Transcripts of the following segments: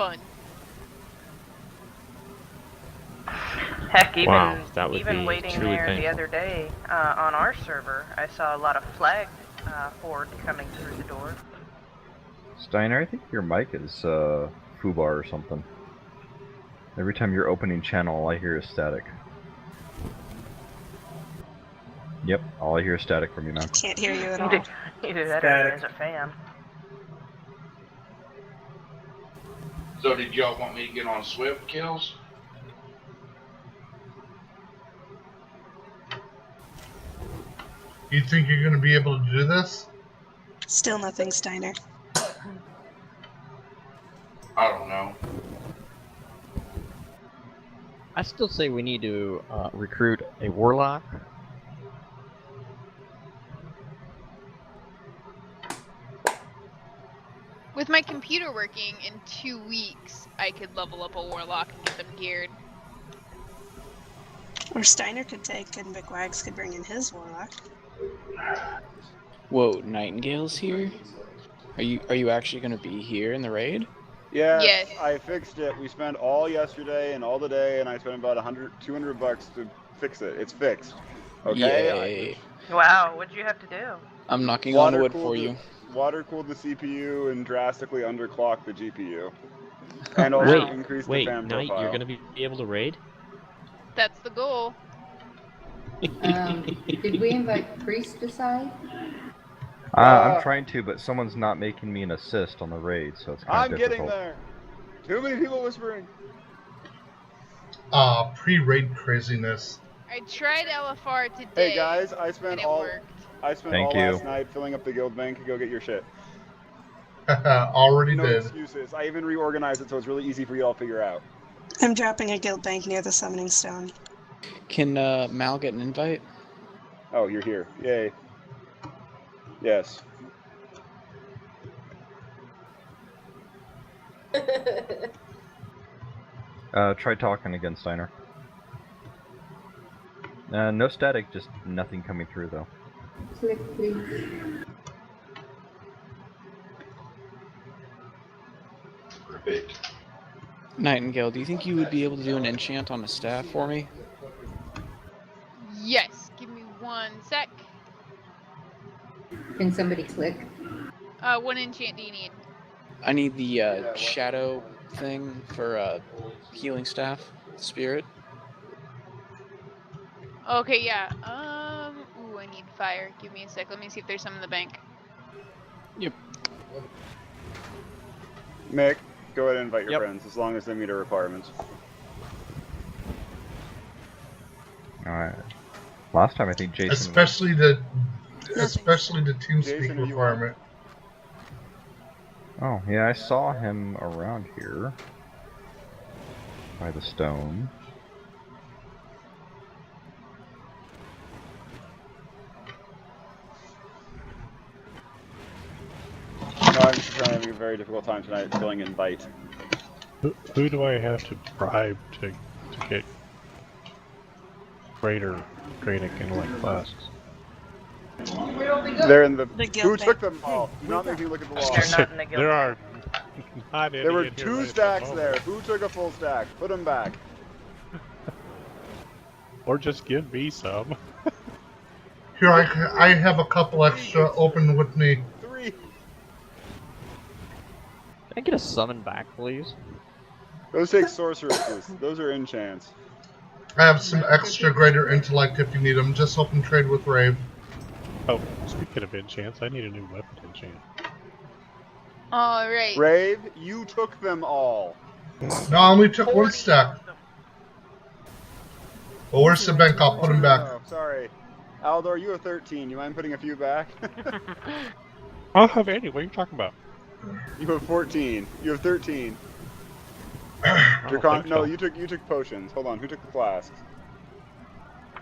fun. Heck, even Wow, that would be waiting truly there the painful. other day on our server, I saw a lot of flag horde coming through the door. Steiner, I think your mic is foobar or something. Every time you're opening channel, all I hear is static. Yep, all I hear is static from you, man. Can't hear you at all. You do that as a fan. So did y'all want me to get on Swift kills? You think you're going to be able to do this? Still nothing, Steiner. I don't know. I still say we need to recruit a warlock. With my computer working, in 2 weeks, I could level up a warlock and get them geared. Or Steiner could take, and Big Wags could bring in his warlock. Whoa, Nightingale's here? Are you actually gonna be here in the raid? Yes, Yes. I fixed it. We spent all yesterday and all the day, and I spent about $200 to fix it. It's fixed. Okay? Yay. Wow, what'd you have to do? I'm knocking on wood for you. Water cooled the CPU and drastically underclocked the GPU. And also increased the fan Knight, profile. you're gonna be able to raid? That's the goal. Did we invite Priest aside? I'm trying to, but someone's not making me an assist on the raid, so it's kind of difficult. I'm getting there. Too many people whispering. Pre-raid craziness. I tried LFR today. Hey guys, I spent all worked. last night filling up the guild bank. Go get your shit. Already No did. excuses. I even reorganized it so it's really easy for you all to figure out. I'm dropping a guild bank near the summoning stone. Can Mal get an invite? Oh, you're here. Yay. Yes. Try talking again, Steiner. No static, just nothing coming through, though. Click, please. Perfect. Nightingale, do you think you would be able to do an enchant on a staff for me? Yes, give me 1 sec. Can somebody click? 1 enchant do you need? I need the shadow thing for healing staff, spirit. Okay, yeah. Ooh, I need fire. Give me a sec. Let me see if there's some in the bank. Yep. Mick, go ahead and invite your Yep. friends as long as they meet our requirements. Alright. Last time I think Jason Especially the TeamSpeak Jason, are you requirement. Oh, yeah, I saw him around here. By the stone. No, I'm just having a very difficult time tonight spelling invite. Who do I have to bribe to get greater Dranic intellect flasks? They're in the guild who bank. took them all? Do not make me look at the wall. They're not in the guild. There are not any There were in here 2 right at the stacks moment. there. Who took a full stack? Put them back. Or just give me some. Here, I have a couple extra open with me. 3. Can I get a summon back, please? Those take sorceresses. Those are enchants. I have some extra greater intellect if you need them. Just open trade with Rave. Oh, speaking of enchants, I need a new weapon enchant. Alright. Rave, you took them all. No, I only took 1 stack. Well, where's the bank? I'll put them back. Oh, sorry. Aldor, you have 13. You mind putting a few back? I'll have any. What are you talking about? You have 14. You have 13. I don't think No, so. you took potions. Hold on, who took the flasks?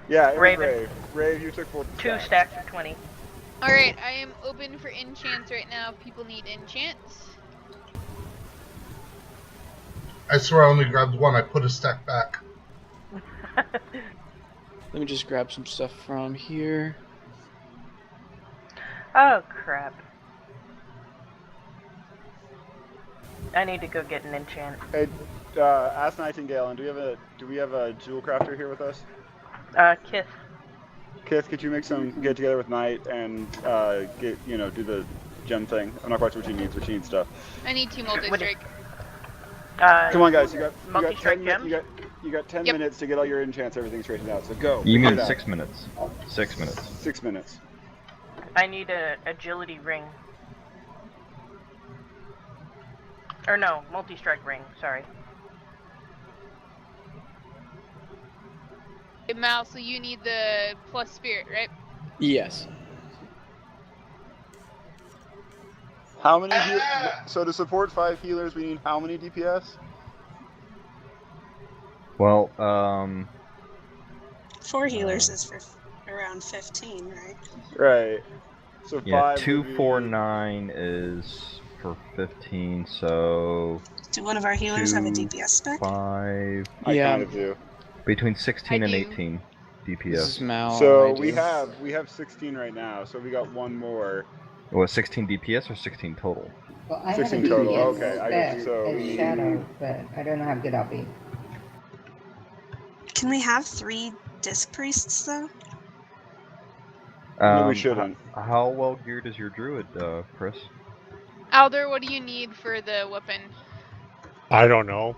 Yeah, it was Raven. Rave. Rave, you took full 2 stacks of 20. Alright, I am open for enchants right now if people need enchants. I swear I only grabbed 1. I put a stack back. Let me just grab some stuff from here. Oh, crap. I need to go get an enchant. Hey, ask Nightingale, and do we have a jewel crafter here with us? Kith. Kith, could you get together with Knight and do the gem thing? I'm not quite sure what she needs, but she needs stuff. I need 2 multi-strike. Come on, guys, you got multi-strike 10 gems? you got 10 Yep. minutes to get all your enchants, everything straightened out. So go. You figure mean it out. 6 minutes? 6 minutes. 6 minutes. I need a agility ring. Or no, multi-strike ring, sorry. Hey, Mal, so you need the plus spirit, right? Yes. How many so to support 5 healers, we need how many DPS? Well, 4 healers is for around 15, right? Right. So yeah, 5 2, would be... 4, 9 is for 15, so... Do one of our healers have a 2, DPS spec? 5... I kind of do. Between 16 I and do. 18 This DPS. is Mal. So I we do. have 16 right now, so we got one more. What, 16 DPS or 16 total? Well, I have a 16 total, DPS okay, spec so as we need- Shadow, but I don't know how good I'll be. Can we have 3 disc priests though? No, we shouldn't. How well geared is your druid, Chris? Alder, what do you need for the weapon? I don't know.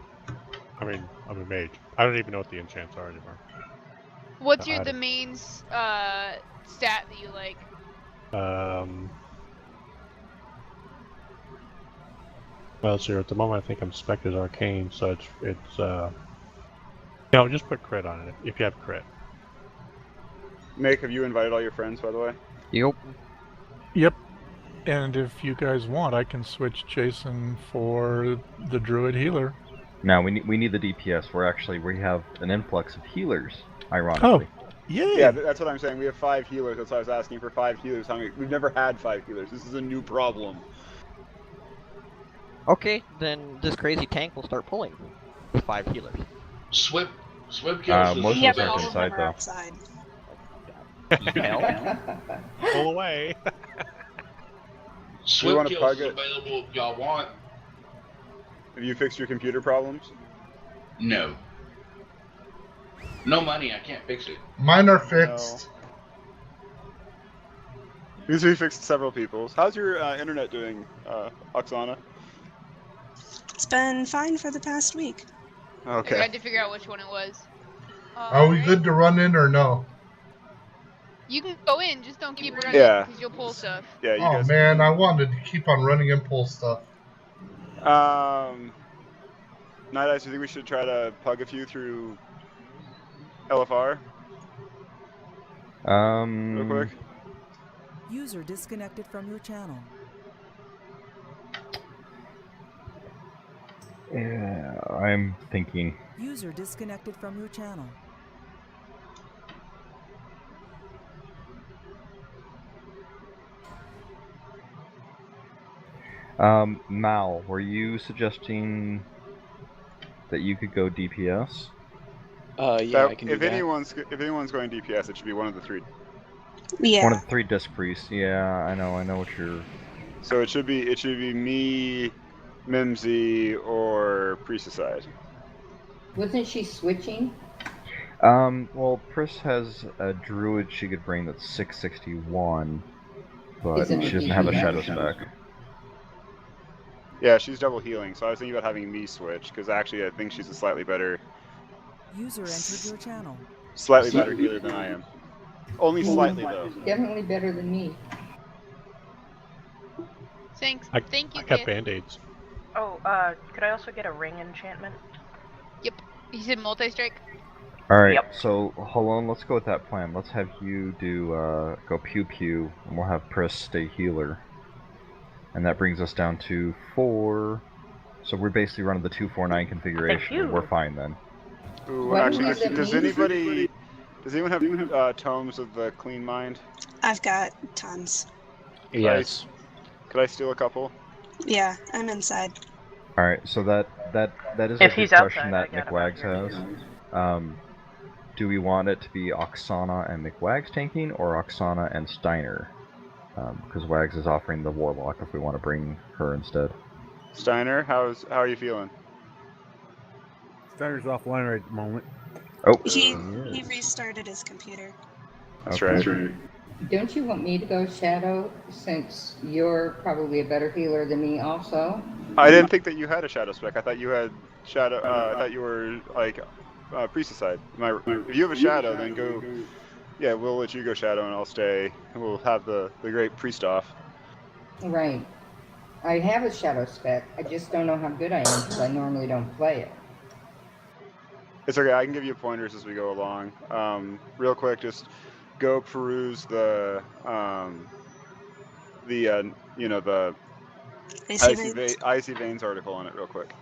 I mean, I'm a mage. I don't even know what the enchants are anymore. What's I the don't- main stat that you like? Well, so at the moment I think I'm spec as arcane, so it's no, just put crit on it if you have crit. Mick, have you invited all your friends, by the way? Yep. Yep. And if you guys want, I can switch Jason for the druid healer. No, we need the DPS. We have an influx of healers, ironically. Oh, yay! Yeah, that's what I'm saying. We have 5 healers. That's why I was asking for 5 healers. We've never had 5 healers. This is a new problem. Okay, then this crazy tank will start pulling with 5 healers. Swip kills Most Yeah, of but us all are of them inside, are though. outside. Pull away. Swip wanna kills pug is it? available if y'all want. Have you fixed your computer problems? No. No money, I can't fix it. Mine are fixed. These we fixed several people's. How's your internet doing, Oksana? It's been fine for the past week. I Okay. had to figure out which one it was. Are we good to run in or no? You can go in, just don't keep running Yeah. because you'll pull stuff. Yeah, you Oh guys. man, I wanted to keep on running and pull stuff. Night Eyes, do you think we should try to pug a few through LFR real quick? User disconnected from your channel. Yeah, I'm thinking. User disconnected from your channel. Mal, were you suggesting that you could go DPS? Yeah, I can do if that. anyone's going DPS, it should be one of the 3. Yeah. One of the 3 disc priests. Yeah, I know what you're. So it should be me, Mimsy, or Priesticide. Wasn't she switching? Well, Pris has a druid she could bring that's 661, but Isn't it she doesn't have a DPS? shadow spec. Yeah, she's double healing, so I was thinking about having me switch, because actually I think she's a slightly better User entered your channel. healer than I am. Only slightly, though. Definitely better than me. Thank you, I got Kit. band-aids. Oh, could I also get a ring enchantment? Yep. You said multi-strike? Alright, Yep. so hold on, let's go with that plan. Let's have you do, go pew-pew, and we'll have Pris stay healer. And that brings us down to 4. So we're basically running the 2-4-9 configuration, and we're fine then. Ooh, What actually, does that does mean? anyone have tomes of the Clean Mind? I've got tons. Yes. Could I steal a couple? Yeah, I'm inside. Alright, so that is a If good he's question outside, that I got him out McWags here. has. Do we want it to be Oksana and McWags tanking, or Oksana and Steiner? Because Wags is offering the Warlock if we want to bring her instead. Steiner, how are you feeling? Steiner's offline right at the moment. Oh. He restarted his computer. That's Okay. right. Don't you want me to go Shadow since you're probably a better healer than me also? I didn't think that you had a shadow spec. I thought you had shadow. I thought you were like priestesside. If you have a shadow, then go. Yeah, we'll let you go shadow, and I'll stay. And we'll have the great priest off. Right. I have a Shadow spec. I just don't know how good I am because I normally don't play it. It's okay. I can give you pointers as we go along. Real quick, just go peruse the icy veins article on it real quick.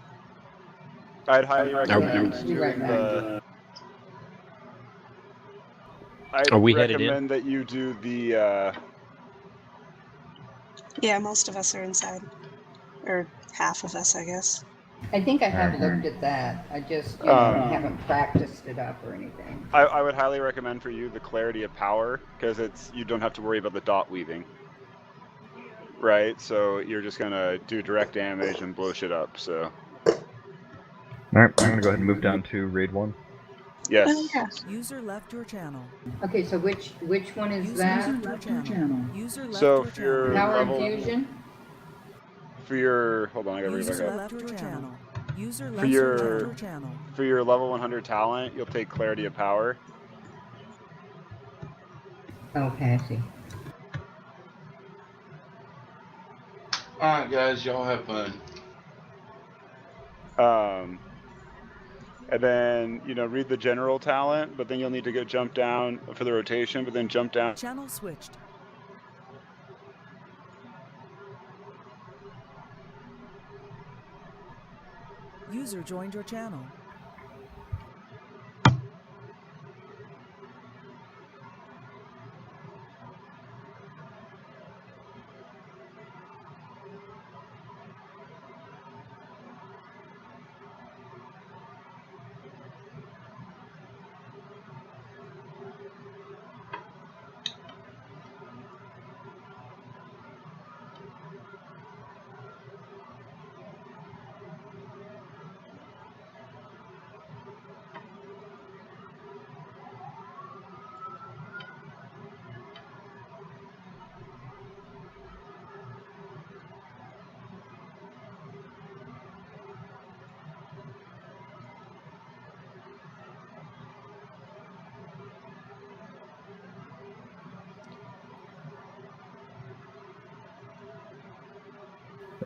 I'd highly recommend doing the. I'd recommend that you do the. Yeah, most of us are inside. Or half of us, I guess. I think I have looked at that. I just, haven't practiced it up or anything. I would highly recommend for you the clarity of power because you don't have to worry about the dot weaving. Right, so you're just gonna do direct damage and blow shit up. So. Alright, I'm gonna go ahead and move down to raid 1. Yes. Oh, yeah. User left your channel. Okay, so which one is User that? left your channel. User left So your for your channel. Power level. infusion? For your hold on, I gotta read User back up. left your channel. User For left your channel. For your level 100 talent, you'll take clarity of power. Okay, I see. Alright, guys, y'all have fun. And then, read the general talent, but then you'll need to go jump down for the rotation, but then jump down. Channel switched. User joined your channel.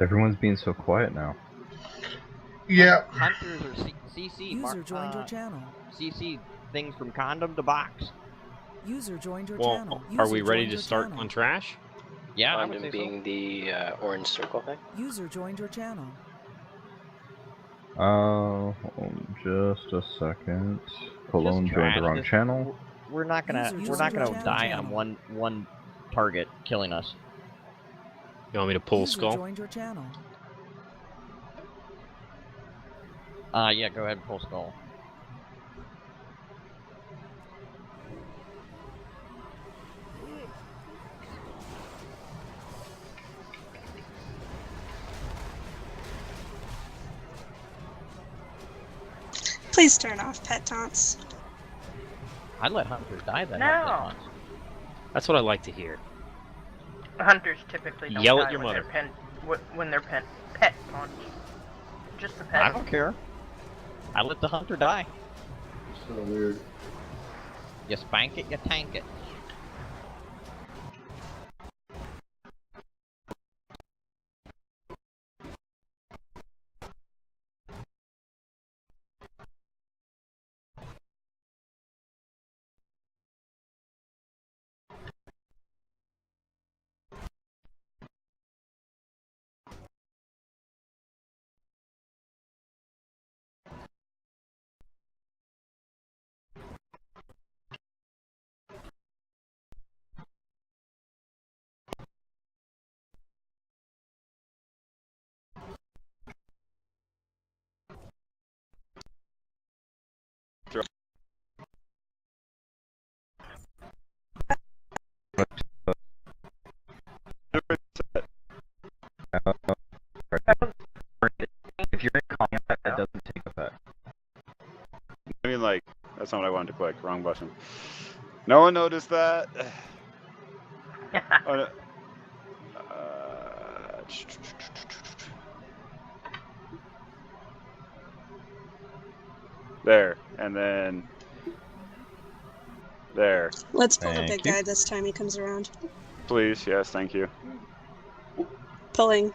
Everyone's being so quiet now. Yeah. Hunters or CC. User joined your channel. CC things from condom to box. User joined your Well, channel. are we User ready joined to your start channel. on trash? Yeah, I would Condom say being the orange circle thing. User joined your channel. Hold on just a second. Cologne Just joined the trash. wrong channel. We're not gonna die on one target killing us. You want me to pull User skull? joined your channel. Yeah, go ahead and pull skull. Please turn off pet taunts. I'd let hunters die then. No. That's what I like to hear. Hunters typically don't Yell die at your mother. when they're pet punched. Just the pet. I don't care. I let the hunter die. So weird. You spank it, you tank it. That's not what I wanted to click. Wrong button. No one noticed that. Oh, no. There, and then there. Let's pull the Thank big you. guy this time he comes around. Please, yes, thank you. Pulling.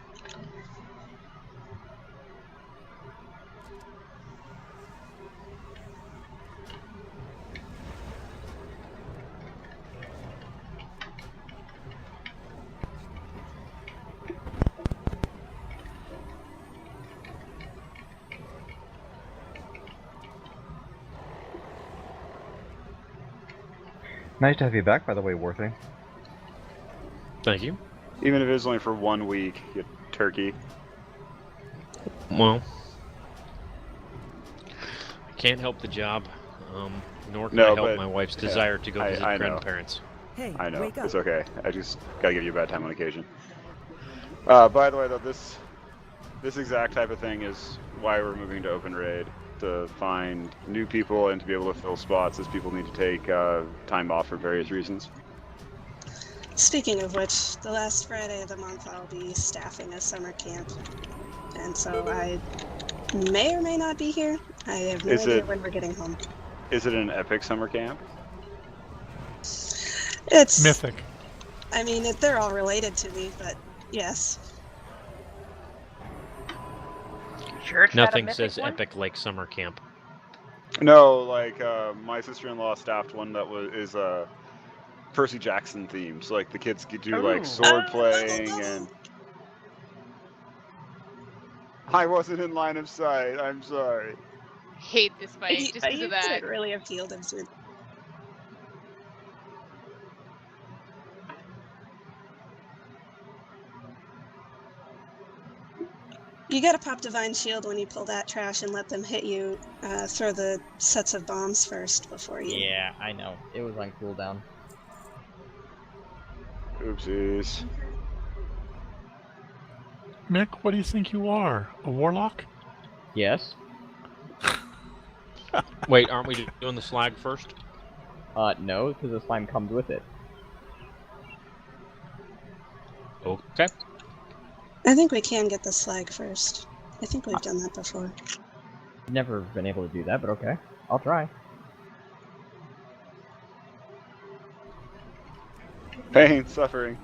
Nice to have you back, by the way, Warthing. Thank you. Even if it was only for 1 week, you turkey. Well, I can't help the job, nor can No, I help but- my wife's yeah, desire to go visit I know. grandparents. Hey, I know, wake up. it's okay. I just gotta give you a bad time on occasion. By the way, though, this exact type of thing is why we're moving to Open Raid, to find new people and to be able to fill spots as people need to take time off for various reasons. Speaking of which, the last Friday of the month I'll be staffing a summer camp. And so I may or may not be here. I have no Is idea it- when we're getting home. Is it an epic summer camp? It's Mythic. I mean, they're all related to me, but yes. Sure, it's not a Nothing mythic says one? epic like summer camp. No, like my sister-in-law staffed one that is Percy Jackson themed. So like the kids could do like Ooh. sword Oh, playing double. and. I wasn't in line of sight. I'm sorry. Hate this fight just because You of that. could really appealed him to. You gotta pop Divine Shield when you pull that trash and let them hit you. Throw the sets of bombs first before you. Yeah, I know. It was on cooldown. Oopsies. Mick, what do you think you are? A warlock? Yes. Wait, aren't we doing the slag first? No, because the slime comes with it. Okay. I think we can get the slag first. I think we've done that before. Never been able to do that, but okay. I'll try. Pain, suffering.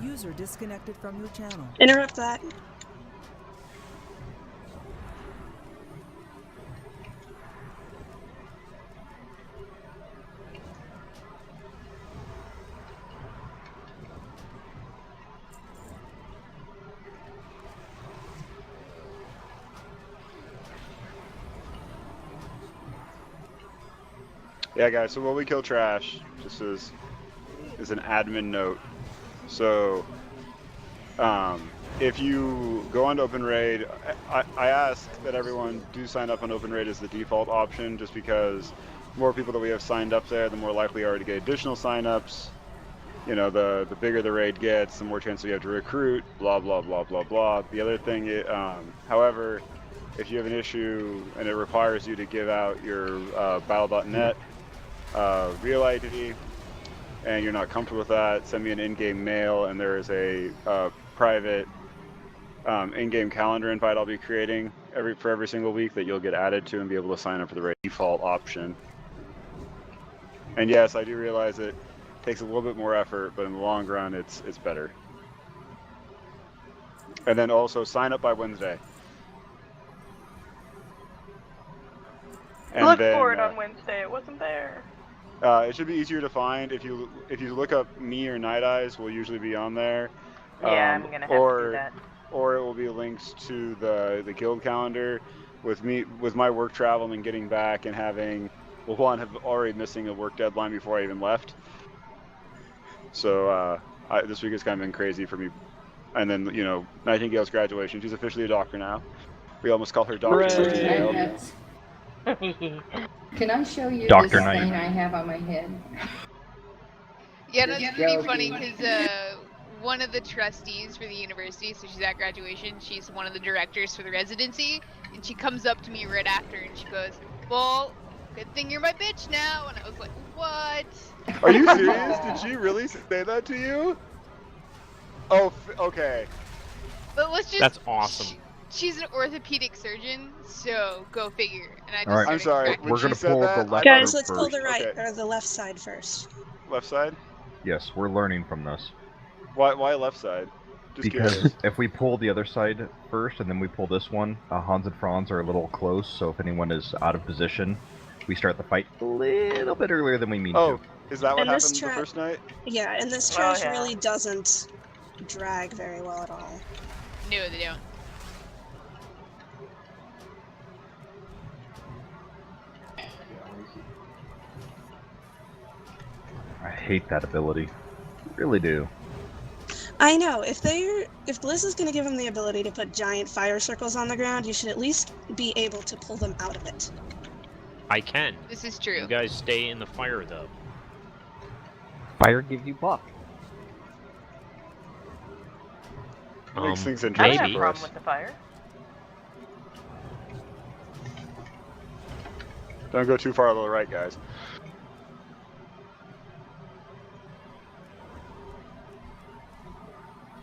User disconnected from your channel. Interrupt that. Yeah, guys. So while we kill trash, just as an admin note. So, if you go onto Open Raid, I ask that everyone do sign up on Open Raid as the default option, just because the more people that we have signed up there, the more likely are to get additional signups. You know, the bigger the raid gets, the more chance we have to recruit. Blah blah blah blah blah. The other thing, however, if you have an issue and it requires you to give out your battle.net real ID, and you're not comfortable with that, send me an in-game mail, and there is a private in-game calendar invite I'll be creating for every single week that you'll get added to and be able to sign up for the raid default option. And yes, I do realize it takes a little bit more effort, but in the long run, it's better. And then also sign up by Wednesday. And Look then, for it on Wednesday. It wasn't there. It should be easier to find if you look up me or Night Eyes. Will usually be on there. Yeah, I'm gonna have to do that. Or it will be links to the guild calendar. With my work travel and getting back and having, well, one, have already missing a work deadline before I even left. So this week has kind of been crazy for me. And then, you know, Nightingale's graduation. She's officially a doctor now. We almost call her Dr. Nightingale. Can I show you Dr. this Knight. thing I have on my head? Yeah, no, it's pretty funny Joking. because one of the trustees for the university, so she's at graduation, she's one of the directors for the residency, and she comes up to me right after and she goes, "Well, good thing you're my bitch now." And I was like, "What?" Are you serious? Did she really say that to you? Oh, okay. But let's just. That's awesome. She's an orthopedic surgeon, so go figure. And I just All right. I'm sorry. started When We're she gonna said pull that, the I left Guys, group let's pull the first. right Okay. or the left side first. Left side? Yes, we're learning from this. Why left side? Just Because curious. if we pull the other side first and then we pull this one, Hans and Franz are a little close, so if anyone is out of position, we start the fight a little bit earlier than we mean Oh, to. is that what And this happened the first night? Yeah, and this trash really doesn't drag very well at all. No, they don't. I hate that ability. Really do. I know, if Blizz is going to give them the ability to put giant fire circles on the ground, you should at least be able to pull them out of it. I can. This is true. You guys stay in the fire, though. Fire gives you buff. Makes things I interesting have a maybe. for us. problem with the fire. Don't go too far to the right, guys.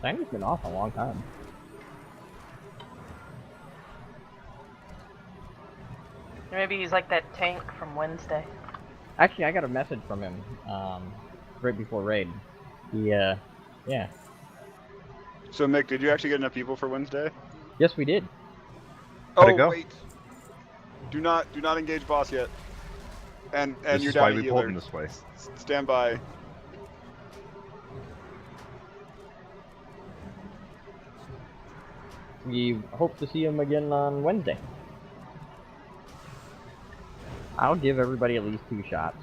Timer's been off a long time. Maybe he's like that tank from Wednesday. Actually, I got a message from him right before raid. He, yeah. So, Mick, did you actually get enough people for Wednesday? Yes, we did. How'd Oh, it go? wait. Do not engage boss yet. And This you're is down why a we healer. pulled him this way. Stand by. We hope to see him again on Wednesday. I'll give everybody at least 2 shots.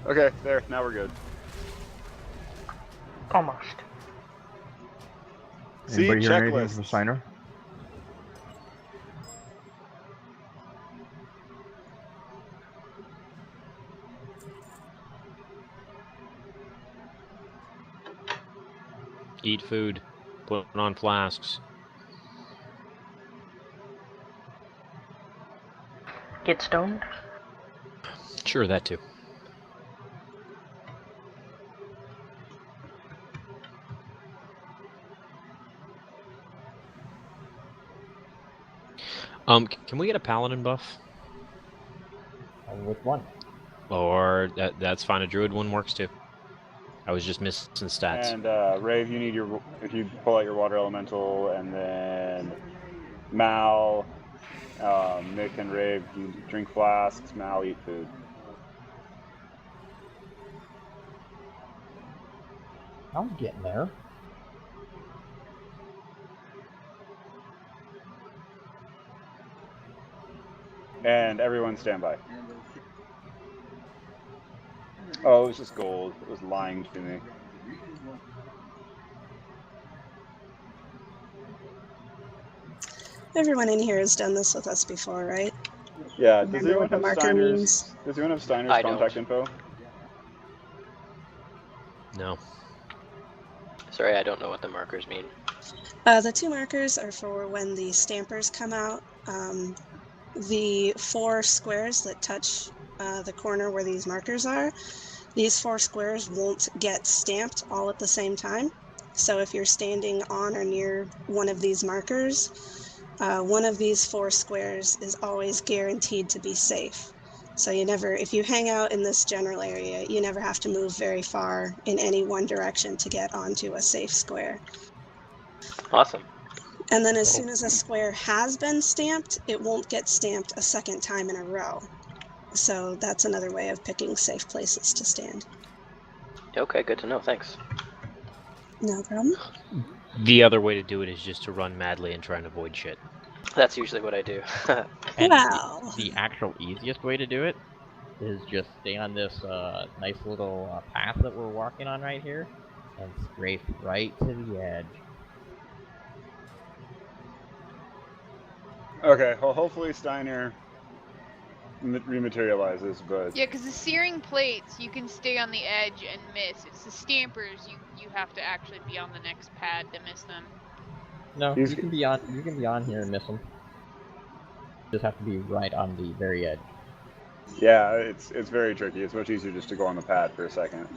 Okay, there. Now we're good. Almost. See, Anybody hear anything checklist. from Signer? Eat food. Put on flasks. Get stoned. Sure, that too. Can we get a paladin buff? Which one? Or that's fine. A druid one works too. I was just missing stats. And Rave, you need if you pull out your water elemental, and then Mal, Mick, and Rave, you drink flasks. Mal, eat food. I'm getting there. And everyone stand by. Oh, it was just gold. It was lying to me. Everyone in here has done this with us before, right? Yeah, does Remember anyone what the have marker Steiner's? means? Does anyone have Steiner's I don't. contact info? No. Sorry, I don't know what the markers mean. The 2 markers are for when the stampers come out. The 4 squares that touch the corner where these markers are, these 4 squares won't get stamped all at the same time. So if you're standing on or near one of these markers, one of these 4 squares is always guaranteed to be safe. So if you hang out in this general area, you never have to move very far in any one direction to get onto a safe square. Awesome. And then as soon as a square has been stamped, it won't get stamped a second time in a row. So that's another way of picking safe places to stand. Okay, good to know. Thanks. No problem. The other way to do it is just to run madly and try and avoid shit. That's usually what I do. And Wow. the actual easiest way to do it is just stay on this nice little path that we're walking on right here and strafe right to the edge. Okay, well, hopefully Steiner rematerializes, but Yeah, because the searing plates, you can stay on the edge and miss. It's the stampers, you have to actually be on the next pad to miss them. No, you can be on here and miss them. Just have to be right on the very edge. yeah, it's very tricky. It's much easier just to go on the pad for a second.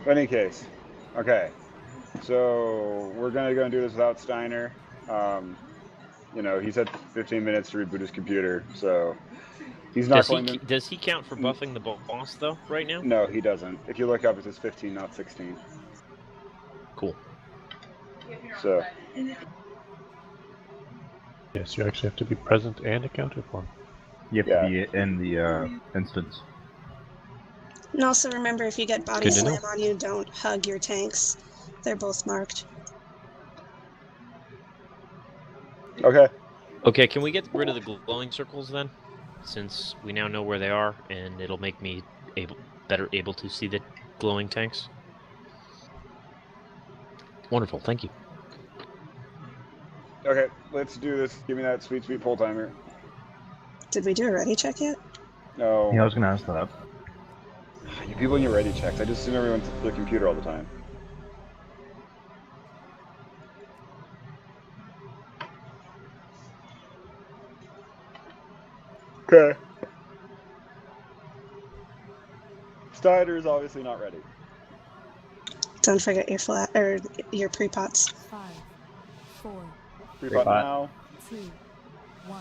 But in any case, okay. So we're gonna go and do this without Steiner. You know, he said 15 minutes to reboot his computer, so he's not going to. Does he count for buffing the boss though? Right now? No, he doesn't. If you look up, it says 15, not 16. Cool. So. Yes, you actually have to be present and accounted for. You have to be in the instance. And also remember, if you get body Good to know. slam on you, don't hug your tanks. They're both marked. Okay. Okay, can we get rid of the glowing circles then? Since we now know where they are, and it'll make me better able to see the glowing tanks. Wonderful, thank you. Okay, let's do this. Give me that sweet pull timer. Did we do a ready check yet? No. Yeah, I was gonna ask that. You people in your ready checks. I just assume everyone's at the computer all the time. Okay. Steiner's obviously not ready. Don't forget your flat or your pre-pots. 5, 4, Pre-pot now. 2, 1.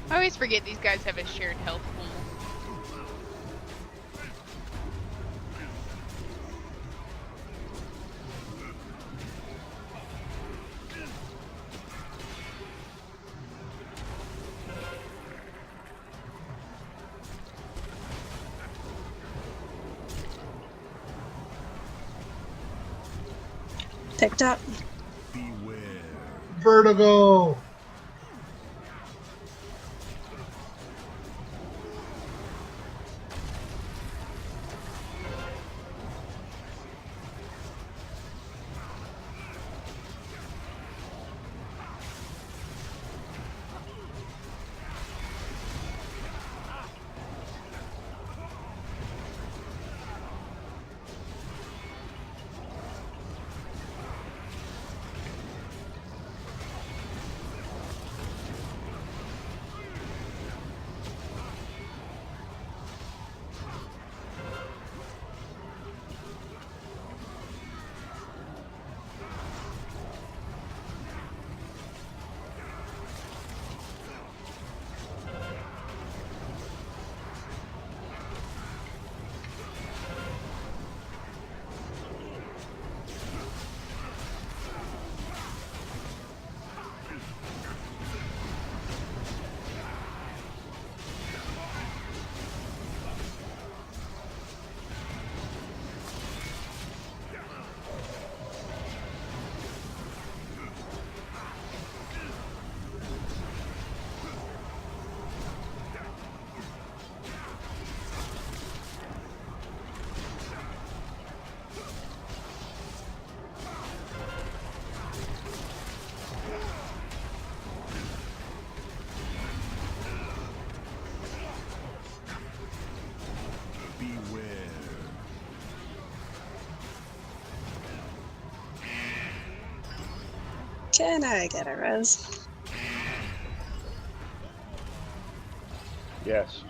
I always forget these guys have a shared health pool. Picked up. Vertigo! Can I get a res? Yes.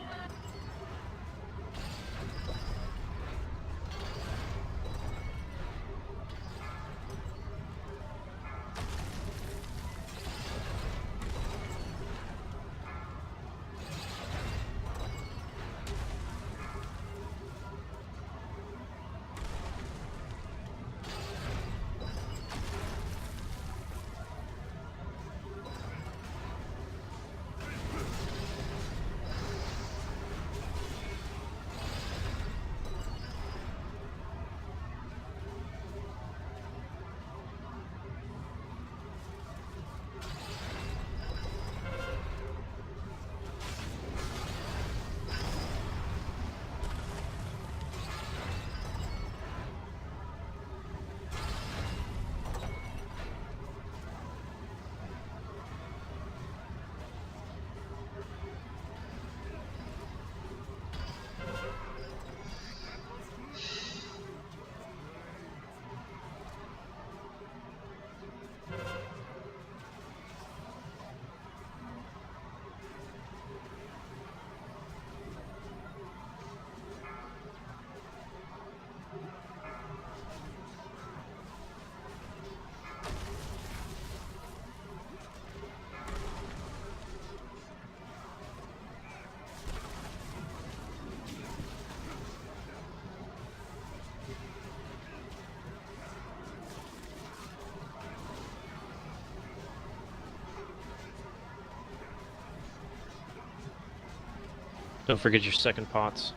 Don't forget your second pots.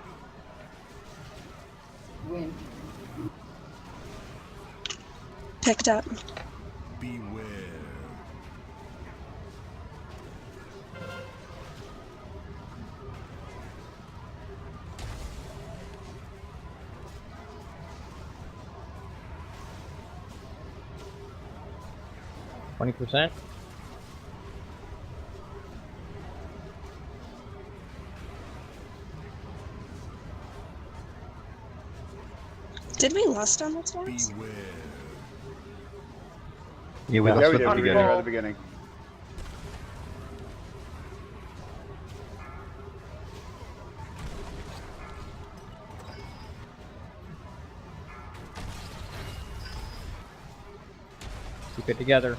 Win. Picked up. Beware. %. Did we lust on this one? Beware. Yeah, we Yeah, lost we at did. the We beginning. were at the beginning. Keep it together.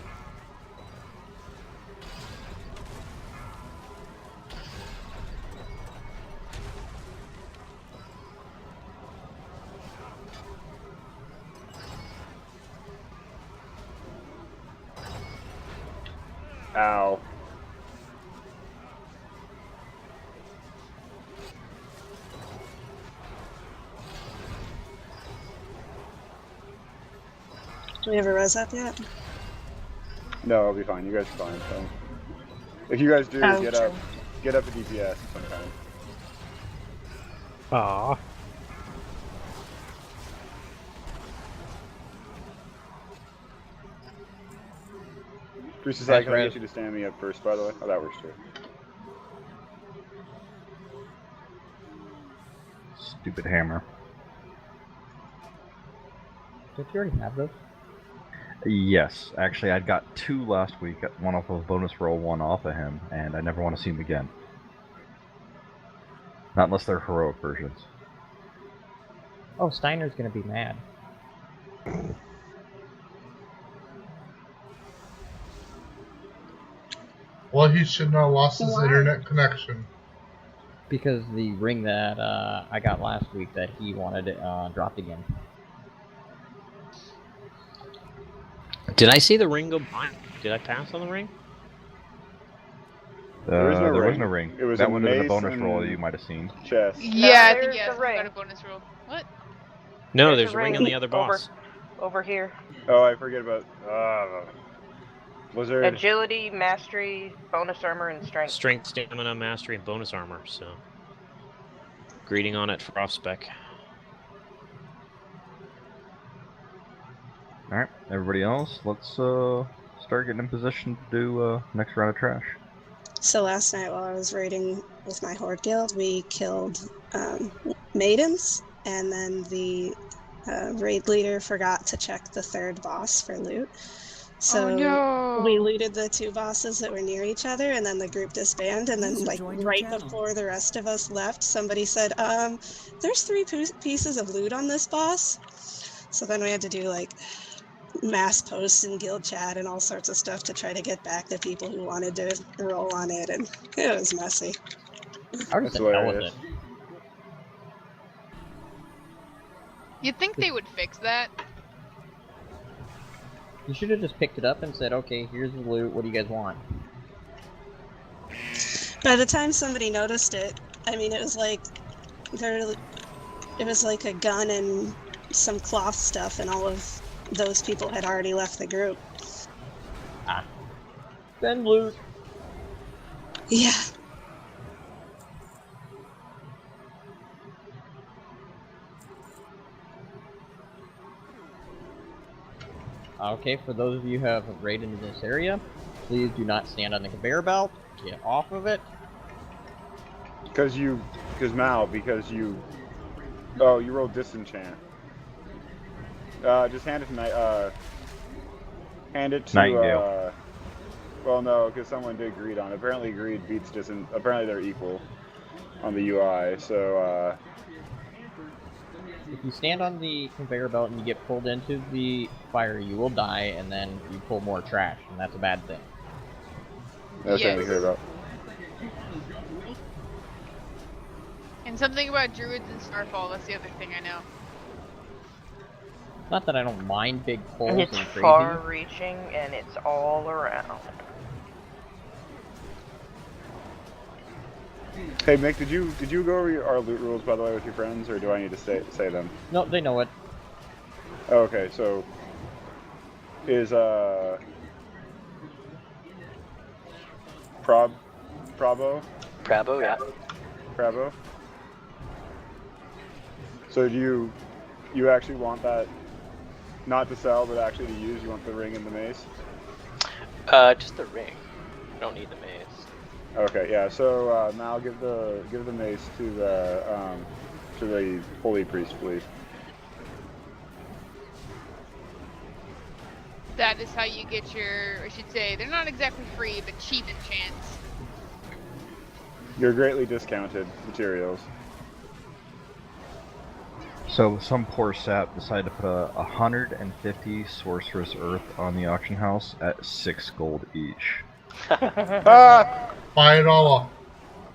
Ow. Do we have a res up yet? No, I'll be fine. You guys are fine. So. If you guys do, Oh, get true. up. Get up to DPS sometime. Ah. Bruce is Nice like, can I res. get you to stand me up first, by the way? Oh, that works too. Stupid hammer. Did you already have those? Yes, actually, I got 2 last week. One off of a bonus roll, one off of him, and I never want to see him again. Not unless they're heroic versions. Oh, Steiner's gonna be mad. Well, he should not have lost his internet connection. Because the ring that I got last week that he wanted dropped again. Did I see the ring go by? Did I pass on the ring? There is no there was ring. no ring. It was that a would have been a mace bonus and roll you might have seen. Chest. Yeah, I think there's yeah, the someone got ring. a bonus roll. What? No, there's a ring on the other over, boss. over here. Oh, I forget about. Blizzard. Agility, mastery, bonus armor, and strength. Strength, stamina, mastery, and bonus armor. So, greeting on it for off spec. Alright, everybody else, let's start getting in position to do next round of trash. So last night while I was raiding with my Horde guild, we killed maidens, and then the raid leader forgot to check the 3rd boss for loot. So Oh no! we looted the 2 bosses that were near each other, and then the group disbanded, and then User like joined your right channel. before the rest of us left, somebody said, there's 3 pieces of loot on this boss. So then we had to do like mass posts in guild chat and all sorts of stuff to try to get back the people who wanted to roll on it, and it was messy. I That's was just hell with hilarious. it. You'd think they would fix that. You should have just picked it up and said, okay, here's the loot, what do you guys want? By the time somebody noticed it, I mean, it was like it was like a gun and some cloth stuff, and all of those people had already left the group. Ah. Then loot. Yeah. Okay, for those of you who have raided in this area, please do not stand on the conveyor belt. Get off of it. Because you rolled disenchant. Just hand it to Nightingale. Well, no, because someone did greed on it. Apparently, greed beats apparently they're equal on the UI. So If you stand on the conveyor belt and you get pulled into the fire, you will die, and then you pull more trash, and that's a bad thing. that's what we hear about. And something about druids and Starfall, that's the other thing I know. Not that I don't mind big pulls And and it's crazy. far-reaching, and it's all around. Hey Mick, did you go over our loot rules by the way with your friends, or do I need to say them? No, they know it. Oh, okay, so is Prabo? Bravo, yeah. Prabo? So do you actually want that not to sell, but actually to use? You want the ring and the mace? Just the ring. I don't need the mace. Okay, yeah. So Mal, give the mace to the holy priest, please. That is how you get your, I should say, they're not exactly free, but cheap enchants. Your greatly discounted materials. So some poor sap decided to put 150 sorceress earth on the auction house at 6 gold each. Buy it all up.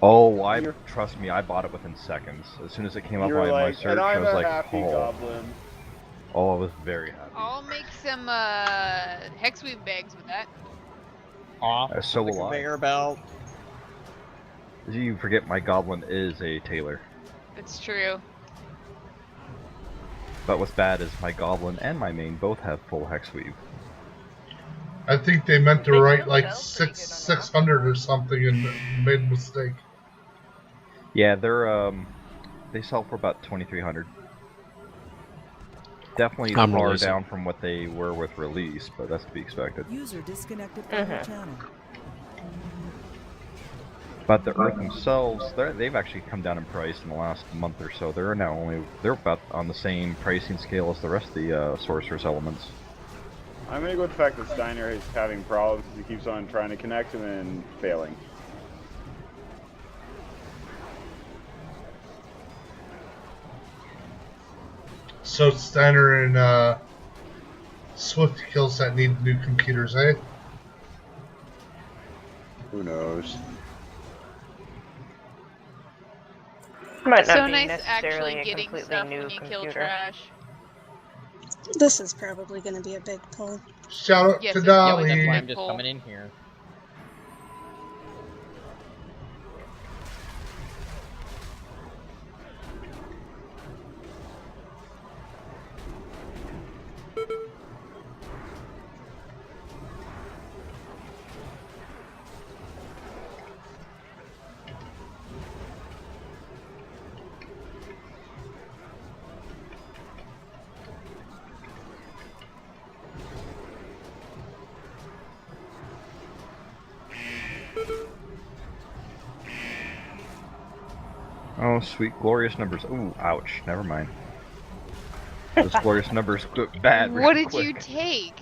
Oh, trust me, I bought it within seconds. As soon as it came up on my search, and I'm I was a like, happy oh. goblin. Oh, I was very happy. I'll make some hexweave bags with that. Off So the will I. conveyor belt. You forget my goblin is a tailor. That's true. But what's bad is my goblin and my main both have full hexweave. I think they meant to write like 600 or something and made a mistake. Yeah, they sell for about 2,300. Definitely I'm far releasing. down from what they were with release, but that's to be expected. User disconnected from your channel. But the earth themselves, they've actually come down in price in the last month or so. They're about on the same pricing scale as the rest of the sorcerer's elements. I'm gonna go with the fact that Steiner is having problems because he keeps on trying to connect and then failing. So Steiner and Swift kills that need new computers, eh? Who knows? Might not So be nice necessarily actually a getting completely stuff new when you kill computer. trash. This is probably going to be a big pull. Shout out Yes, to it's Yeah, going that's to why be I'm a just pull. coming in here. Oh, sweet glorious numbers. Ooh, ouch. Never mind. Those glorious numbers look bad real What did quick. you take?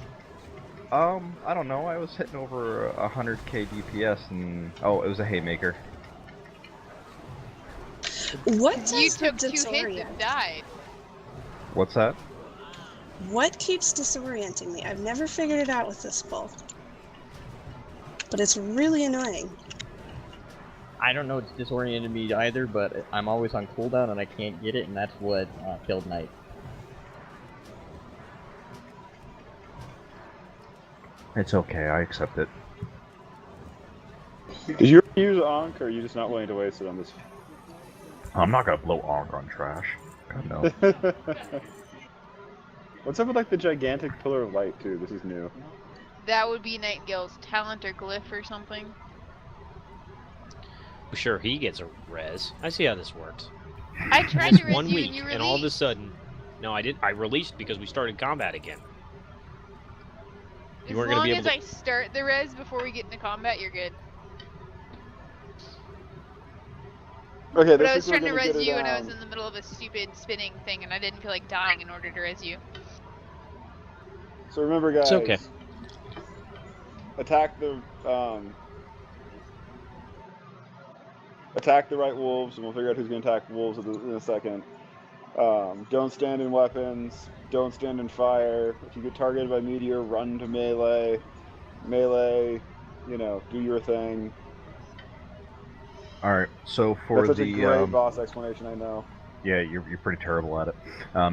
I don't know. I was hitting over 100k DPS and... Oh, it was a haymaker. What You does the took 2 hits disorient? and died. What's that? What keeps disorienting me? I've never figured it out with this pull. But it's really annoying. I don't know what's disoriented me either, but I'm always on cooldown and I can't get it, and that's what killed Knight. It's okay, I accept it. Did you use Ankh, or are you just not willing to waste it on this? I'm not gonna blow Ankh on trash. God, no. What's up with like the gigantic pillar of light too? This is new. That would be Nightingale's talent or glyph or something. Sure, he gets a res. I see how this works. I tried Just to res 1 you week, and you and all of a released. sudden, no, I didn't. I released because we started combat again. You As weren't gonna long be as able I start the res before we get into combat, you're good. Okay, But I this was week trying we're to gonna get res it. you and I was in the middle of a stupid spinning thing and I didn't feel like dying in order to res you. So remember, guys. It's okay. Attack the right wolves, and we'll figure out who's gonna attack wolves in a second. Don't stand in weapons. Don't stand in fire. If you get targeted by meteor, run to melee. Melee, you know, do your thing. Alright, so for That's such the... a great boss explanation, I know. Yeah, you're pretty terrible at it.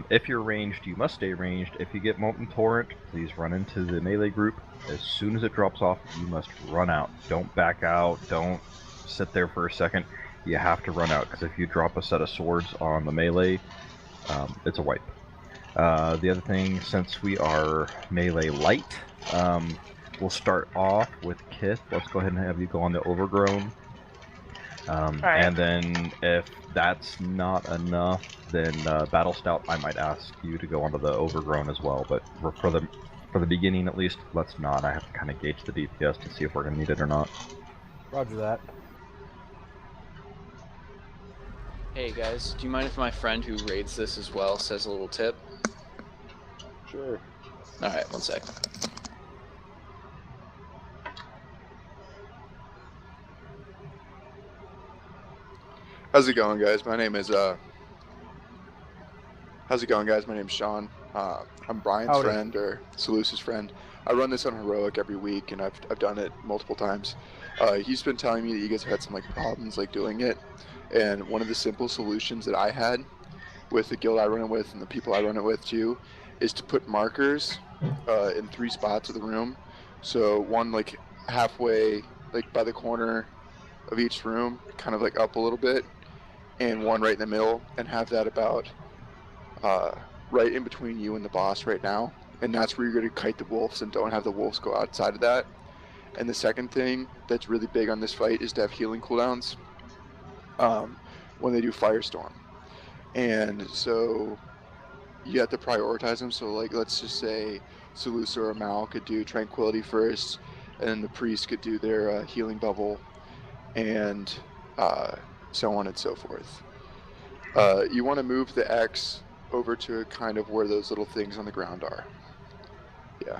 If you're ranged, you must stay ranged. If you get Molten Torrent, please run into the melee group. As soon as it drops off, you must run out. Don't back out. Don't sit there for a second. you have to run out, because if you drop a set of swords on the melee, it's a wipe. The other thing, since we are melee light, we'll start off with Kith. Let's go ahead and have you go on the Overgrown. Alright. And then if that's not enough, then Battle Stout, I might ask you to go onto the Overgrown as well. But for the beginning, at least, let's not. I have to kind of gauge the DPS to see if we're going to need it or not. Roger that. Hey guys, do you mind if my friend who raids this as well says a little tip? Sure. Alright, one sec. How's it going, guys? My name is How's it going, guys? My name's Sean. I'm Brian's Howdy. friend, or Salusa's friend. I run this on Heroic every week, and I've done it multiple times. He's been telling me that you guys have had some problems doing it, and one of the simple solutions that I had with the guild I run it with and the people I run it with too is to put markers in 3 spots of the room. So one halfway by the corner of each room, kind of up a little bit, and one right in the middle, and have that about right in between you and the boss right now. And that's where you're going to kite the wolves, and don't have the wolves go outside of that. And the second thing that's really big on this fight is to have healing cooldowns when they do Firestorm. And so you have to prioritize them. So let's just say Salusa or Mal could do Tranquility first, and then the priest could do their healing bubble, and so on and so forth. You want to move the X over to kind of where those little things on the ground are. Yeah.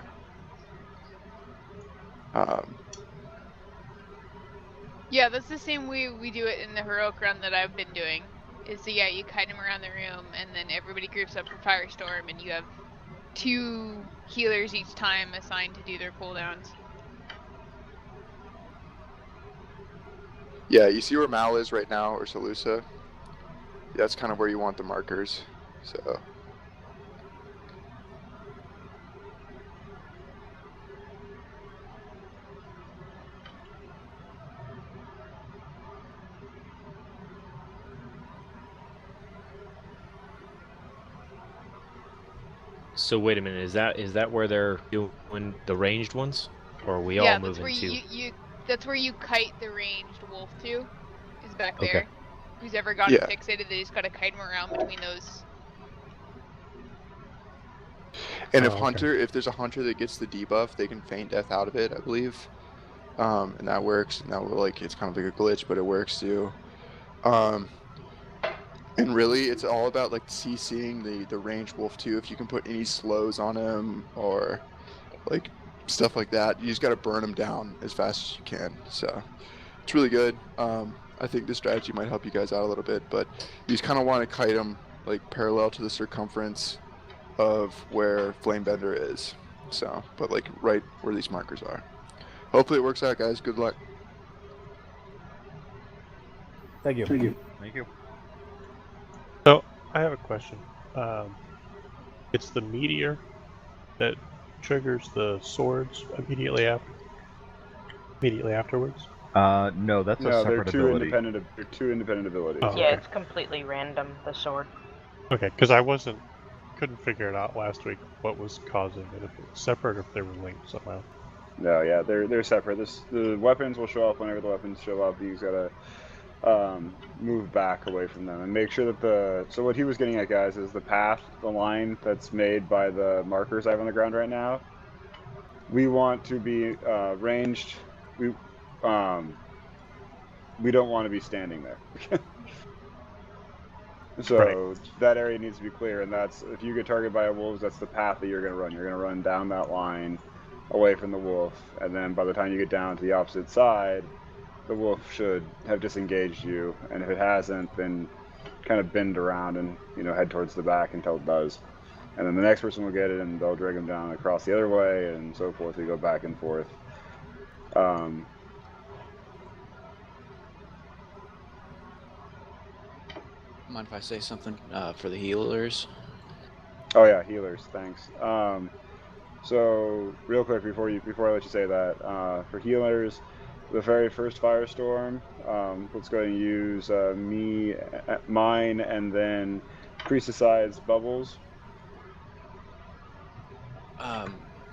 Yeah, that's the same way we do it in the heroic run that I've been doing. Is yeah, you kite them around the room, and then everybody groups up for Firestorm, and you have 2 healers each time assigned to do their cooldowns. Yeah, you see where Mal is right now, or Salusa? That's kind of where you want the markers. So. So wait a minute, is that where they're doing the ranged ones, or are we all Yeah, moving that's to? where that's where you kite the ranged wolf to. Is back Okay. there. Who's ever gotten fixated? They just gotta kite them around between those. And if there's a hunter that gets the debuff, they can feign death out of it, I believe. And that works. And that will it's kind of like a glitch, but it works too. And really, it's all about CCing the ranged wolf too. If you can put any slows on him or stuff like that, you just got to burn him down as fast as you can. So it's really good. I think this strategy might help you guys out a little bit, but you just kind of want to kite him parallel to the circumference of where Flamebender is. So, but right where these markers are. Hopefully it works out, guys. Good luck. Thank you. Thank you. So, I have a question. It's the meteor that triggers the swords immediately afterwards? No, that's a separate ability. They're 2 independent abilities. Oh, Yeah, okay. it's completely random, the sword. Okay, because I couldn't figure it out last week what was causing it, if it's separate or if they were linked somehow. No, yeah, they're separate. The weapons will show up whenever the weapons show up. You just gotta move back away from them and make sure that so what he was getting at, guys, is the path, the line that's made by the markers I have on the ground right now. We want to be ranged. We don't want to be standing there. So that area needs to be clear, and that's if you get targeted by a wolves, that's the path that you're going to run. You're going to run down that line away from the wolf, and then by the time you get down to the opposite side, the wolf should have disengaged you, and if it hasn't, then kind of bend around and head towards the back until it does. And then the next person will get it, and they'll drag them down across the other way, and so forth. We go back and forth. Mind if I say something for the healers? Oh yeah, healers. Thanks. So real quick before I let you say that, for healers, the very first firestorm, let's go ahead and use mine, and then Priestesside's bubbles.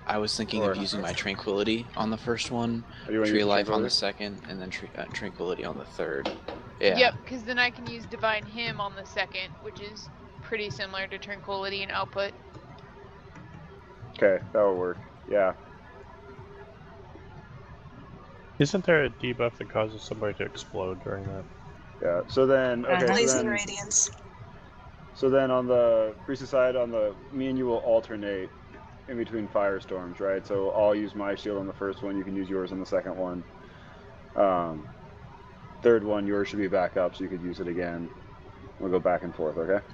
I was thinking of using my Tranquility on the first one, Tree of Life on the second, and then Tranquility on the third. Yeah. Yep, because then I can use Divine Hymn on the second, which is pretty similar to Tranquility in output. Okay, that will work. Yeah. Isn't there a debuff that causes somebody to explode during that? Yeah. So then, okay. Blazing Radiance. So then, on the Priestess side, me and you will alternate in between firestorms, right? So I'll use my shield on the first one. You can use yours on the second one. Third one, yours should be back up, so you could use it again. We'll go back and forth, okay?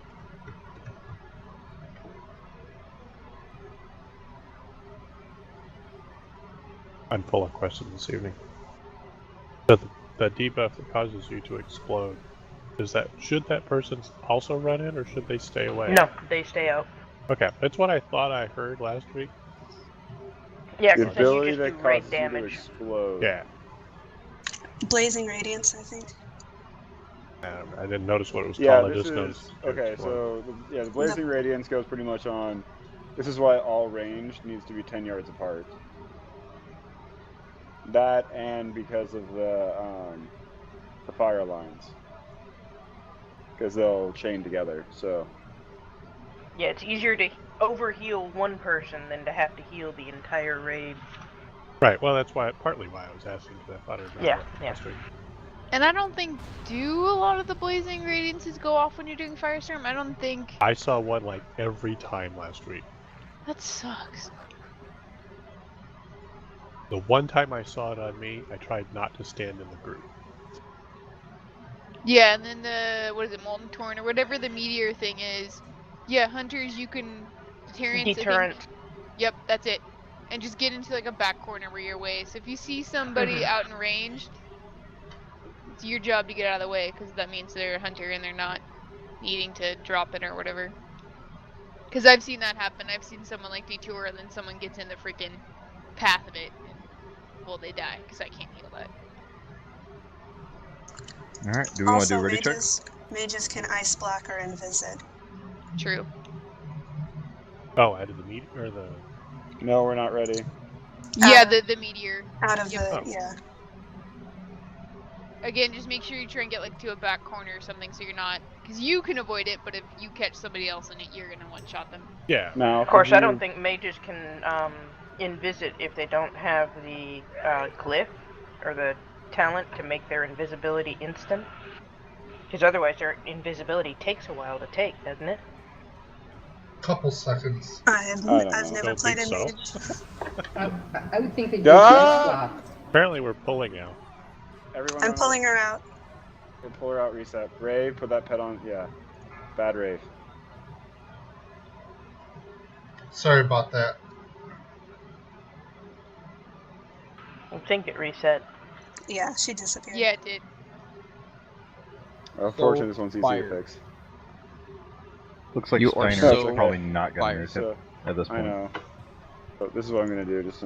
I'm full of questions this evening. So the debuff that causes you to explode, should that person also run in, or should they stay away? No, they stay out. Okay, that's what I thought I heard last week. Yeah, the because then you ability just that do rate causes you to damage. explode. Yeah. Blazing Radiance, I think. I didn't notice what it was Yeah, called. I this just is noticed. okay. So the Blazing Radiance goes pretty much on. This is why all range needs to be 10 yards apart. That, and because of the fire lines, because they'll chain together. So Yeah, it's easier to overheal one person than to have to heal the entire raid. Right. Well, that's partly why I was asking, because I thought I remember last week. And I don't think a lot of the Blazing Radiances go off when you're doing Firestorm. I don't think. I saw one like every time last week. That sucks. The one time I saw it on me, I tried not to stand in the group. Yeah, and then Molten Torn or whatever the meteor thing is. Yeah, hunters, you can deterrent. Yep, that's it. And just get into like a back corner where you're away. So if you see somebody out in range, it's your job to get out of the way, because that means they're a hunter and they're not needing to drop it or whatever. Because I've seen that happen. I've seen someone like detour and then someone gets in the freaking path of it, and well, they die because I can't heal that. All right. Do we want to do Also, ready check? mages can ice block or invisit. True. Oh, out of the meteor or the? No, we're not ready. Yeah, the meteor. Out of yeah. Again, just make sure you try and get like to a back corner or something, so you're not, because you can avoid it, but if you catch somebody else in it, you're gonna one-shot them. Yeah. Now, Of course, I don't think mages can invisit if they don't have the glyph or the talent to make their invisibility instant. Because otherwise, their invisibility takes a while to take, doesn't it? Couple seconds. I've never played a mage. I would think they'd do ice block. Apparently, we're pulling now. Everyone I'm pulling her out. We'll pull her out, reset. Rave, put that pet on. Yeah. Bad Rave. Sorry about that. I think it reset. Yeah, she disappeared. Yeah, it did. Unfortunately, this one's easy to fix. Looks like You are Steiner's so probably not going to fired. make it at this point. I know. But this is what I'm going to do. Just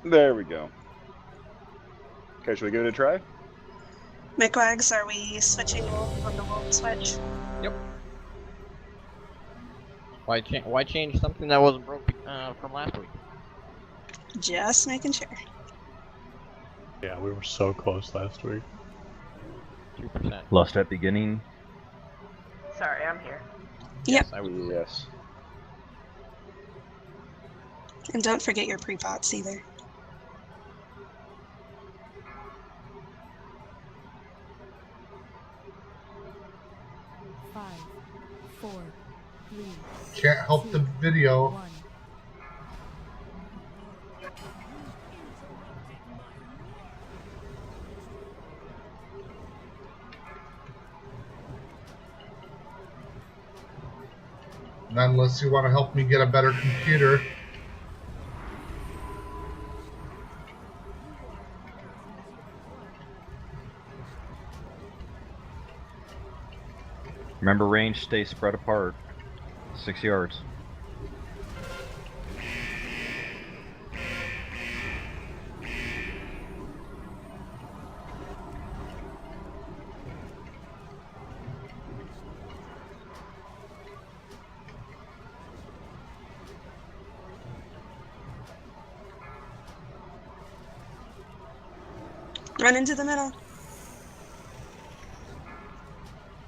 there we go. Okay, should we give it a try? McWags, are we switching on the wolf switch? Yep. Why change something that wasn't broke from last week? Just making sure. Yeah, we were so close last week. 2%. Lost at beginning. Sorry, I'm here. Yep. Yes. And don't forget your pre-pots either. Five, 4, 3. Can't help the video. 1. Not unless you want to help me get a better computer. Remember, range, stay spread apart. 6 yards. Run into the middle.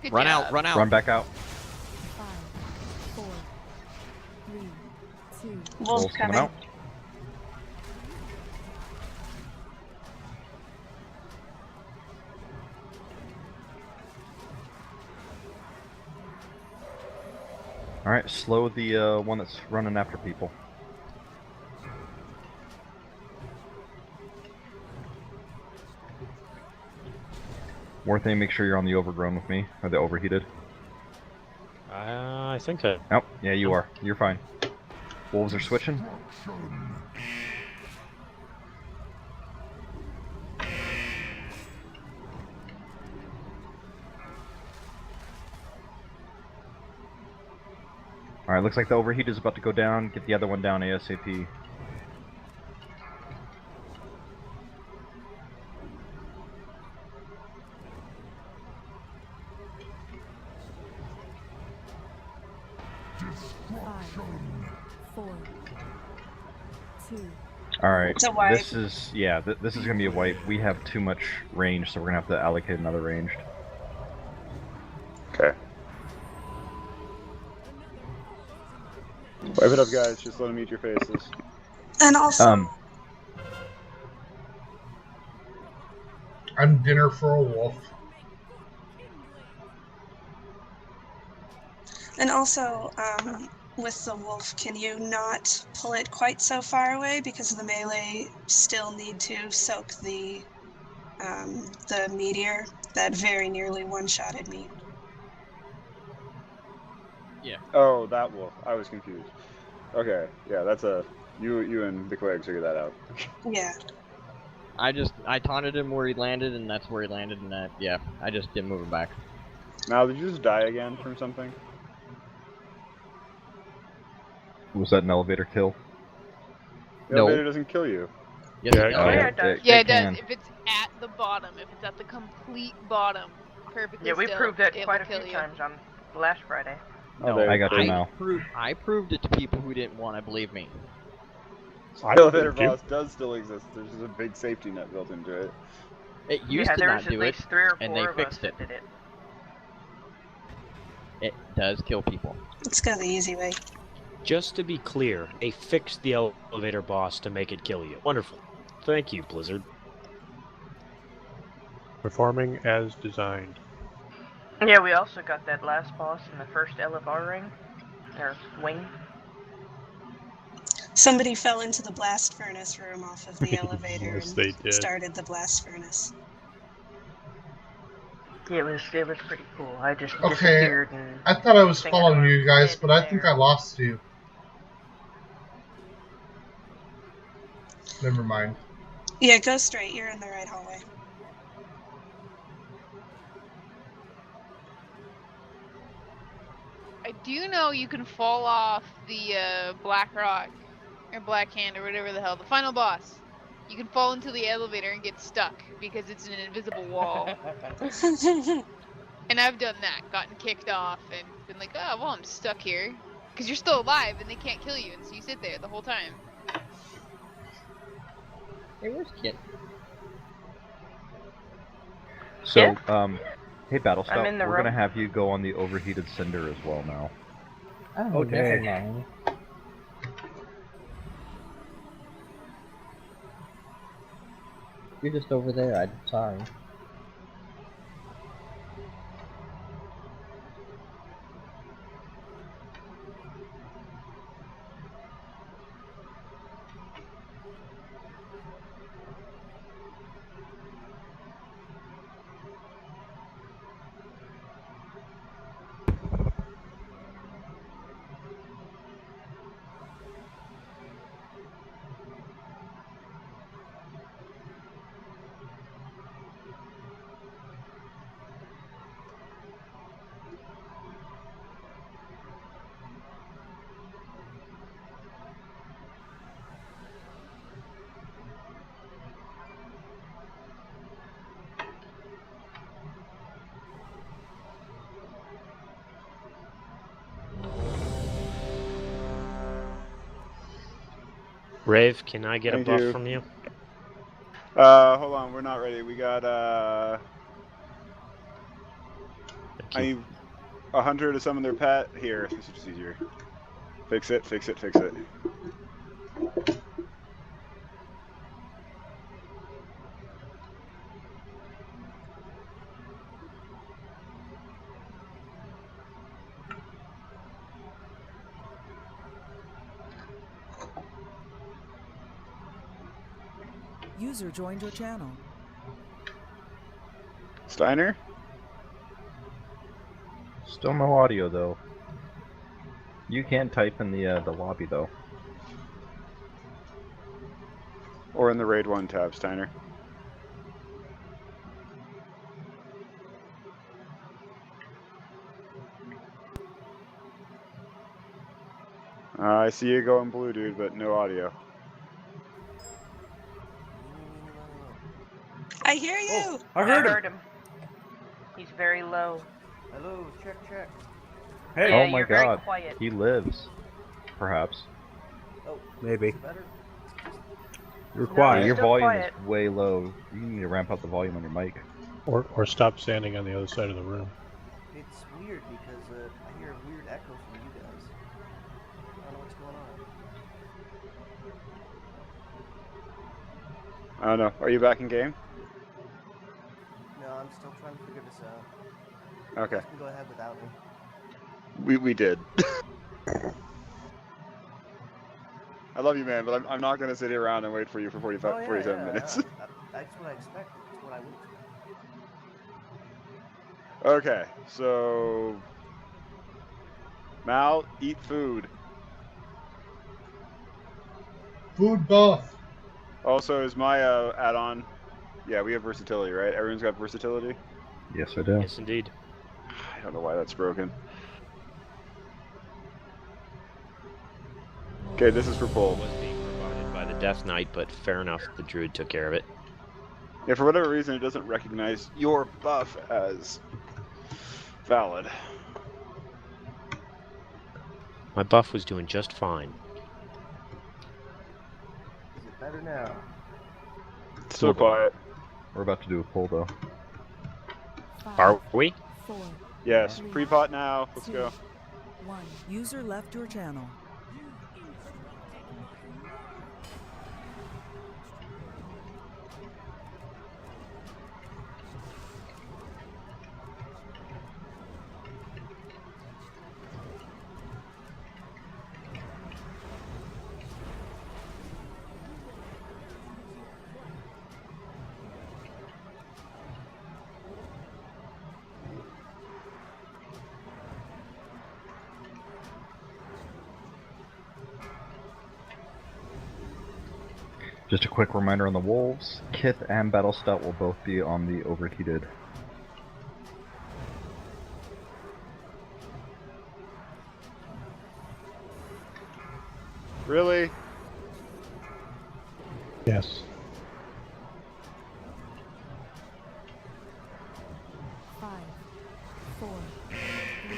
Good Run job. out, run out. Run back out. 5, 4, 3, 2. Wolf coming. out. Alright, slow the one that's running after people. More thing, make sure you're on the overgrown with me, or the overheated. I think so. Oh, yeah, you are. You're fine. Wolves are switching. Alright, looks like the overheat is about to go down. Get the other one down ASAP. Destruction. 4, 2. Alright, It's a wipe. this is, yeah, this is gonna be a wipe. We have too much range, so we're gonna have to allocate another ranged. Okay. Wipe it up, guys. Just let them eat your faces. And also, I'm dinner for a wolf. with the wolf, can you not pull it quite so far away because the melee still need to soak the meteor that very nearly one-shotted me. Yeah. Oh, that wolf. I was confused. Okay, yeah, that's a... You and the Quags figure that out. Yeah. I taunted him where he landed, and that's where he landed, and yeah, I just didn't move him back. Now, did you just die again from something? Was that an elevator kill? The No. elevator doesn't kill you. Yes, Yeah, it it does. Yeah, it does. Yeah, it it does. can. If it's at the bottom, if it's at the complete bottom, perfectly Yeah, we still, proved that it quite will a few kill you. times on last Friday. Oh, No, there I you got go. you now. I proved it to people who didn't want to believe me. I The elevator believed you. boss does still exist. There's just a big safety net built into it. It used Yeah, to there not was at do it, least 3 or 4 and they of us fixed that it. did it. It does kill people. Let's go the easy way. Just to be clear, they fixed the elevator boss to make it kill you. Wonderful. Thank you, Blizzard. Performing as designed. Yeah, we also got that last boss in the first LFR ring. Or wing. Somebody fell into the blast furnace room off of the elevator Yes, and they did. started the blast furnace. Yeah, it was pretty cool. I just Okay, disappeared and... I thought I was thing following had you guys, dead but I think there. I lost you. Never mind. Yeah, go straight. You're in the right hallway. I do know you can fall off the Black Rock, or Black Hand, or whatever the hell, the final boss. You can fall into the elevator and get stuck, because it's an invisible wall. And I've done that, gotten kicked off, and been like, oh, well, I'm stuck here. Because you're still alive, and they can't kill you, and so you sit there the whole time. Hey, where's Kit? So, Yeah. Hey Battlestar, I'm in the we're room. gonna have you go on the overheated cinder as well now. Oh, Okay. never mind. You're just over there. I'm sorry. Rave, can I get Thank a buff you. from you? Hold on, we're not ready. We got I need 100 to summon their pet. Here, this is just easier. Fix it, fix it, fix it. User joined your channel. Steiner? Still no audio though. You can type in the lobby though. Or in the Raid 1 tab, Steiner. I see you going blue, dude, but no audio. I hear you. I heard him. He's very low. Hello, check, check. Hey. Yeah, Oh my you're very god. quiet. He lives. Perhaps. Oh, maybe. You're No, quiet. you're Your still volume quiet. is way low. You need to ramp up the volume on your mic. Or stop standing on the other side of the room. It's weird because I hear a weird echo from you guys. I don't know what's going on. I don't know. Are you back in game? No, I'm still trying to figure this out. Okay. You guys can go ahead without me. We did. I love you, man, but I'm not going to sit here around and wait for you for 47 minutes. That's what I expected. That's what I would expect. Okay, so... Mal, eat food. Food buff. Also, is my add-on... Yeah, we have versatility, right? Everyone's got versatility? Yes, I do. Yes, indeed. I don't know why that's broken. Okay, this is for Paul. It was being provided by the Death Knight, but fair enough, the Druid took care of it. Yeah, for whatever reason, it doesn't recognize your buff as valid. My buff was doing just fine. Is it better now? Still quiet. We're about to do a poll though. Are we? 4, Yes, 3, pre-pot now. Let's 2, go. 1. User left your channel. Just a quick reminder on the wolves. Kith and Battle Stout will both be on the overheated. Really? Yes. 5, 4, 3,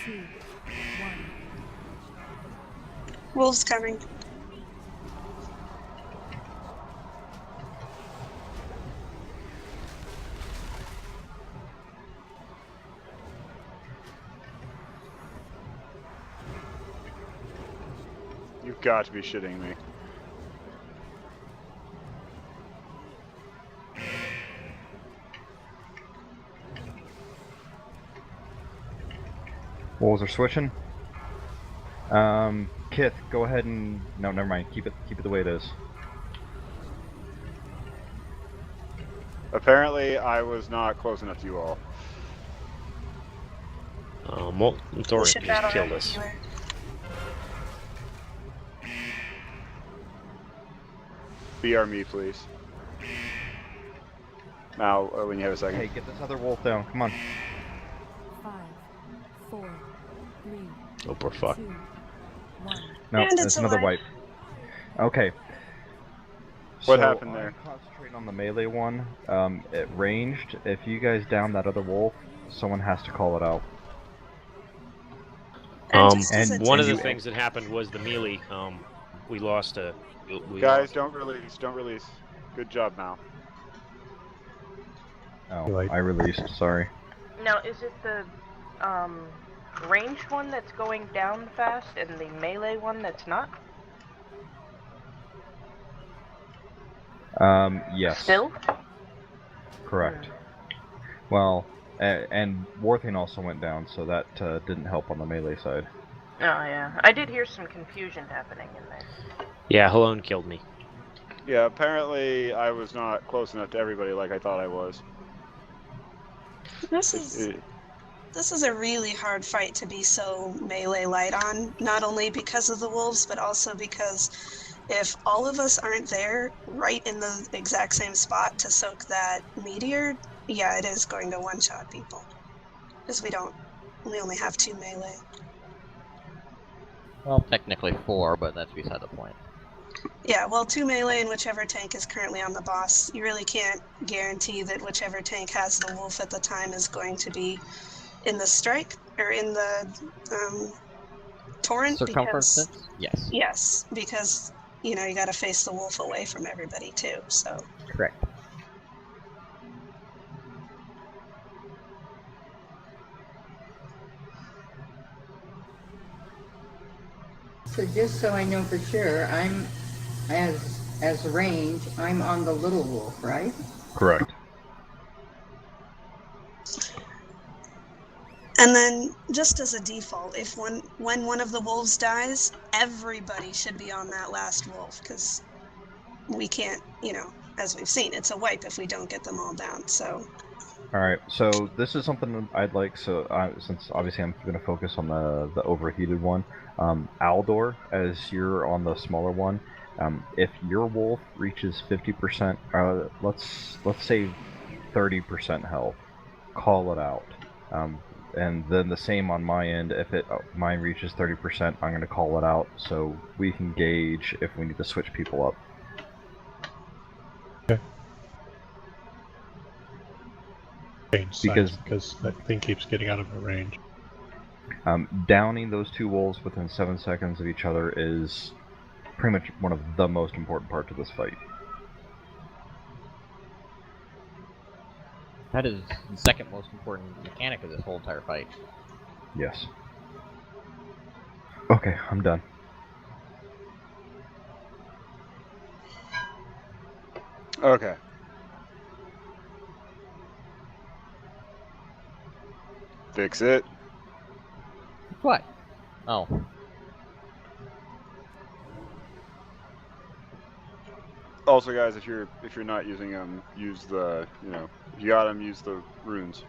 2, 1. Wolves coming. You've got to be shitting me. Wolves are switching. Kith, go ahead and no, never mind. Keep it the way it is. Apparently, I was not close enough to you all. Well, Thorin Should just battle killed right us. anywhere. BR me, please. Now, when you have a second. Hey, get this other wolf down. Come on. 5, 4, 3, Oh, poor fuck. 2, 1. No, And that's it's another alive. wipe. Okay. What So, happened there? I'm concentrating on the melee one. It ranged. If you guys down that other wolf, someone has to call it out. And just as And a one of the tip- things that happened was the melee We lost a. Guys, don't release. Don't release. Good job, Mal. Oh, I released. Sorry. Now, is it the ranged one that's going down fast and the melee one that's not? Yes. Still? Correct. Well, and Warthing also went down, so that didn't help on the melee side. Oh, yeah. I did hear some confusion happening in there. Yeah, Halone killed me. Yeah, apparently I was not close enough to everybody like I thought I was. This is a really hard fight to be so melee light on, not only because of the wolves, but also because if all of us aren't there right in the exact same spot to soak that meteor, yeah, it is going to one-shot people. Because we only have 2 melee. Well, technically 4, but that's beside the point. Yeah, well, 2 melee and whichever tank is currently on the boss. You really can't guarantee that whichever tank has the wolf at the time is going to be in the strike, or in the torrent. Circumference? Because, Yes. yes, because, you know, you gotta face the wolf away from everybody too, so. Correct. So just so I know for sure, I'm, as range, I'm on the little wolf, right? Correct. And then, just as a default, if when one of the wolves dies, everybody should be on that last wolf, because we can't, you know, as we've seen, it's a wipe if we don't get them all down, so. Alright, so this is something I'd like, since obviously I'm going to focus on the overheated one. Aldor, as you're on the smaller one, if your wolf reaches 50%, let's say 30% health, call it out. And then the same on my end, if mine reaches 30%, I'm going to call it out, so we can gauge if we need to switch people up. Because that thing keeps getting out of my range. Downing those 2 wolves within 7 seconds of each other is pretty much one of the most important parts of this fight. That is the second most important mechanic of this whole entire fight. Yes. Okay, I'm done. Okay. Fix it. What? Oh. Also, guys, if you're not using them, use the if you got them, use the runes.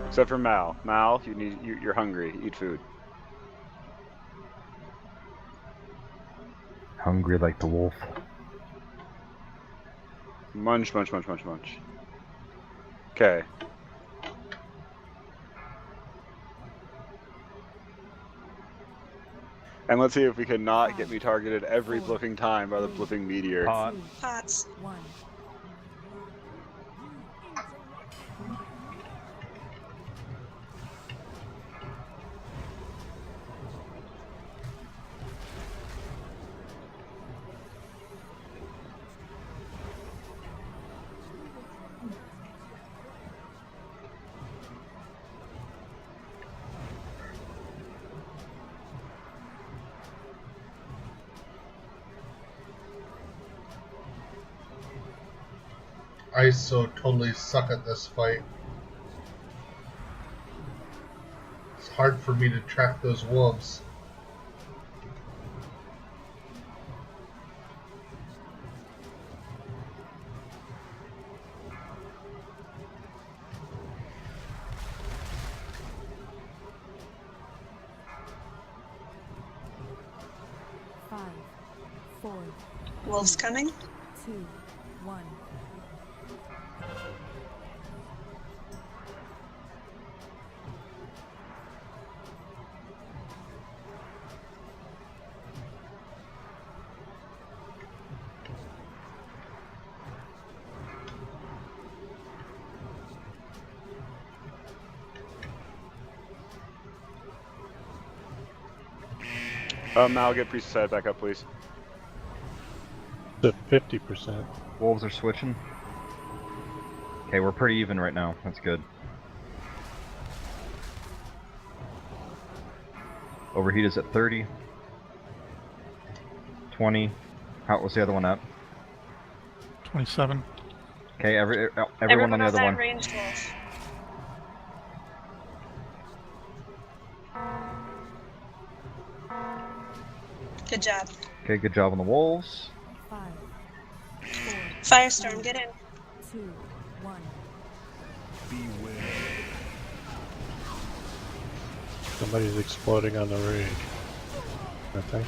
Except for Mal. Mal, you're hungry. Eat food. Hungry like the wolf. Munch, munch, munch, munch, munch. Okay. And let's see if we can not get me targeted every blipping time by the blipping meteor. Pots. 1. I so totally suck at this fight. It's hard for me to track those wolves. 5, 4, Wolves coming. 2, 1. Mal, get priest side back up, please. The 50%. Wolves are switching. Okay, we're pretty even right now. That's good. Overheat is at 30. 20. How was the other one at? 27. Okay, everyone on the other that one. ranged wolf. Good job. Okay, good job on the wolves. 5, 4, Firestorm, get in. 2, 1. Beware. Somebody's exploding on the rig. I think.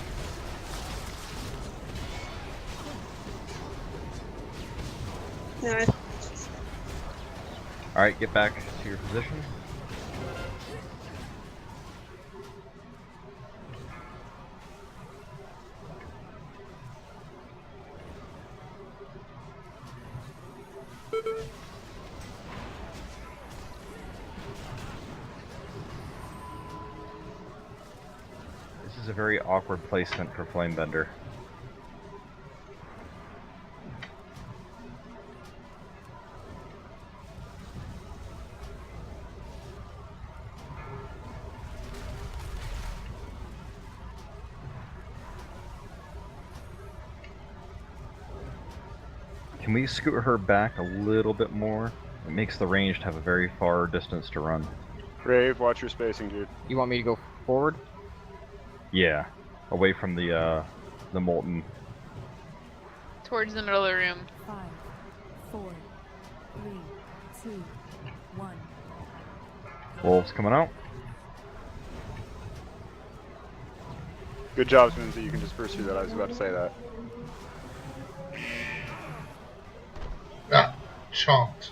No, Alright, get back to your position. This is a very awkward placement for Flamebender. Can we scoot her back a little bit more? It makes the range to have a very far distance to run. Rave, watch your spacing, dude. You want me to go forward? Yeah, away from the molten. Towards the middle of the room. 5, 4, 3, 2, 1. Wolves coming out. Good job, Sminzy. You can disperse through that. I was about to say that. Ah, chomped.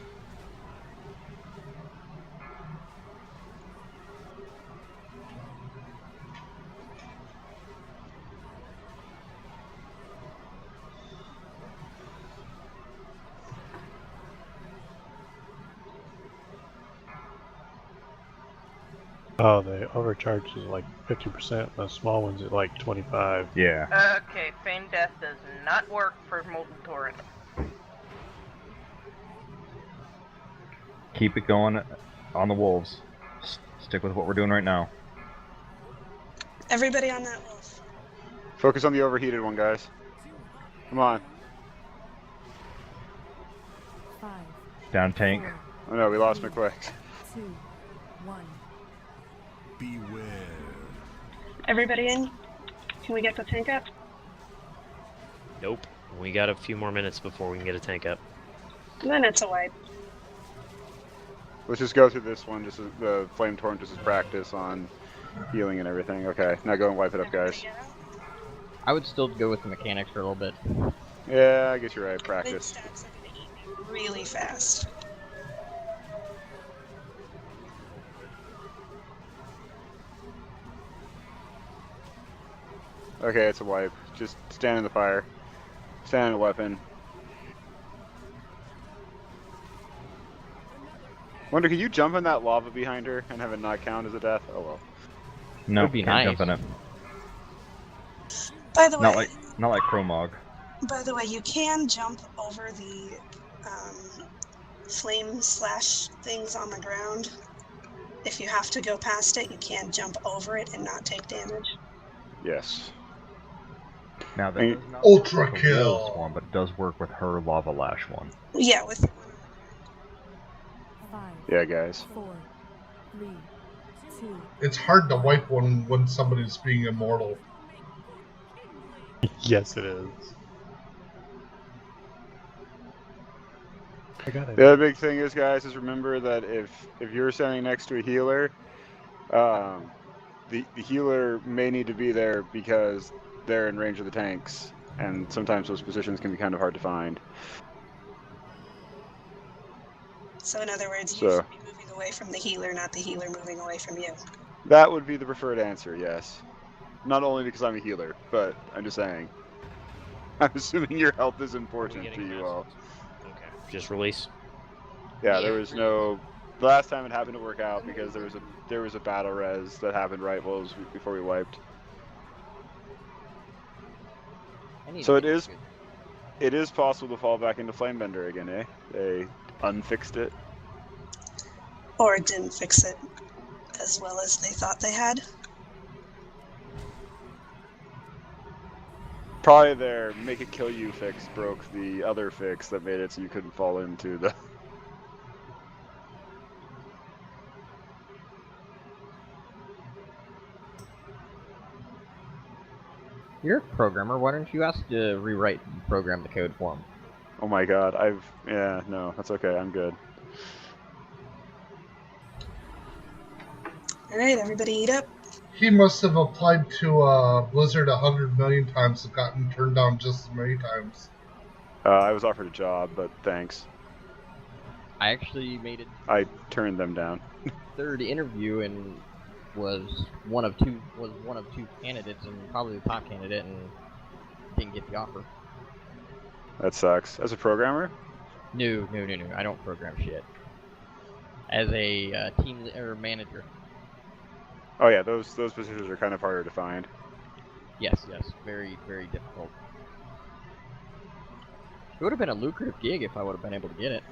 Oh, the overcharge is like 50%, the small one's at like 25. Yeah. Okay, Feign Death does not work for Molten Torrent. Keep it going on the wolves. Stick with what we're doing right now. everybody on that wolf. Focus on the overheated one, guys. Come on. 5, Down tank. Oh no, we lost McQuick. 2, 1. Beware. Everybody in? Can we get the tank up? Nope. We got a few more minutes before we can get a tank up. Then it's a wipe. Let's just go through this one, just as the Flame Torrent, just as practice on healing and everything. Okay, now go and wipe it up, guys. I would still go with the mechanics for a little bit. Yeah, I guess you're right, Big practice. stats are gonna eat me really fast. Okay, it's a wipe. Just stand in the fire. Stand in the weapon. Wonder, could you jump in that lava behind her and have it not count as a death? Oh well. No, Would be can't jump nice. in it. By the way, Not like Chromog. By the way, you can jump over the flame slash things on the ground. If you have to go past it, you can jump over it and not take damage. Yes. Now that does not Ultra work with the wolves kill. one, but it does work with her lava lash one. Yeah, with the one on the 5, Yeah, guys. 4, 3, 2. It's hard to wipe one when somebody's being immortal. Yes, it is. I got it. The other big thing is, guys, is remember that if you're standing next to a healer, the healer may need to be there because they're in range of the tanks, and sometimes those positions can be kind of hard to find. So in other words, you So should be moving away from the healer, not the healer moving away from you. that would be the preferred answer, yes. Not only because I'm a healer, but I'm just saying. I'm assuming your health is important to you all. Okay. Just release. Yeah, there was no. The last time it happened to work out because there was a battle res that happened right before we wiped. So it is possible to fall back into Flamebender again, eh? They unfixed it. Or didn't fix it as well as they thought they had. Probably their make it kill you fix broke the other fix that made it so you couldn't fall into the. You're a programmer. Why don't you ask to rewrite and program the code for him? Oh my god, yeah, no, that's okay, I'm good. Alright, everybody eat up. He must have applied to Blizzard 100 million times and gotten turned down just as many times. I was offered a job, but thanks. I actually made it. I turned them down. Third interview and was one of two candidates and probably the top candidate and didn't get the offer. That sucks. As a programmer? No. I don't program shit. As a team or manager. Oh yeah, those positions are kind of harder to find. Yes, very, very difficult. It would have been a lucrative gig if I would have been able to get it.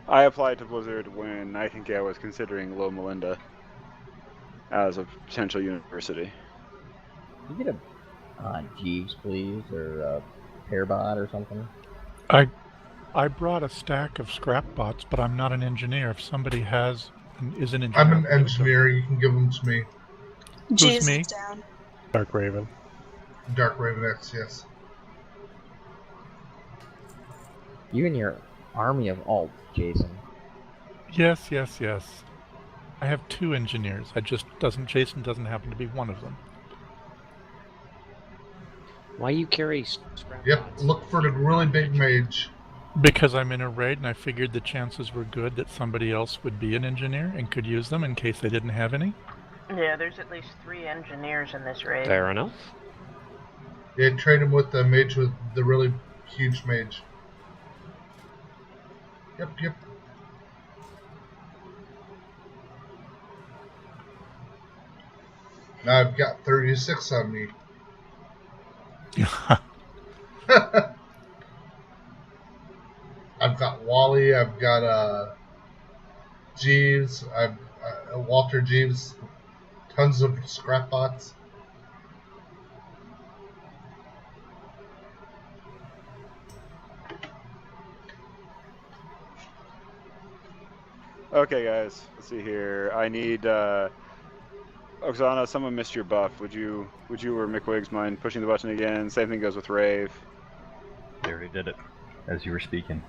I applied to Blizzard when Nightingale was considering Loma Linda as a potential university. Can you get a Jeeves, please, or a Pairbot or something? I brought a stack of scrap bots, but I'm not an engineer. If somebody is an engineer, I'm an engineer. You can give them to me. Who's me? Down. Dark Raven. Dark Raven X, yes. You and your army of alts, Jason. Yes. I have 2 engineers. Jason doesn't happen to be one of them. Why you carry scrap Yep, bots? look for the really big mage. Because I'm in a raid and I figured the chances were good that somebody else would be an engineer and could use them in case they didn't have any. Yeah, there's at least 3 engineers in this raid. Fair enough. Yeah, trade him with the mage with the really huge mage. Yep. Now I've got 36 on me. I've got Wally, I've got Jeeves, I've Walter Jeeves, tons of scrap bots. Okay, guys, let's see here. I need Oksana. Someone missed your buff. Would you or McWiggs mind pushing the button again? Same thing goes with Rave. They already did it as you were speaking.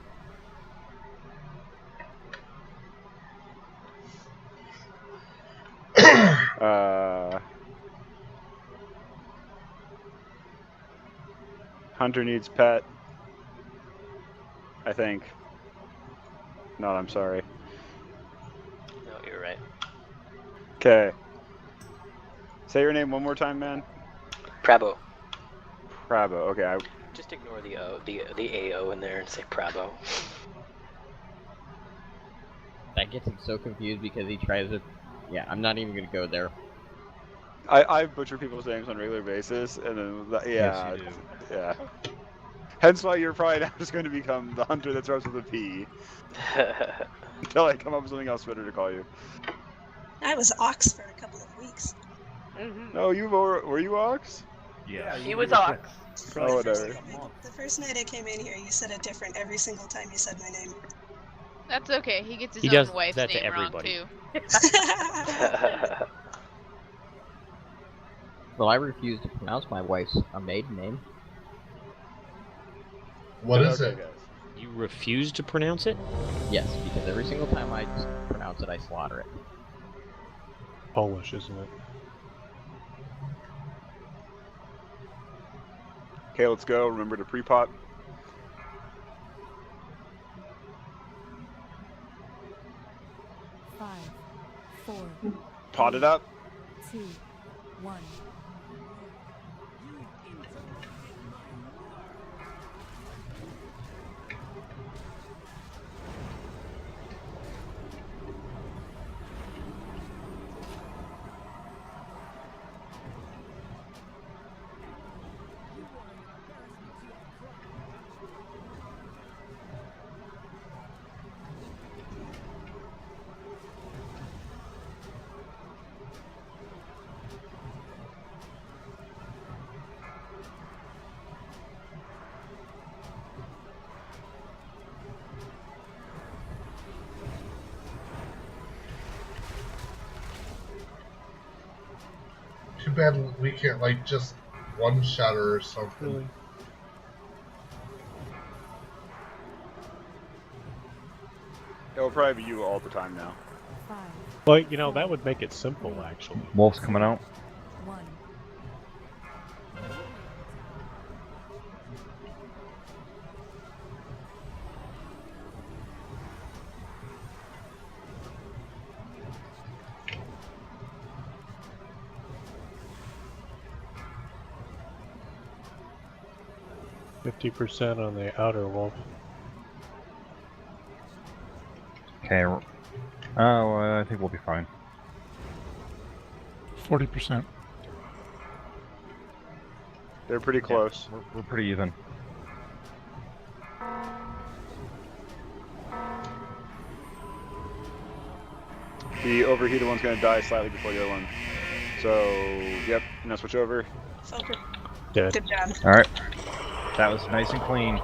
Hunter needs pet. I think. No, I'm sorry. No, you're right. Okay. Say your name one more time, man. Prabo. Prabo. Okay. Just ignore the AO in there and say Prabo. That gets him so confused because he tries to. Yeah, I'm not even gonna go there. I butcher people's names on a regular basis, and then yeah, yes, you do. Yeah. Hence why you're probably now just going to become the hunter that starts with a P. Until I come up with something else better to call you. I was Ox for a couple of weeks. No, were you Ox? Yeah, he was Ox. Oh, whatever. The first night I came in here, you said it different every single time you said my name. That's okay. He gets his He own does wife's that to name wrong everybody. too. Well, I refuse to pronounce my wife's maiden name. What is it? You refuse to pronounce it? Yes, because every single time I pronounce it, I slaughter it. Polish, isn't it? Okay, let's go. Remember to pre-pot. Five, four, Pot it up. 2, 1. Too bad we can't, like, just one shatter or something. Really? It'll probably be you all the time now. Well, you know, that would make it simple, actually. Wolf's coming out. 1. 50% on the outer wolf. Okay. I think we'll be fine. 40%. They're pretty close. We're pretty even. The overheated one's going to die slightly before the other one. So, yep, now switch over. Dead. Good job. Alright. That was nice and clean.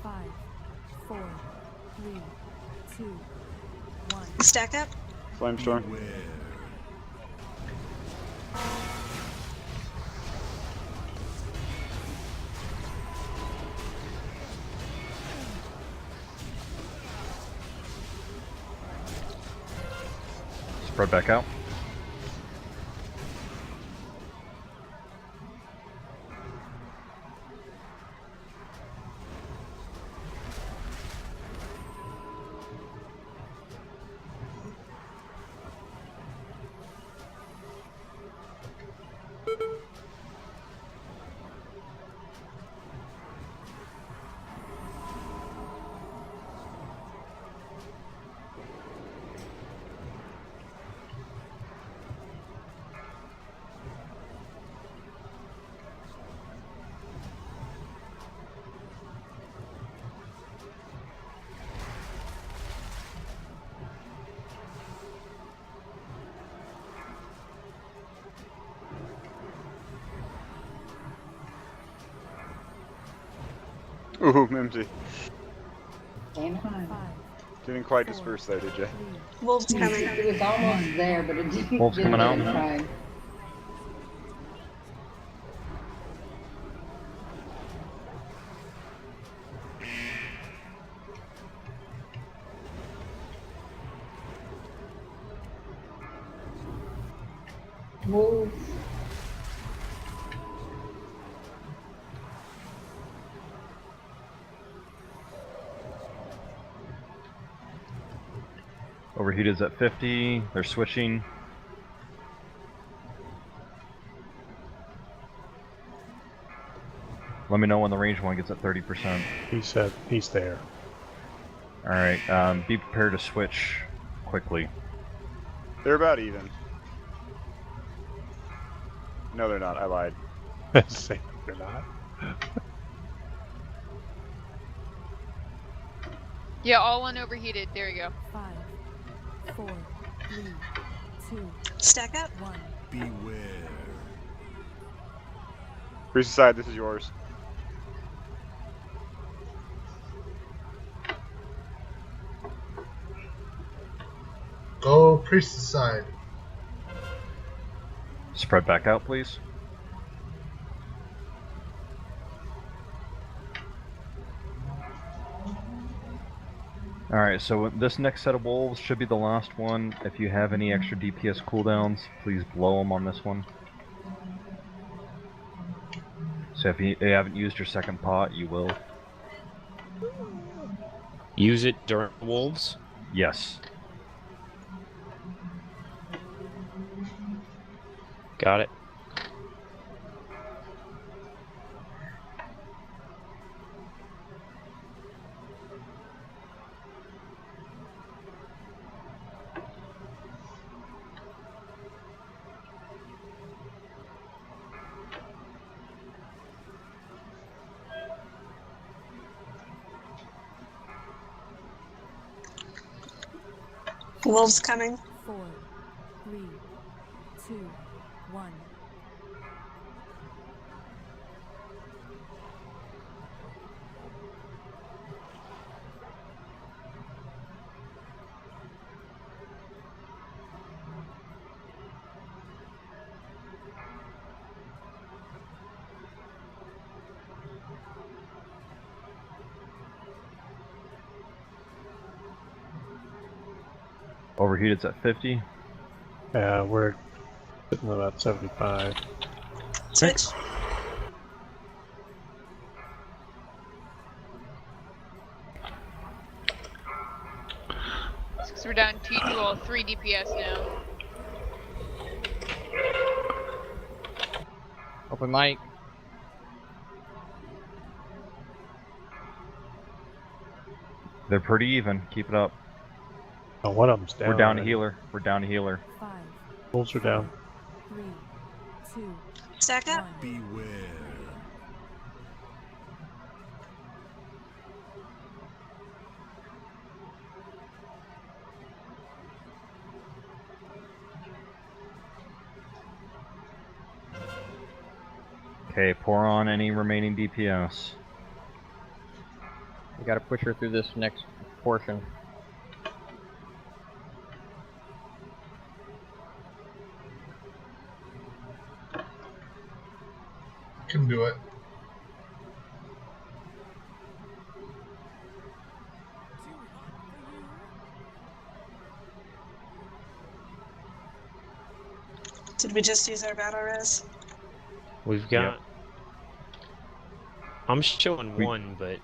Five, four, three, two, 1. Stack up. Flamestorm. Spread back out. Ooh, Mimsy. Same time. Didn't quite disperse there, did you? Wolves coming. It was almost there, but it didn't. Wolves coming out. in time. Wolves. Overheated's at 50. They're switching. Let me know when the range one gets at 30%. He said he's there. Alright, be prepared to switch quickly. They're about even. No, they're not. I lied. Say they're not. Yeah, all one overheated. There we go. 5, 4, 3, 2, Stack up. 1. Beware. Priest side, this is yours. Go priest's side. Spread back out, please. Alright, so this next set of wolves should be the last one. If you have any extra DPS cooldowns, please blow them on this one. So if you haven't used your second pot, you will. Use it during wolves? Yes. Got it. Wolves coming. 4, 3, 2, 1. Overheated's at 50. Yeah, we're sitting at about 75. Switch. So we're down 3 DPS now. Open mic. They're pretty even. Keep it up. Oh, one of them's down. We're down a already. healer. We're down a healer. 5, Wolves are down. 3, 2, Stack up. 1. Beware. Okay, pour on any remaining DPS. We gotta push her through this next portion. Can do it. Did we just use our battle res? We've got... Yep. I'm showing one, but...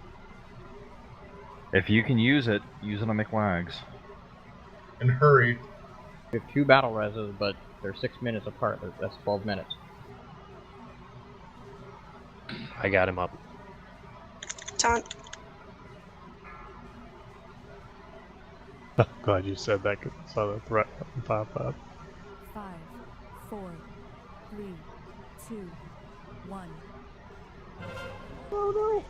If you can use it on McLags. And hurry. We have 2 battle reses, but they're 6 minutes apart. That's 12 minutes. I got him up. Taunt. Glad you said that because I saw the threat button pop up. 5, 4, 3, 2, 1. Oh no.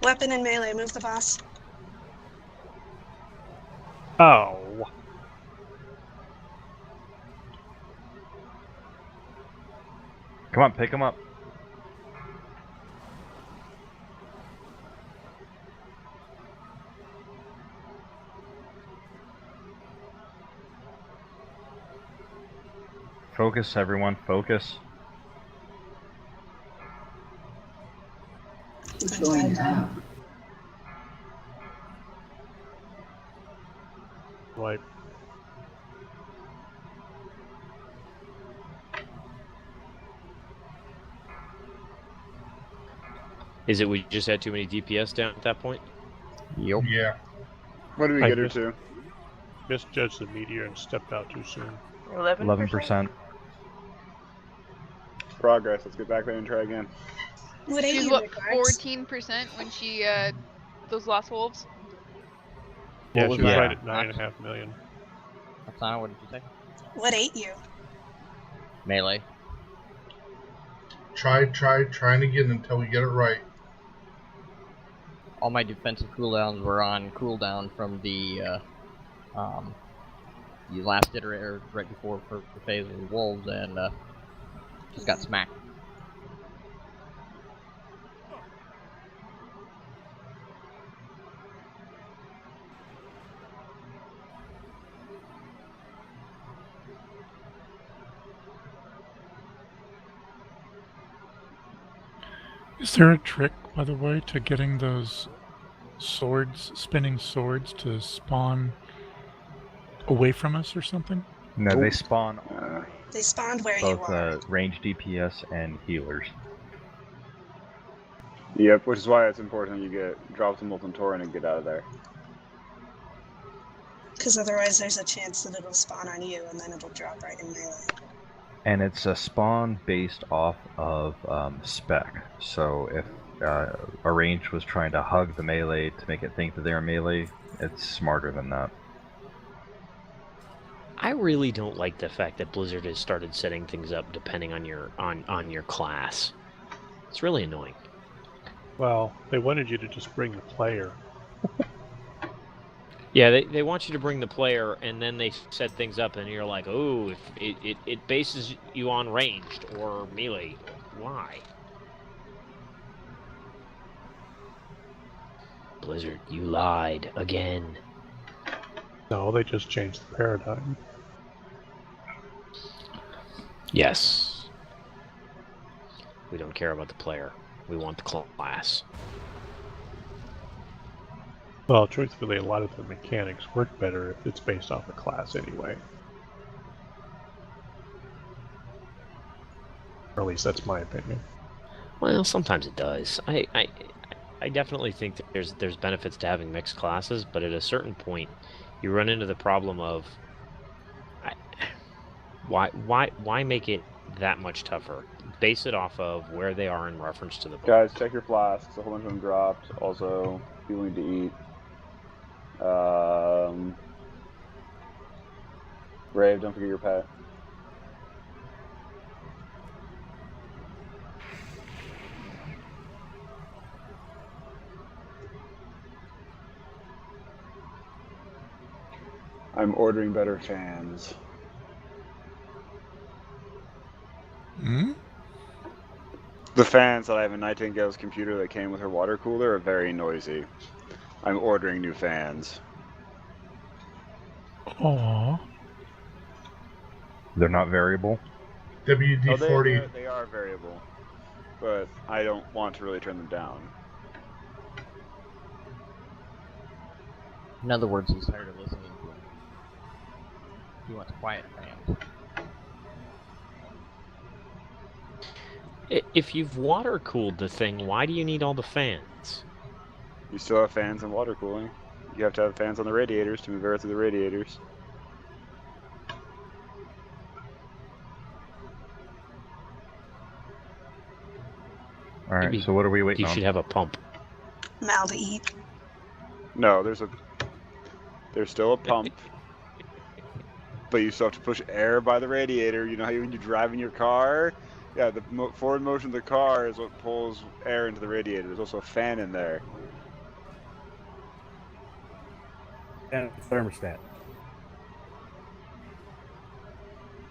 Weapon and melee. Move the boss. Oh. Come on, pick him up. Focus, everyone. Focus. It's going down. Wipe. Is it we just had too many DPS down at that point? Yep. Yeah. What did we I get her to? Misjudged the meteor and stepped out too soon. 11%. Progress. Let's get back there and try again. What ate She's you, what, McLags? 14% when she those lost wolves? Yeah, What she was was that? right at 9.5 million. Oksana, what did you say? What ate you? Melee. Trying again until we get it right. All my defensive cooldowns were on cooldown from the last iterator right before for phase of the wolves, and just got smacked. Is there a trick, by the way, to getting those swords, spinning swords to spawn away from us or something? No, they spawn They spawned where you both are. range DPS and healers. Yep, which is why it's important you drop the Molten Torrent and get out of there. Because otherwise there's a chance that it'll spawn on you and then it'll drop right in melee. And it's a spawn based off of spec. So if a range was trying to hug the melee to make it think that they're melee, it's smarter than that. I really don't like the fact that Blizzard has started setting things up depending on your class. It's really annoying. Well, they wanted you to just bring the player. Yeah, they want you to bring the player, and then they set things up, and you're like, oh, if it bases you on ranged or melee. Why? Blizzard, you lied again. No, they just changed the paradigm. Yes. We don't care about the player. We want the class. Well, truthfully, a lot of the mechanics work better if it's based off a class anyway. Or at least that's my opinion. Well, sometimes it does. I definitely think that there's benefits to having mixed classes, but at a certain point, you run into the problem of why make it that much tougher? Base it off of where they are in reference to the book. Guys, check your flasks. A whole bunch of them dropped. Also, you need to eat. Rave, don't forget your pet. I'm ordering better fans. Hmm? The fans that I have in Nightingale's computer that came with her water cooler are very noisy. I'm ordering new fans. Aww. They're not variable? WD-40. Oh, they are variable, but I don't want to really turn them down. In other words, he's tired of listening to him. He wants quiet fans. If you've water cooled the thing, why do you need all the fans? You still have fans and water cooling. You have to have fans on the radiators to move air through the radiators. Alright, Maybe so what are we waiting you on? should have a pump. Mal to eat. No, there's still a pump. But you still have to push air by the radiator. You know how when you drive in your car? Yeah, the forward motion of the car is what pulls air into the radiator. There's also a fan in there. And thermostat.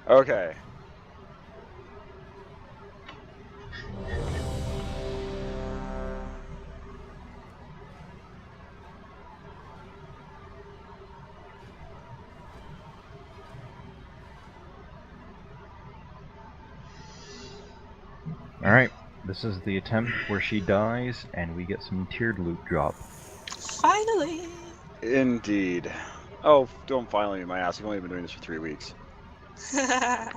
Okay. Alright, this is the attempt where she dies and we get some tiered loot drop. Finally! Indeed. Oh, don't finally my ass. You've only been doing this for 3 weeks. 5,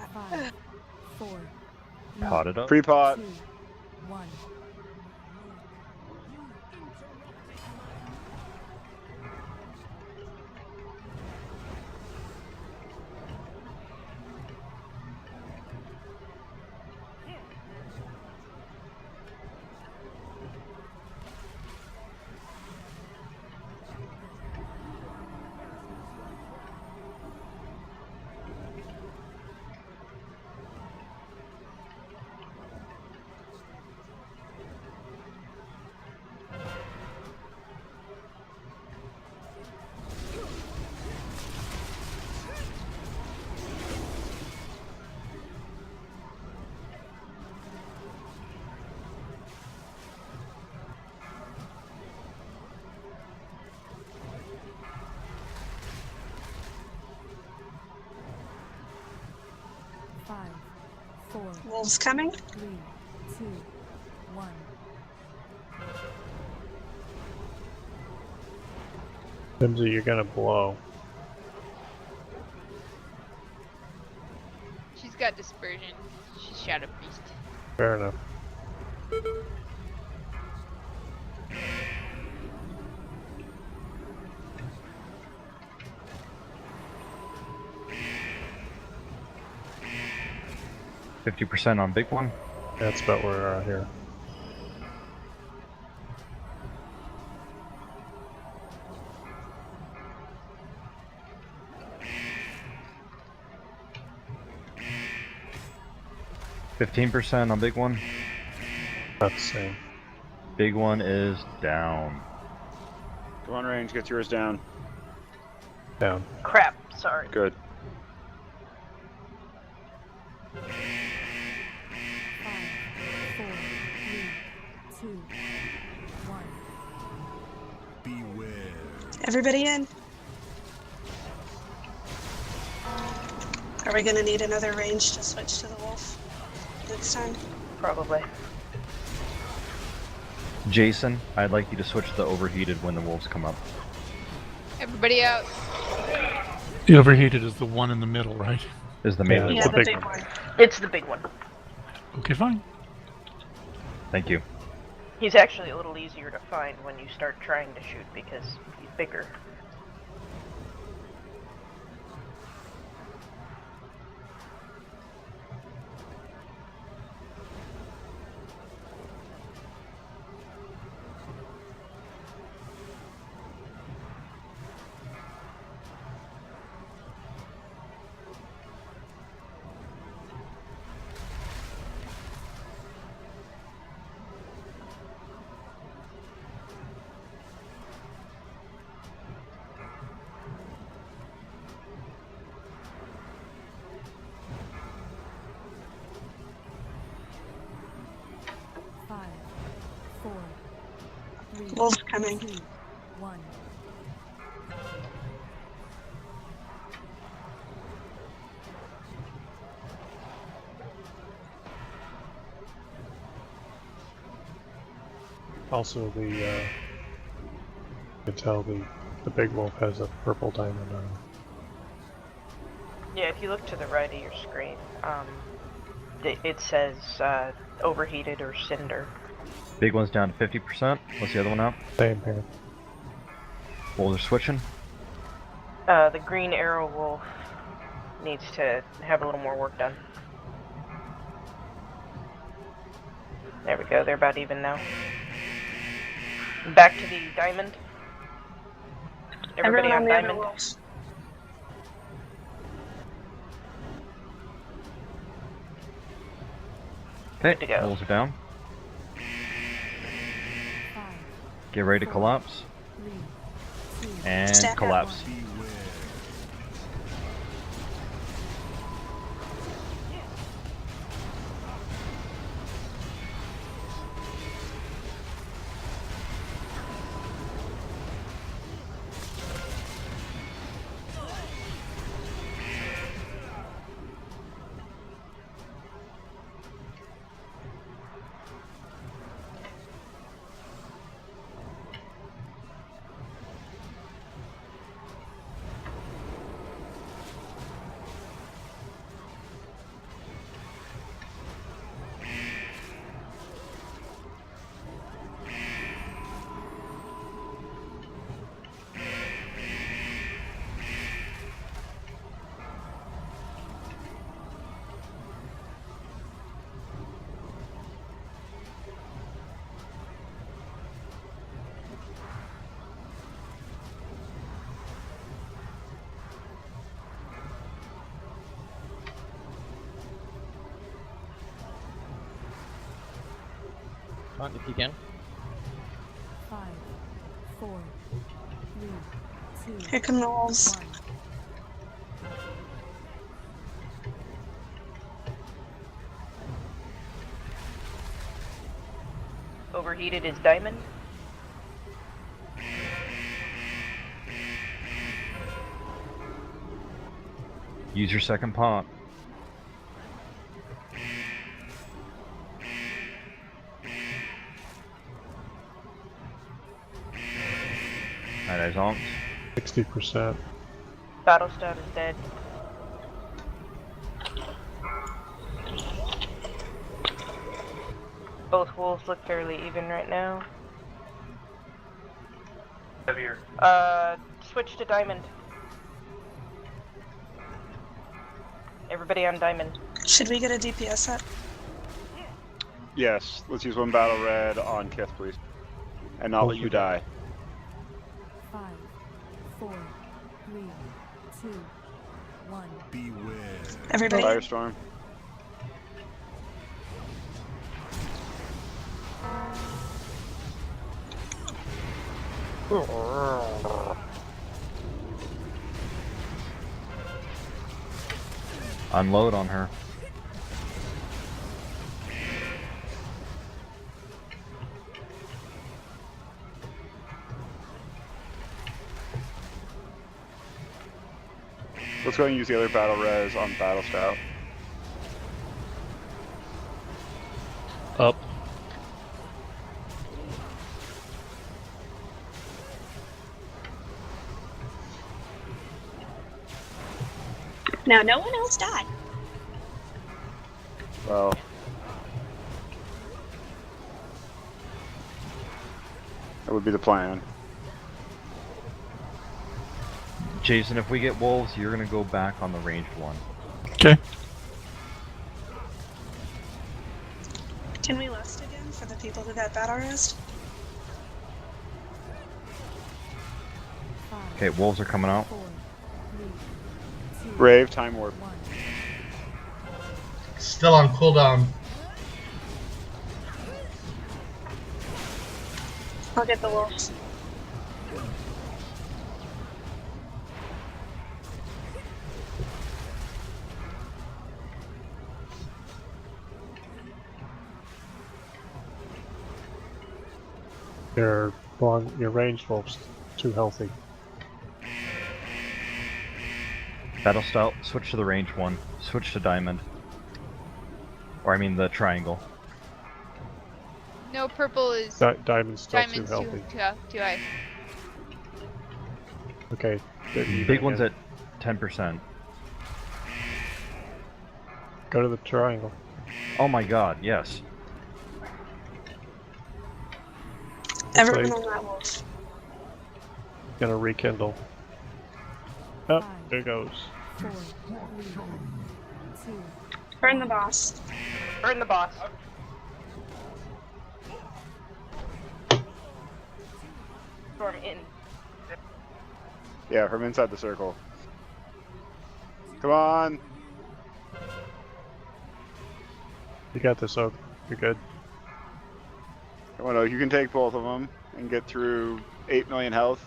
4, Potted up? Pre-pot. 2, 1. Wolves coming? 3, 2, 1. Mimsy, you're gonna blow. She's got dispersion. She's Shadow Priest. Fair enough. %50 on big one. That's about where we're at here. %15 on big one. That's the same. Big one is down. Come on, range, get yours down. Down. Crap, sorry. Good. 5, 4, 3, 2, 1. Beware. Everybody in? Are we gonna need another range to switch to the wolf next time? Probably. Jason, I'd like you to switch to the overheated when the wolves come up. Everybody out. The overheated is the one in the middle, right? Is the melee Yeah, one. the big one. It's the big one. Okay, fine. Thank you. He's actually a little easier to find when you start trying to shoot because he's bigger. Wolves coming. 2, 1. Also, you can tell the big wolf has a purple diamond on him. Yeah, if you look to the right of your screen, it says overheated or cinder. Big one's down to 50%. What's the other one out? Same here. Wolves are switching. The green arrow wolf needs to have a little more work done. There we go, they're about even now. Back to the diamond. Everybody Everyone on the other diamond. wolves. Okay, Good to go. wolves are down. 5, Get ready to collapse. 3, 2, And Stack up. collapse. Beware. Come on, if you can. 5, 4, 3, 2, Here come the wolves. 1. Overheated is diamond. Use your second pop. Night eyes on. 60%. Battle Stout is dead. Both wolves look fairly even right now. Switch to diamond. Everybody on diamond. Should we get a DPS set? Yes, let's use one battle red on Kith, please. And not let you die. 5, 4, 3, 2, 1. Beware. Everybody. Firestorm. Unload on her. Let's go and use the other battle res on Battle Stout. Up. Now, no one else died. Well. That would be the plan. Jason, if we get wolves, you're gonna go back on the ranged one. Okay. Can we list again for the people who got battle rest? Okay, wolves are coming out. Brave, time warp. Still on cooldown. I'll get the wolves. Your ranged wolf's too healthy. Battle Stout, switch to the ranged one. Switch to diamond. Or I mean the triangle. No, purple is. Diamond's still too Diamond's healthy. too high. Okay. Big one's at 10%. Go to the triangle. Oh my god, yes. Everyone on that wolf. Gonna rekindle. Oh, there goes. 4, 3, 2. Burn the boss. Burn the boss. Storm in. Yeah, from inside the circle. Come on! You got this, Oak. You're good. Oh no, you can take both of them and get through 8 million health.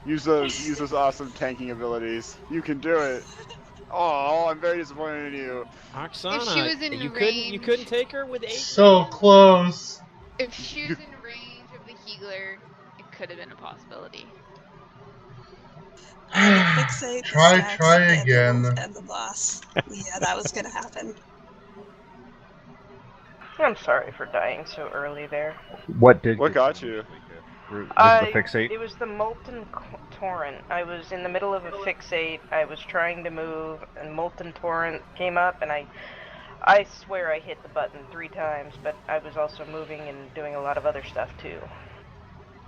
Use those awesome tanking abilities. You can do it. Oh, I'm very disappointed in you. Oksana, If she was in you couldn't take her with 8. So close. If she was in range of the healer, it could have been a possibility. Fixate the stacks Try and again. The wolf and the boss. Yeah, that was gonna happen. I'm sorry for dying so early there. What got you? Was it the fixate? It was the molten torrent. I was in the middle of a fixate. I was trying to move, and molten torrent came up, and I swear I hit the button 3 times, but I was also moving and doing a lot of other stuff too.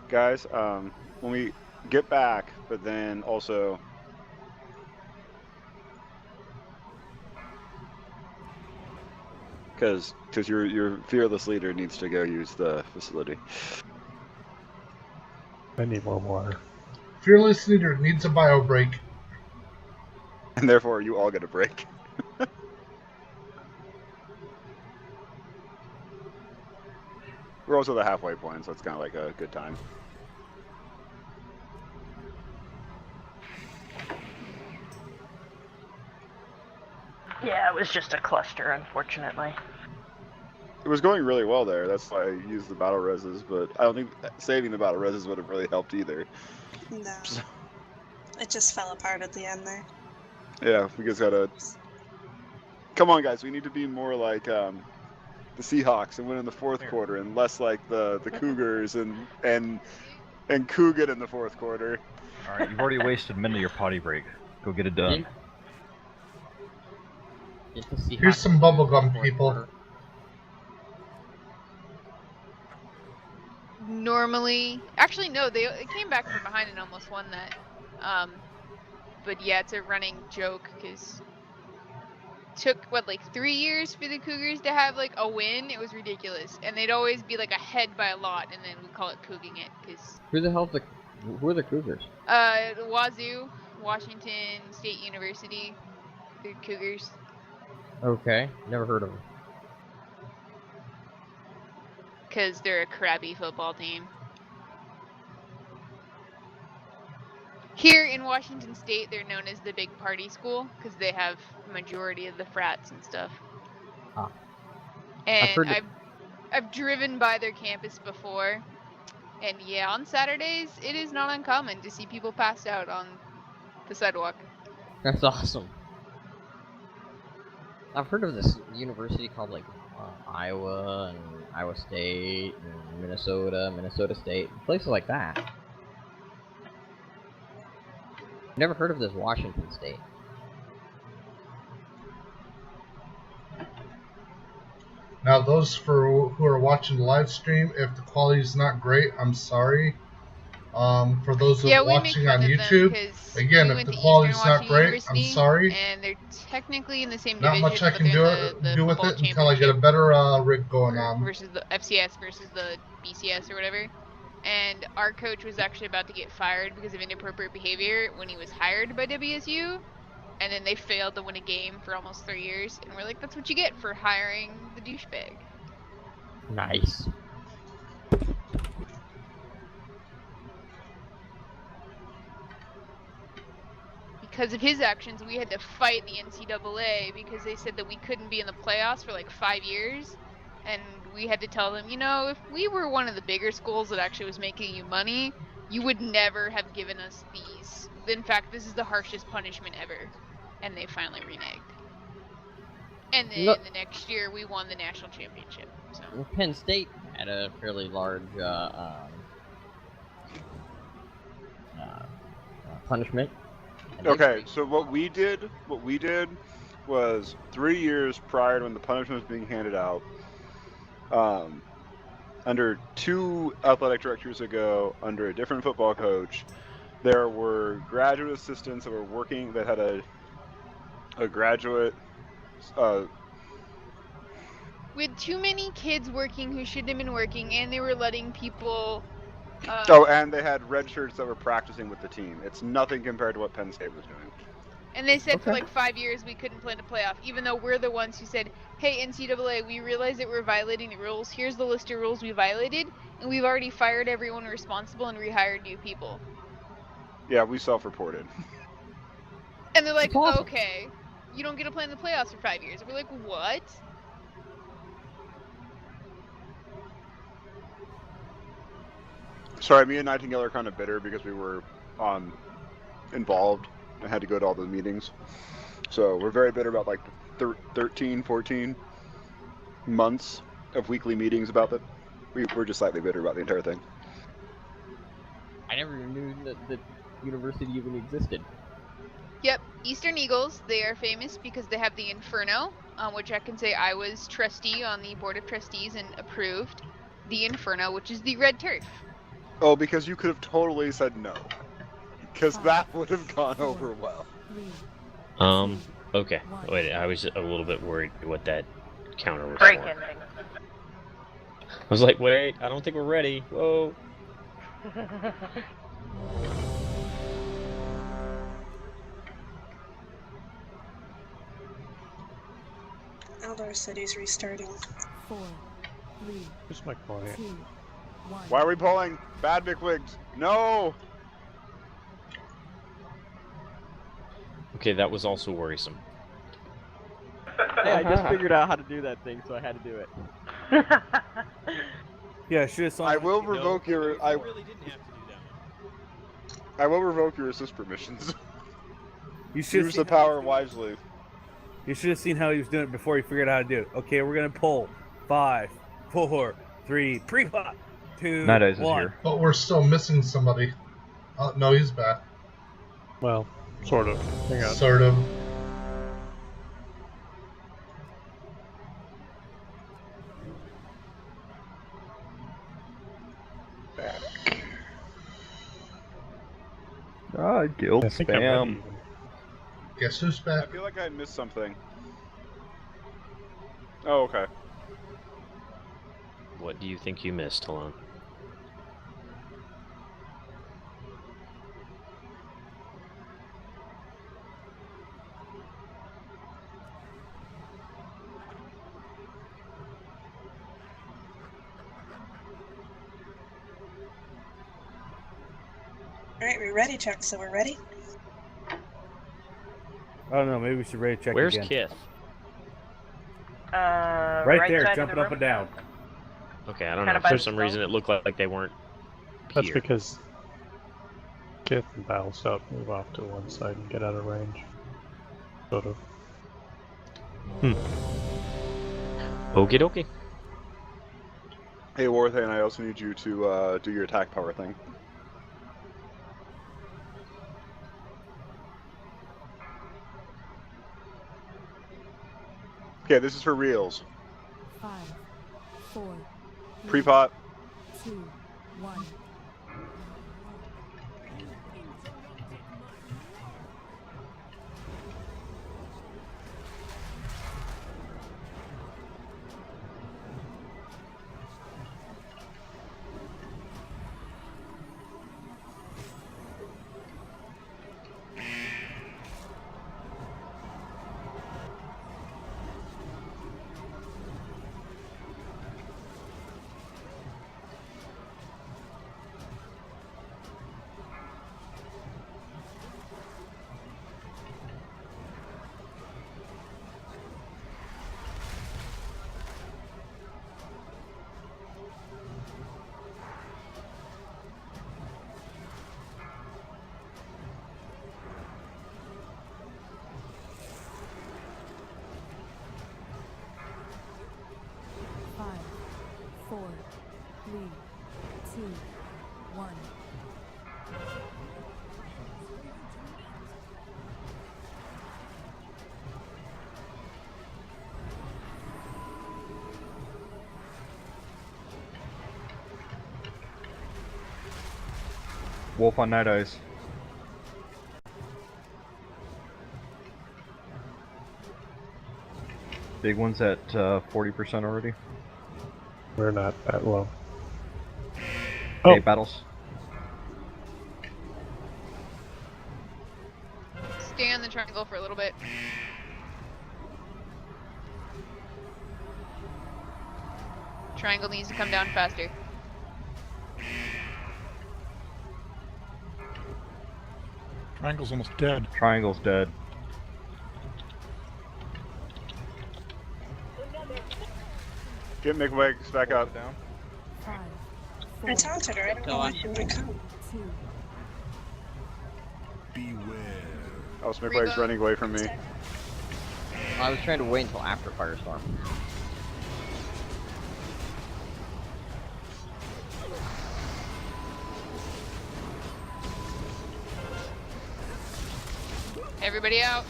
Guys, when we get back, but then also because your fearless leader needs to go use the facility. I need more water. Fearless leader needs a bio break. And therefore, you all get a break. We're also the halfway point, so it's kind of like a good time. Yeah, it was just a cluster, unfortunately. It was going really well there. That's why I used the battle reses, but I don't think saving the battle reses would have really helped either. No. It just fell apart at the end there. Yeah, we just gotta. Come on, guys. We need to be more like the Seahawks and win in the fourth quarter, and less like the Cougars and and Coogan in the fourth quarter. All right, you've already wasted a minute of your potty break. Go get it done. Here's some bubblegum, people. Normally, actually no, they came back from behind and almost won that. But yeah, it's a running joke because took like 3 years for the Cougars to have like a win. It was ridiculous, and they'd always be like ahead by a lot, and then we call it couging it because. Who are the Cougars? Wazoo, Washington State University, the Cougars. Okay, never heard of them. Because they're a crappy football team. Here in Washington State, they're known as the Big Party School because they have majority of the frats and stuff. Ah. And I've driven by their campus before, and yeah, on Saturdays it is not uncommon to see people passed out on the sidewalk. That's awesome. I've heard of this university called like Iowa and Iowa State and Minnesota State, places like that. Never heard of this Washington State. Now, those who are watching the live stream, if the quality is not great, I'm sorry. For those who are watching on YouTube, again, if the quality is not great, I'm sorry. And they're technically in the same not division. Not much I can do with it until I get a better rig going on. Versus the FCS versus the BCS or whatever. And our coach was actually about to get fired because of inappropriate behavior when he was hired by WSU. And then they failed to win a game for almost 3 years. And we're like, that's what you get for hiring the douchebag. Nice. Because of his actions, we had to fight the NCAA because they said that we couldn't be in the playoffs for like 5 years. And we had to tell them, you know, if we were one of the bigger schools that actually was making you money, you would never have given us these. In fact, this is the harshest punishment ever. And they finally reneged. And then the next year, we won the national championship. So. Well, Penn State had a fairly large punishment. Okay, so what we did was 3 years prior to when the punishment was being handed out, under 2 athletic directors ago, under a different football coach, there were graduate assistants that were working that had a graduate. We had too many kids working who shouldn't have been working, and they were letting people. And they had red shirts that were practicing with the team. It's nothing compared to what Penn State was doing. And they said for like 5 years we couldn't play in a playoff, even though we're the ones who said, hey, NCAA, we realize that we're violating the rules. Here's the list of rules we violated, and we've already fired everyone responsible and rehired new people. Yeah, we self-reported. And they're like, okay, you don't get to play in the playoffs for 5 years. We're like, what? Sorry, me and Nightingale are kind of bitter because we were involved and had to go to all the meetings. So we're very bitter about like the 13, 14 months of weekly meetings about it. We're just slightly bitter about the entire thing. I never knew that the university even existed. Yep, Eastern Eagles, they are famous because they have the Inferno, which I can say I was trustee on the board of trustees and approved the Inferno, which is the red turf. Oh, because you could have totally said no. Because that would have gone over well. Okay. Wait, I was a little bit worried what that counter was Break for. ending. I was like, wait, I don't think we're ready. Whoa. Eldar City's restarting. 4, 3, Where's my client? 2, 1. Why are we pulling? Bad McWigs. No! Okay, that was also worrisome. Hey, I just figured out how to do that thing, so I had to do it. Yeah, should have. I will revoke your. I really didn't have to do that one. I will revoke your assist permissions. You should use the power wisely. You should have seen how he was doing it before he figured out how to do it. Okay, we're gonna pull 5, 4, 3, pre-pot, 2, Night Eyes is 1. here. But we're still missing somebody. Oh, no, he's back. Well, sort of. Hang on. Sort of. Ah, guild I think I'm ready spam. even. Guess who's I back? feel like I missed something. Oh, okay. What do you think you missed, Talon? Alright, we're ready, Chuck, so we're ready? I don't know, maybe we should ready check Where's again. Kith? Right there, side of jumping the up and down. Okay, I don't Kinda know. by For the some skull. reason, it looked like they weren't That's here. because Kith and Battlestout move off to one side and get out of range. Sort of. Okie dokie. Hey, Warthane, I also need you to do your attack power thing. Okay, this is for reals. 5, 4, Pre-pot. 2, 1. Five, 4, 3, 2, 1. Wolf on Night Eyes. Big one's at 40% already. We're not that low. Okay, battles. Stay on the triangle for a little bit. Triangle needs to come down faster. Triangle's almost dead. Triangle's dead. Get McWigs back up. I taunted her, I don't know why she wouldn't come. 2. Beware. Oh, McWigs running away from me. I was trying to wait until after Firestorm. Everybody out.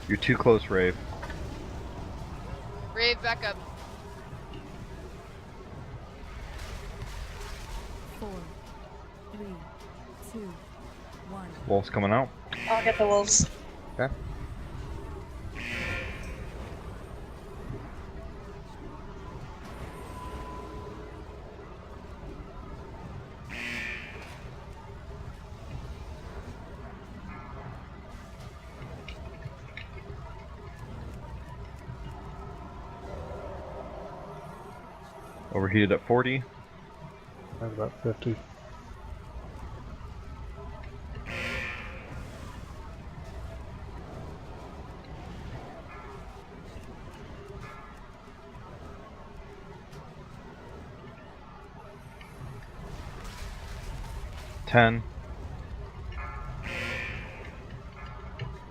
You're too close, Rave. Rave, back up. 4, 3, 2, 1. Wolf's coming out. I'll get the wolves. Okay. Overheated at 40. At about 50.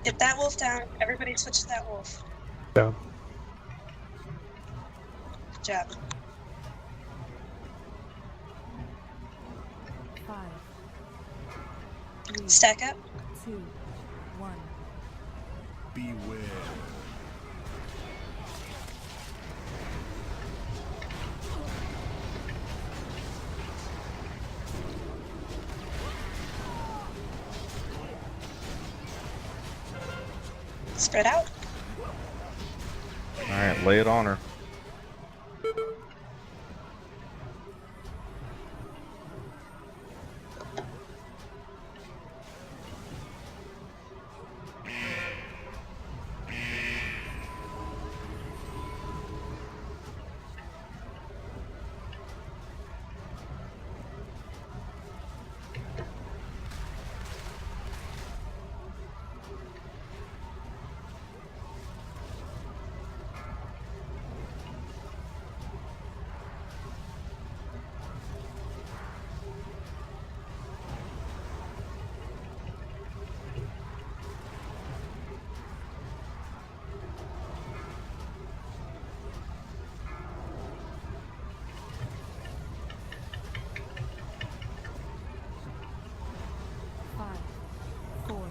Get that wolf down. Everybody switch to that wolf. Down. Good job. 5, 3, Stack up. 2, 1. Beware. Spread out. Alright, lay it on her.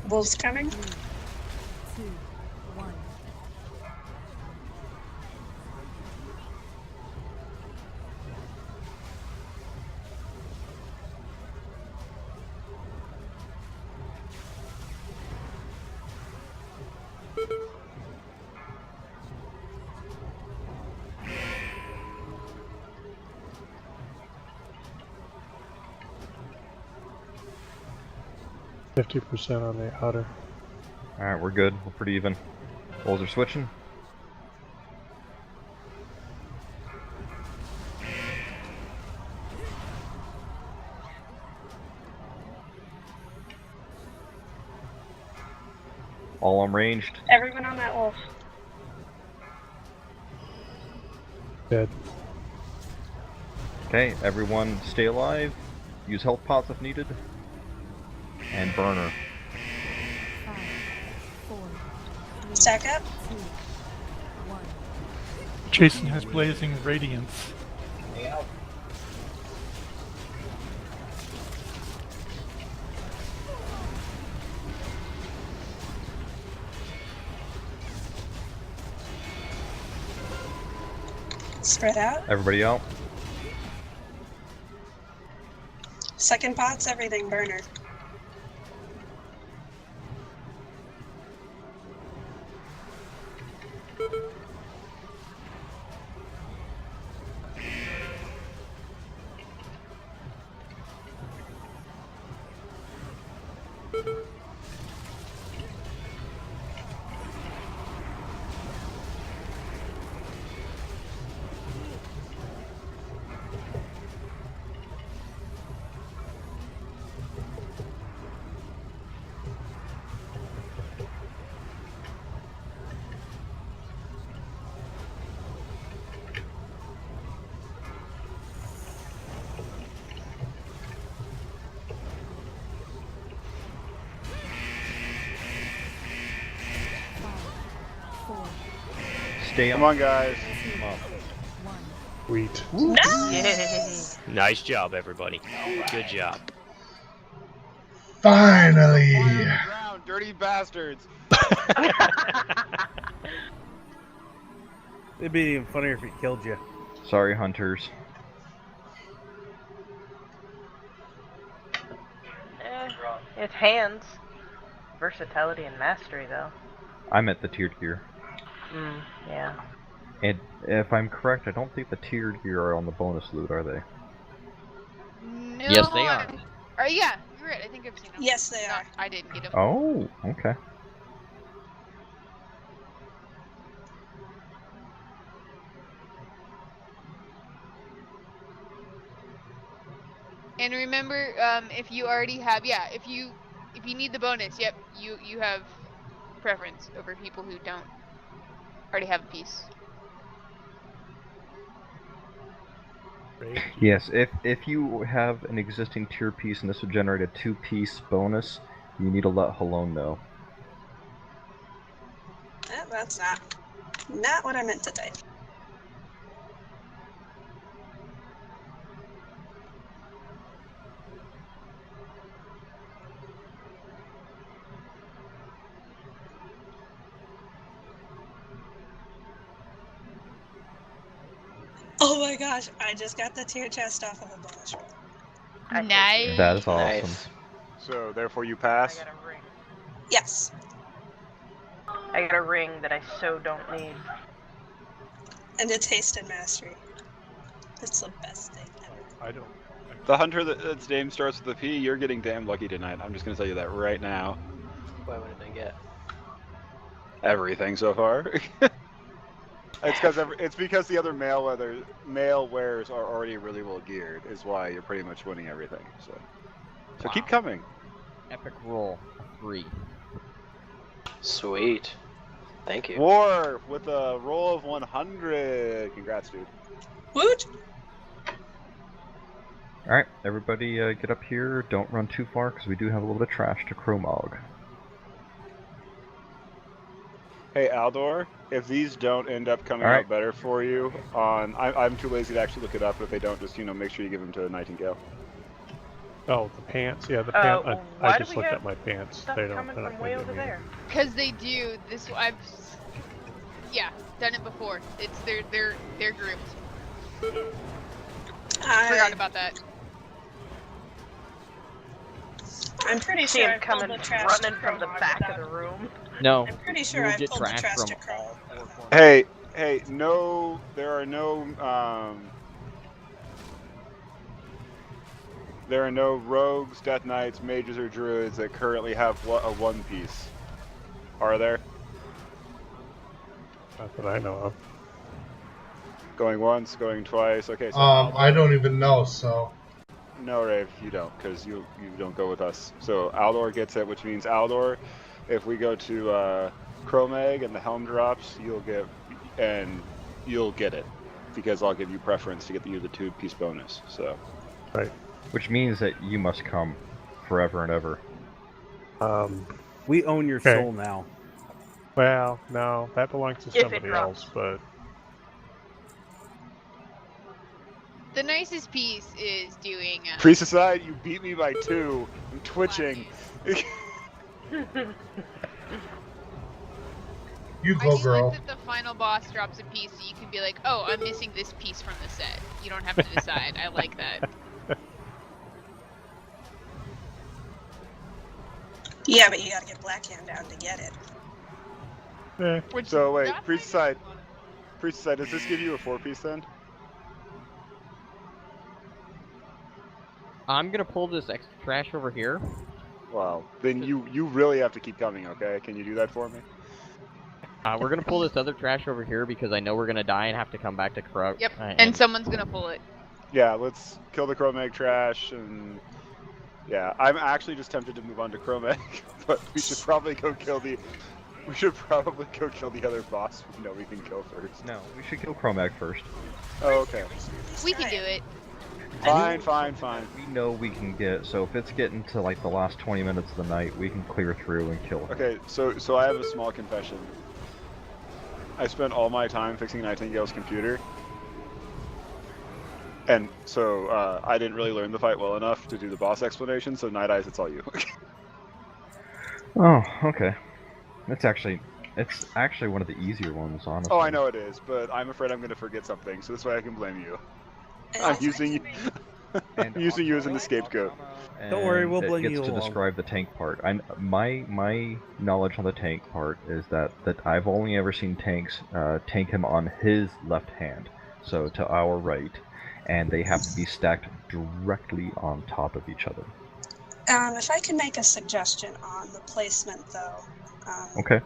Wolves coming. 3, 2, 1. %50 on the outer. Alright, we're good. We're pretty even. Wolves are switching. All unranged. Everyone on that wolf. Dead. Okay, everyone stay alive. Use health pots if needed. And burner. 5, 4, 3, Stack up. 2, 1. Jason has blazing radiance. Spread out. Everybody out. Second pots, everything burner. Stay Come on, guys. Come on. Sweet. Nice. Nice job, everybody. Good job. Finally. Fire on the ground, dirty bastards. It'd be even funnier if he killed you. Sorry, hunters. It's hands. Versatility and mastery, though. I'm at the tiered gear. Yeah. And if I'm correct, I don't think the tiered gear are on the bonus loot, are they? No. Yes, they are. Yeah, you're right. I think I've seen them. Yes, they are. I didn't get them. Oh, okay. And remember, if you already have, if you need the bonus, yep, you have preference over people who don't already have a piece. Yes, if you have an existing tier piece and this would generate a 2-piece bonus, you need to let Halone know. That's not what I meant to type. Oh my gosh, I just got the tier chest off of a bonus roll. Nice. That is awesome. Nice. So therefore you pass? I got a ring. Yes. I got a ring that I so don't need. And a taste in mastery. It's the best thing ever. I don't. The hunter that's name starts with a P, you're getting damn lucky tonight. I'm just gonna tell you that right now. What did I get? Everything so far. It's because the other male wares are already really well geared, is why you're pretty much winning everything. So Wow. Keep coming. Epic roll, a 3. Sweet. Thank you. War with a roll of 100. Congrats, dude. Woot! Alright, everybody get up here. Don't run too far, because we do have a little bit of trash to Chromog. Hey, Aldor, if these don't end up coming out better for you, I'm too lazy to actually look it up, but if they don't, just, make sure you give them to Nightingale. Oh, the pants. Yeah, the pants. I just looked at my pants. They don't. Coming from way over there. Because they do. I've done it before. It's they're grouped. Forgot about that. I'm pretty sure I pulled the trash running from the back of the room. No. I'm pretty sure I pulled the trash to Crow. Hey, no, there are no rogues, death knights, mages, or druids that currently have a one piece. Are there? Not that I know of. Going once, going twice. Okay. So I don't even know. So. No, Rave, you don't, because you don't go with us. So Aldor gets it, which means Aldor, if we go to Chromeg and the helm drops, you'll get it, because I'll give you preference to get the 2-piece bonus. So. Right. Which means that you must come forever and ever. We own your soul now. Well, no, that belongs to somebody else, but. The nicest piece is doing. Priest aside, you beat me by 2. I'm twitching. You go, girl. Like that the final boss drops a piece, so you can be like, "Oh, I'm missing this piece from the set." You don't have to decide. I like that. Yeah, but you gotta get Blackhand down to get it. So wait, Priest aside, does this give you a 4-piece then? I'm gonna pull this extra trash over here. Wow. Then you really have to keep coming, okay? Can you do that for me? We're gonna pull this other trash over here because I know we're gonna die and have to come back to Crow. Yep, and someone's gonna pull it. Yeah, let's kill the Chromeg trash, and yeah, I'm actually just tempted to move on to Chromeg, but we should probably go kill the other boss we know we can kill first. No, we should kill Chromeg first. Oh, okay. We can do it. Fine. We know we can get, so if it's getting to like the last 20 minutes of the night, we can clear through and kill her. Okay, so I have a small confession. I spent all my time fixing Nightingale's computer. And so I didn't really learn the fight well enough to do the boss explanation, so Night Eyes, it's all you. Oh, okay. It's actually one of the easier ones, honestly. Oh, I know it is, but I'm afraid I'm going to forget something, so this way I can blame you. I'm using you as an scapegoat. Don't worry, we'll blame you It gets to along. describe the tank part. My knowledge on the tank part is that I've only ever seen tanks tank him on his left hand, so to our right, and they have to be stacked directly on top of each other. If I can make a suggestion on the placement, though. Okay.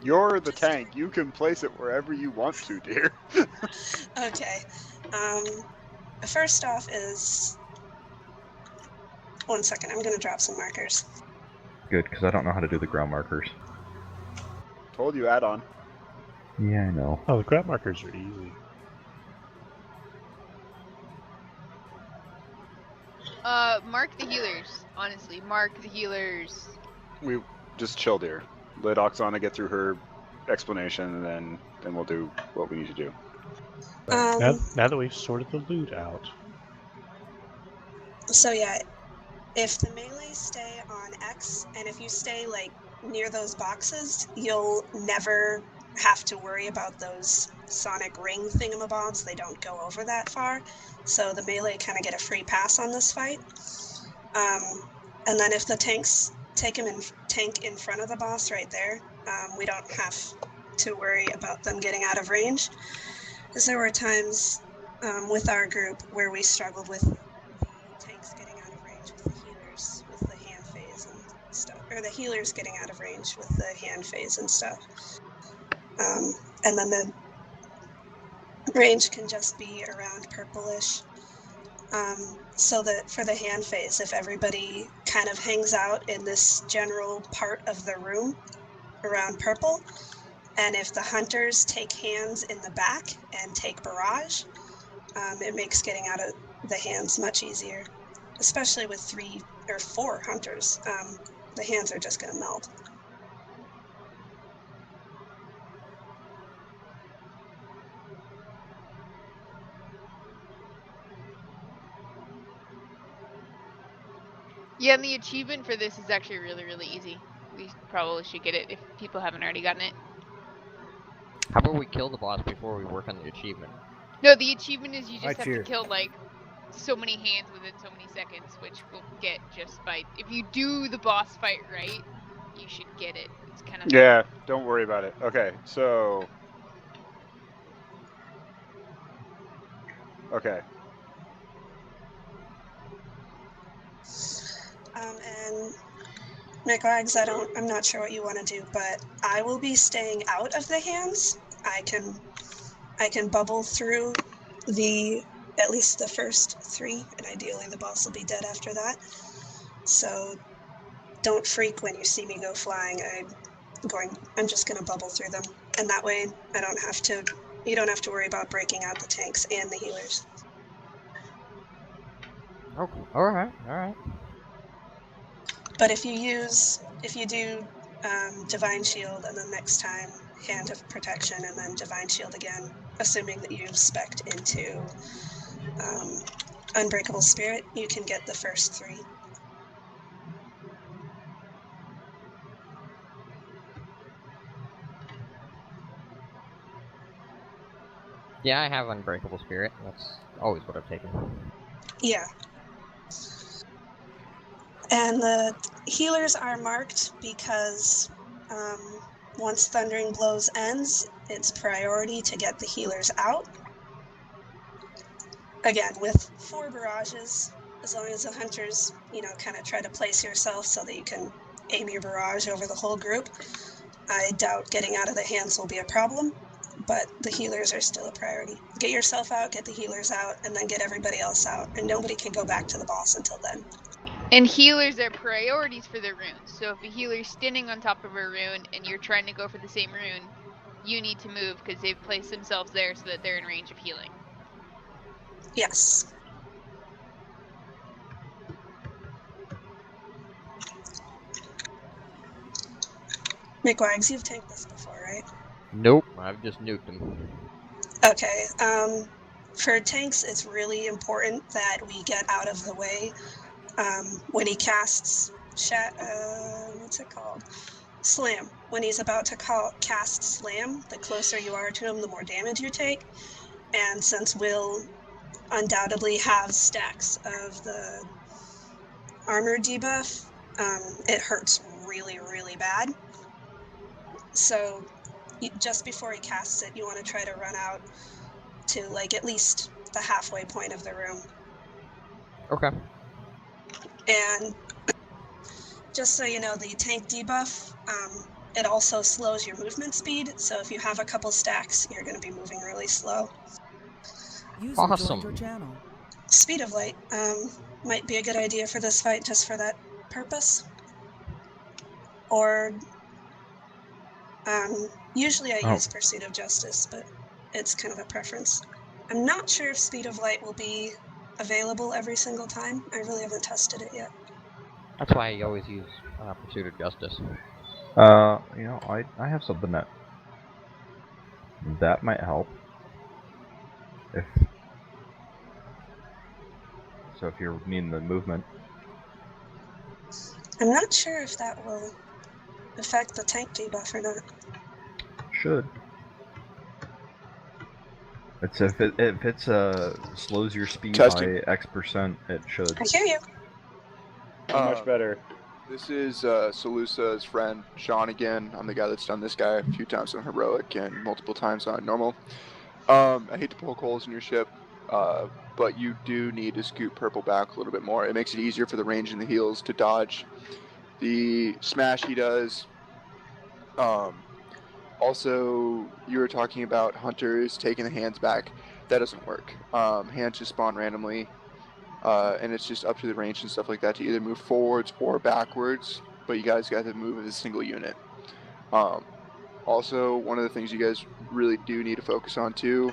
You're the tank. You can place it wherever you want to, dear. Okay. First off is 1 second, I'm gonna drop some markers. Good, because I don't know how to do the ground markers. Told you add-on. Yeah, I know. Oh, the ground markers are easy. Mark the healers. Honestly, mark the healers. We just chill, dear. Let Oksana get through her explanation, and then we'll do what we need to do. Now that we've sorted the loot out. So yeah, if the melee stay on X, and if you stay like near those boxes, you'll never have to worry about those sonic ring thingamabobs. They don't go over that far. So the melee kind of get a free pass on this fight. And then if the tanks take him in tank in front of the boss right there, we don't have to worry about them getting out of range. Because there were times with our group where we struggled with the tanks getting out of range with the healers with the hand phase and stuff, or the healers getting out of range with the hand phase and stuff. And then the range can just be around purplish. So that for the hand phase, if everybody kind of hangs out in this general part of the room around purple, and if the hunters take hands in the back and take barrage, it makes getting out of the hands much easier, especially with 3 or 4 hunters. The hands are just going to melt. Yeah, and the achievement for this is actually really, really easy. We probably should get it if people haven't already gotten it. How about we kill the boss before we work on the achievement? No, the achievement is you just have to kill, like, so many hands within so many seconds, which we'll get just by... If you do the boss fight right, you should get it. It's kind of... Yeah, don't worry about it. Okay, so... Okay. And McWags, I'm not sure what you want to do, but I will be staying out of the hands. I can bubble through at least the first 3, and ideally the boss will be dead after that. So don't freak when you see me go flying. I'm just gonna bubble through them, and that way you don't have to worry about breaking out the tanks and the healers. Okay. Alright. But if you do Divine Shield, and then next time Hand of Protection, and then Divine Shield again, assuming that you've spec'd into Unbreakable Spirit, you can get the first 3. Yeah, I have Unbreakable Spirit. That's always what I've taken. Yeah. And the healers are marked because once Thundering Blows ends, it's priority to get the healers out. Again, with 4 barrages, as long as the hunters, kind of try to place yourself so that you can aim your barrage over the whole group, I doubt getting out of the hands will be a problem, but the healers are still a priority. Get yourself out, get the healers out, and then get everybody else out, and nobody can go back to the boss until then. And healers are priorities for their runes. So if a healer's standing on top of a rune and you're trying to go for the same rune, you need to move because they've placed themselves there so that they're in range of healing. Yes. McWags, you've tanked this before, right? Nope, I've just nuked them. Okay, for tanks, it's really important that we get out of the way. When he casts what's it called? Slam. When he's about to cast Slam, the closer you are to him, the more damage you take. And since we'll undoubtedly have stacks of the armor debuff, it hurts really, really bad. So just before he casts it, you want to try to run out to at least the halfway point of the room. Okay. And just so you know, the tank debuff, it also slows your movement speed. So if you have a couple stacks, you're going to be moving really slow. User joined your channel. Speed of light might be a good idea for this fight, just for that purpose. Or usually I use Pursuit of Justice, but it's kind of a preference. I'm not sure if Speed of Light will be available every single time. I really haven't tested it yet. That's why I always use Pursuit of Justice. I have something that might help. If you're needing the movement. I'm not sure if that will affect the tank debuff or not. Should. If it slows your speed by X%, it should. I hear you. Much better. This is Salusa's friend, Sean again. I'm the guy that's done this guy a few times on Heroic and multiple times on Normal. I hate to poke holes in your ship, but you do need to scoot Purple back a little bit more. It makes it easier for the range and the heals to dodge the smash he does. Also, you were talking about hunters taking the hands back. That doesn't work. Hands just spawn randomly, and it's just up to the range and stuff like that to either move forwards or backwards, but you guys got to move as a single unit. Also, one of the things you guys really do need to focus on too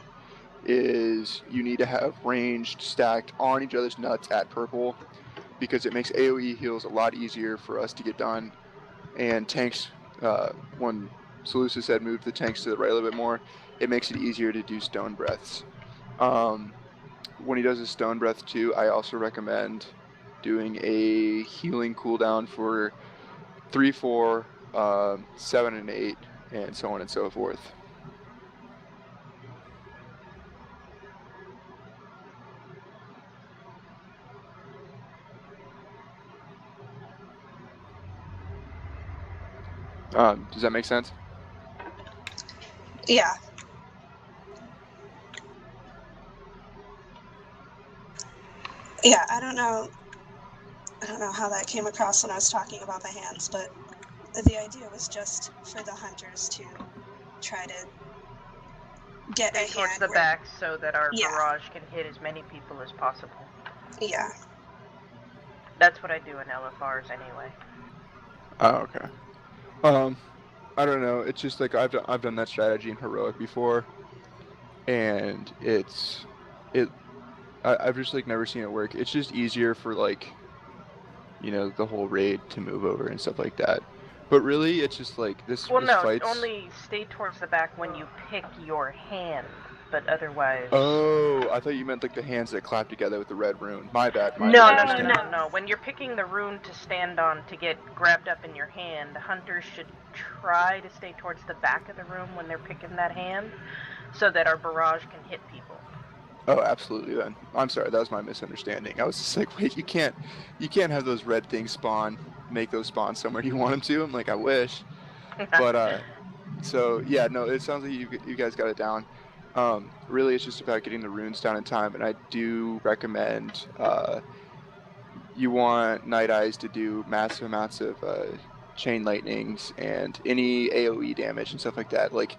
is you need to have ranged stacked on each other's nuts at Purple, because it makes AoE heals a lot easier for us to get done, and tanks, when Salusa said move the tanks to the right a little bit more, it makes it easier to do stone breaths. When he does his stone breath too, I also recommend doing a healing cooldown for 3, 4, 7, and 8, and so on and so forth. Does that make sense? Yeah. Yeah, I don't know how that came across when I was talking about the hands, but the idea was just for the hunters to try to get a towards hand the back so that our Yeah. barrage can hit as many people as possible. Yeah. That's what I do in LFRs anyway. Oh, okay. I don't know. It's just like I've done that strategy in Heroic before, and I've just like never seen it work. It's just easier for like, the whole raid to move over and stuff like that. But really, it's just like this. Well, no, fights... only stay towards the back when you pick your hand, but otherwise. Oh, I thought you meant like the hands that clap together with the red rune. My bad. No. When you're picking the rune to stand on to get grabbed up in your hand, hunters should try to stay towards the back of the room when they're picking that hand, so that our barrage can hit people. Oh, absolutely. Then I'm sorry, that was my misunderstanding. I was just like, wait, you can't have those red things spawn. Make those spawn somewhere you want them to. I'm like, I wish. But so yeah, no, it sounds like you guys got it down. Really, it's just about getting the runes down in time, and I do recommend you want Night Eyes to do massive amounts of chain lightnings and any AoE damage and stuff like that. Like,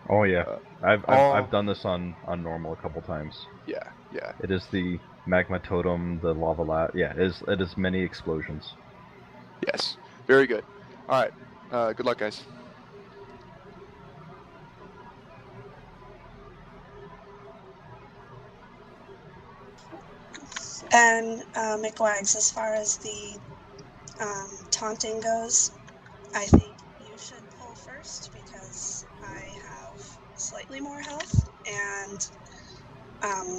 oh yeah, I've done this on Normal a couple times. Yeah. It is the magma totem, the lava yeah, it is many explosions. Yes, very good. All right, good luck, guys. And McWags, as far as the taunting goes, I think you should pull first because I have slightly more health, and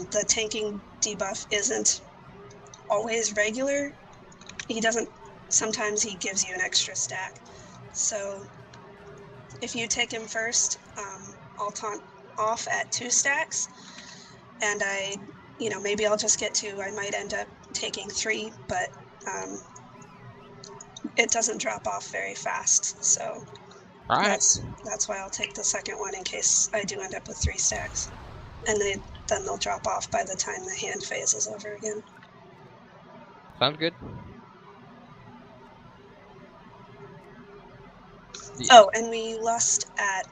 the tanking debuff isn't always regular. Sometimes he gives you an extra stack. So if you take him first, I'll taunt off at 2 stacks, and maybe I'll just get 2. I might end up taking 3, but it doesn't drop off very fast, so that's why I'll take the second one in case I do end up with 3 stacks, and then they'll drop off by the time the hand phase is over again. Sounds good. Oh, and we lust at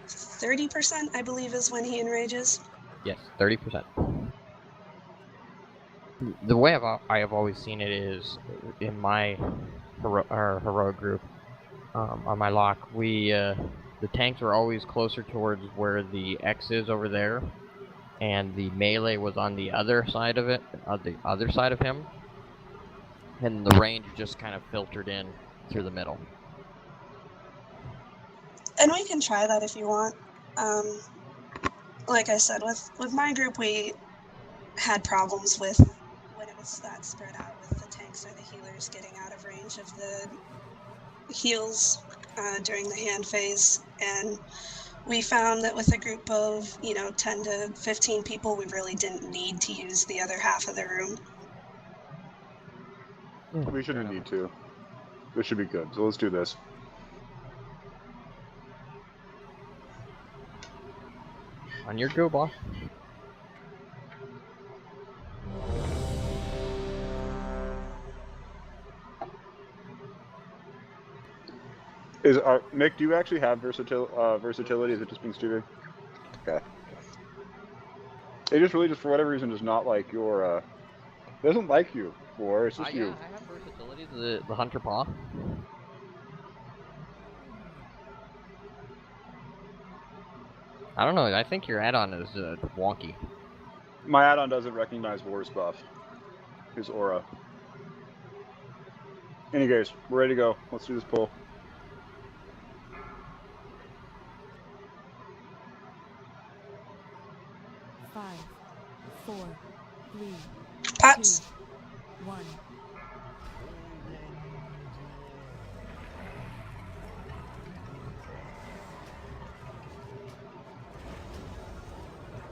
30%, I believe, is when he enrages. Yes, 30%. The way I have always seen it is in my heroic group on my lock. The tanks were always closer towards where the X is over there, and the melee was on the other side of it, the other side of him, and the range just kind of filtered in through the middle. And we can try that if you want. Like I said, with my group, we had problems with when it was that spread out with the tanks or the healers getting out of range of the heals during the hand phase. And we found that with a group of, 10 to 15 people, we really didn't need to use the other half of the room. We shouldn't need to. This should be good. So let's do this. On your go, boss. Mick, do you actually have versatility? Is it just being stupid? Okay. It just really, for whatever reason, does not like your, doesn't like you, or it's just you. Yeah, I have versatility, the Hunter Paw. I don't know, I think your add-on is wonky. My add-on doesn't recognize War's buff. His aura. Anyways, we're ready to go. Let's do this pull. Five, 4, 3, Pots. 2, 1.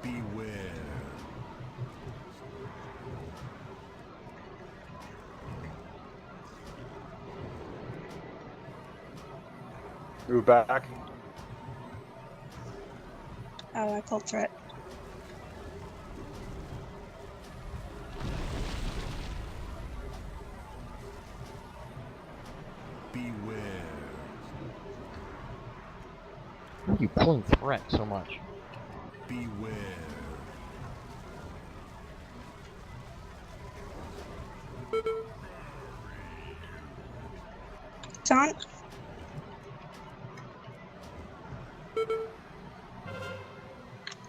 Beware. Move back. Oh, I pulled threat. Beware. Why are you pulling threat so much? Beware. Taunt.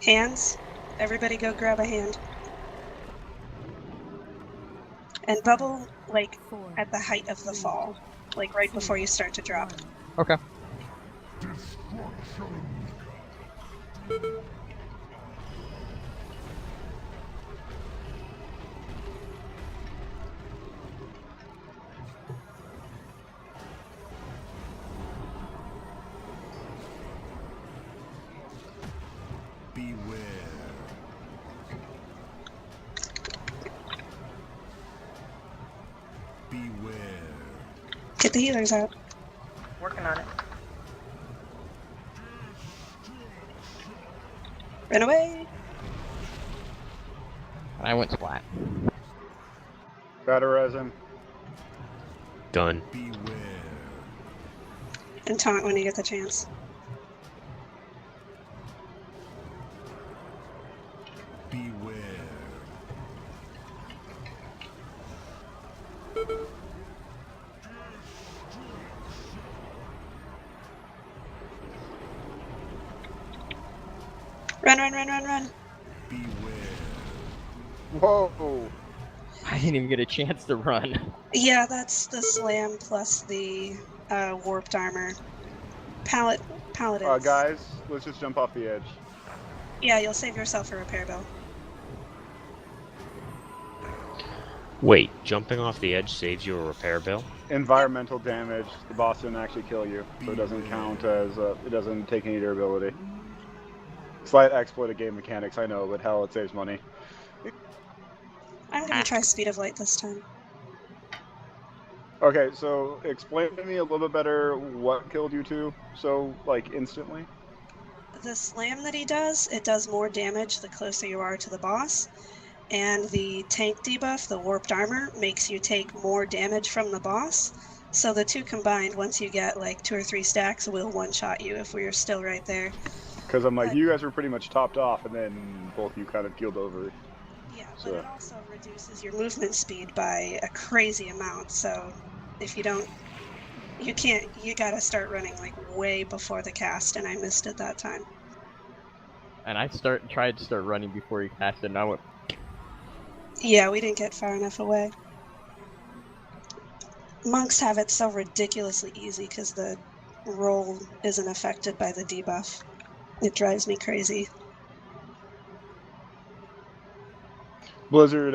Hands. Everybody go grab a hand. And bubble, like, at the height of the fall. Like, right before you start to drop. Okay. Beware. Beware. Get the healers out. Working on it. Run away. I went splat. Batterize him. Done. Beware. And taunt when you get the chance. Beware. Run, run, run, run, run. Beware. Whoa! I didn't even get a chance to run. Yeah, that's the slam plus the warped armor. Paladins. Guys, let's just jump off the edge. Yeah, you'll save yourself a repair bill. Wait, jumping off the edge saves you a repair bill? Environmental damage. The boss didn't actually kill you, so it doesn't count as, it doesn't take any durability. Slight exploit of game mechanics, I know, but hell, it saves money. I'm gonna try speed of light this time. Okay, so explain to me a little bit better what killed you two so, like, instantly. The slam that he does, it does more damage the closer you are to the boss. And the tank debuff, the warped armor, makes you take more damage from the boss. So the two combined, once you get like 2 or 3 stacks, will one-shot you if we're still right there. Because I'm like, you guys were pretty much topped off, and then both you kind of keeled over. Yeah, So. but it also reduces your movement speed by a crazy amount. So if you don't, you can't. You got to start running like way before the cast, and I missed it that time. And I tried to start running before he cast it, and I went. Yeah, we didn't get far enough away. Monks have it so ridiculously easy because the roll isn't affected by the debuff. It drives me crazy. Blizzard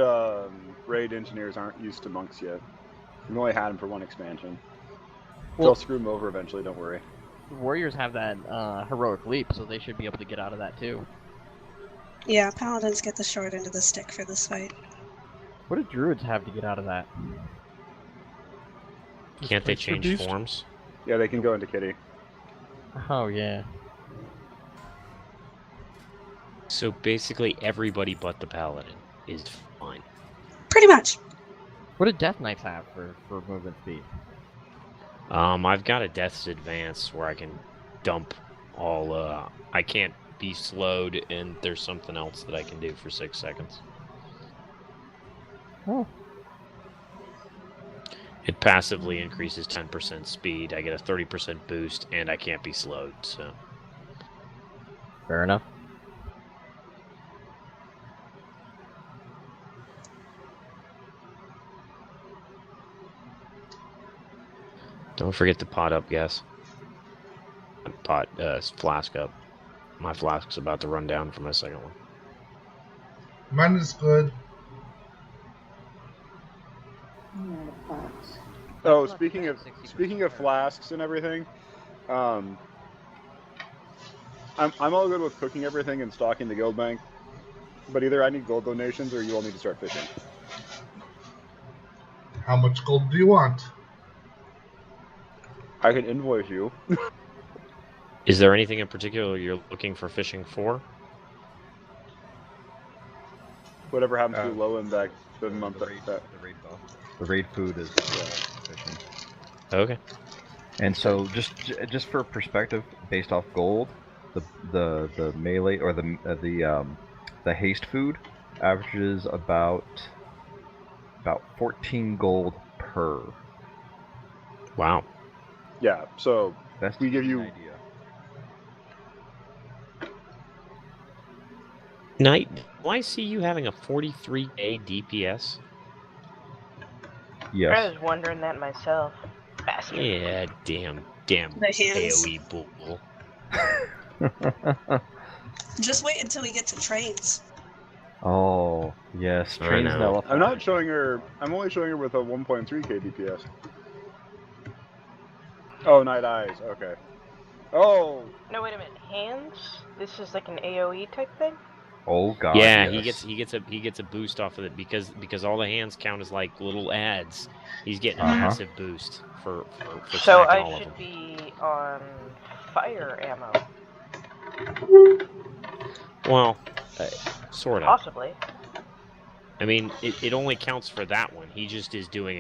raid engineers aren't used to monks yet. We've only had them for one expansion. Well, they'll screw them over eventually, don't worry. Warriors have that heroic leap, so they should be able to get out of that too. Yeah, paladins get the short end of the stick for this fight. What do druids have to get out of that? Can't they change forms? Yeah, they can go into kitty. Oh, yeah. So basically everybody but the paladin is fine. Pretty much. What do death knights have for movement speed? I've got a death's advance where I can dump all, I can't be slowed, and there's something else that I can do for 6 seconds. Oh. It passively increases 10% speed, I get a 30% boost, and I can't be slowed, so... Fair enough. Don't forget to pot up, guys. Flask up. My flask's about to run down for my second one. Mine is good. Oh, speaking of flasks and everything, I'm all good with cooking everything and stocking the guild bank, but either I need gold donations or you all need to start fishing. How much gold do you want? I can invoice you. Is there anything in particular you're looking for fishing for? Whatever happens to be low in that the month the raid buff. The raid food is fishing. Okay. And so just for perspective, based off gold, the melee or the haste food averages about 14 gold per. Wow. Yeah, so that's we give you an idea. Knight, do I see you having a 43k DPS? Yes. I was wondering that myself. Bastard. Yeah, damn AoE bull. Just wait until we get to trains. Oh, yes, trains now. I'm not showing her. I'm only showing her with a 1.3k DPS. Oh, Night Eyes. Okay. Oh. No, wait a minute. Hands? This is like an AOE type thing? Oh god. Yeah, yes. he gets a boost off of it because all the hands count as like little ads. He's getting a Uh-huh. massive boost for So stacking all I of should them. be on fire ammo. Well, sort of. Possibly. I mean, it only counts for that one. He just is doing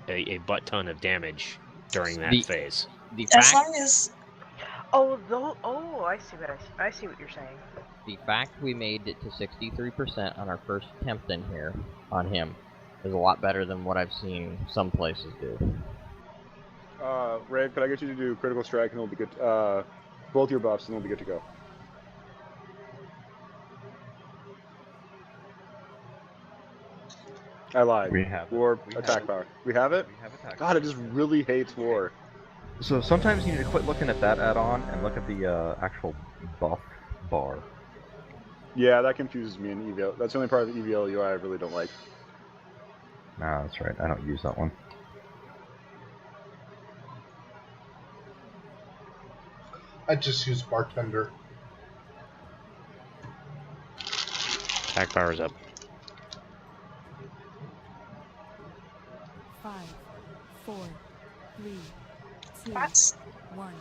a butt ton of damage during that phase. As long as Oh, I see what you're saying. The fact we made it to 63% on our first attempt in here on him is a lot better than what I've seen some places do. Ray, could I get you to do critical strike and we'll be good? Both your buffs and we'll be good to go. I lied. We have war attack power. We have it? We have attack God, I just really hates war. So sometimes you need to quit looking at that add-on and look at the actual buff bar. Yeah, that confuses me in EVL. That's the only part of the EVL UI I really don't like. Nah, that's right. I don't use that one. I just use bartender. Attack power's up. 5, 4, 3, 2, 1.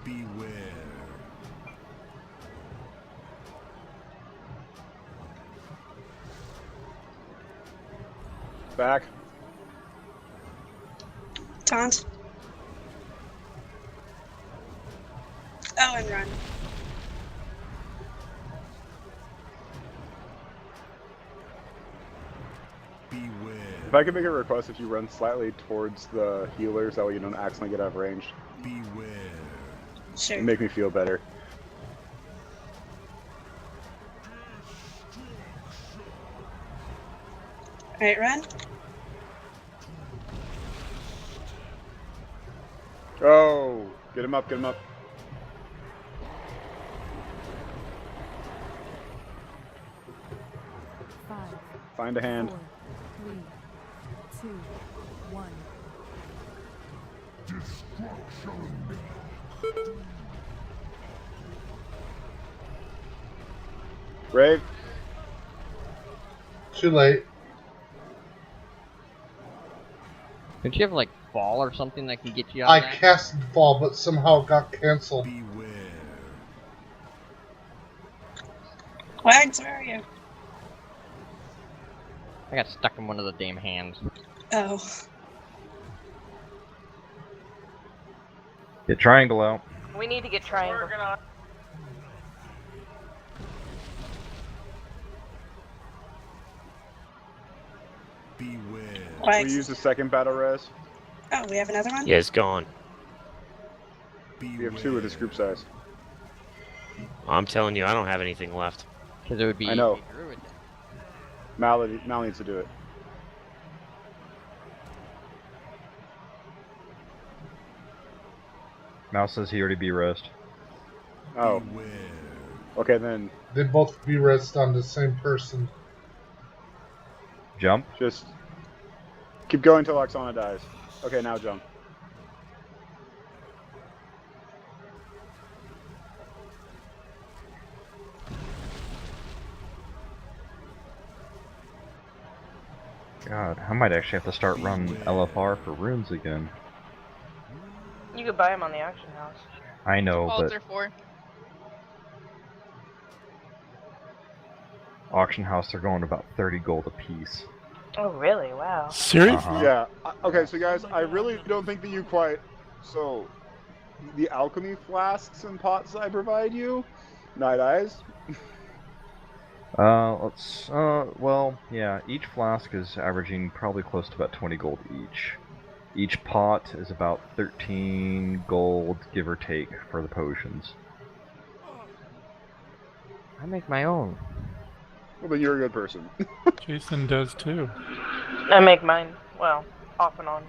Beware. Back. Taunt. Oh, and run. If I could make a request, if you run slightly towards the healers, that way you don't accidentally get out of range. Beware. Sure. It'd make me feel better. Alright, run. Oh! Get him up, get him up. Find a hand. 4, 3, 2, 1. Destruction. Brave. Too late. Don't you have like fall or something that can get you out I of that? cast fall, but somehow it got canceled. Beware. Wags, where are you? I got stuck in one of the damn hands. Oh. Get triangle out. We need to get triangle. Beware. Can we use the second battle res? Oh, we have another one? Yeah, it's gone. We have 2 with this group size. I'm telling you, I don't have anything left. Because it would be I know. a druid. Mal needs to do it. Mouse says he already B-rest. Oh. Okay, then. They both be rest on the same person. Jump. Just keep going till Oksana dies. Okay, now jump. God, I might actually have to start running LFR for runes again. You could buy them on the auction house. I know, but Altar 4. auction house they're going about 30 gold a piece. Oh, really? Wow. Seriously? Yeah. Okay, so guys, I really don't think that you quite. So, the alchemy flasks and pots I provide you, Night Eyes. Well, yeah, each flask is averaging probably close to about 20 gold each. Each pot is about 13 gold, give or take, for the potions. I make my own. Well, then you're a good person. Jason does too. I make mine, well, off and on.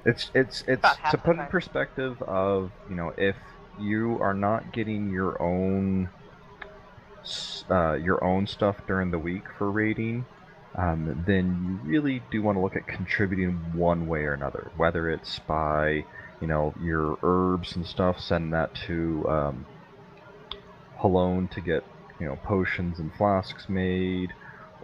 It's About half to the put in time. perspective of, you know, if you are not getting your own stuff during the week for raiding, then you really do want to look at contributing one way or another, whether it's by, you know, your herbs and stuff, send that to Halone to get, you know, potions and flasks made,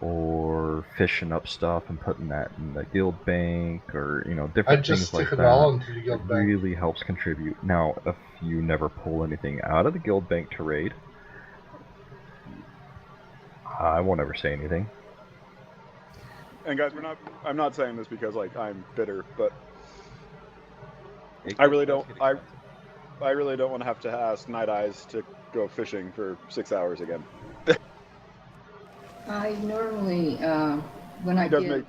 or fishing up stuff and putting that in the guild bank, or, you know, different things like that. All into the guild it bank. really helps contribute. Now, if you never pull anything out of the guild bank to raid, I won't ever say anything. And guys, I'm not saying this because like I'm bitter, but I really don't want to have to ask Night Eyes to go fishing for 6 hours again. I normally, when I It does get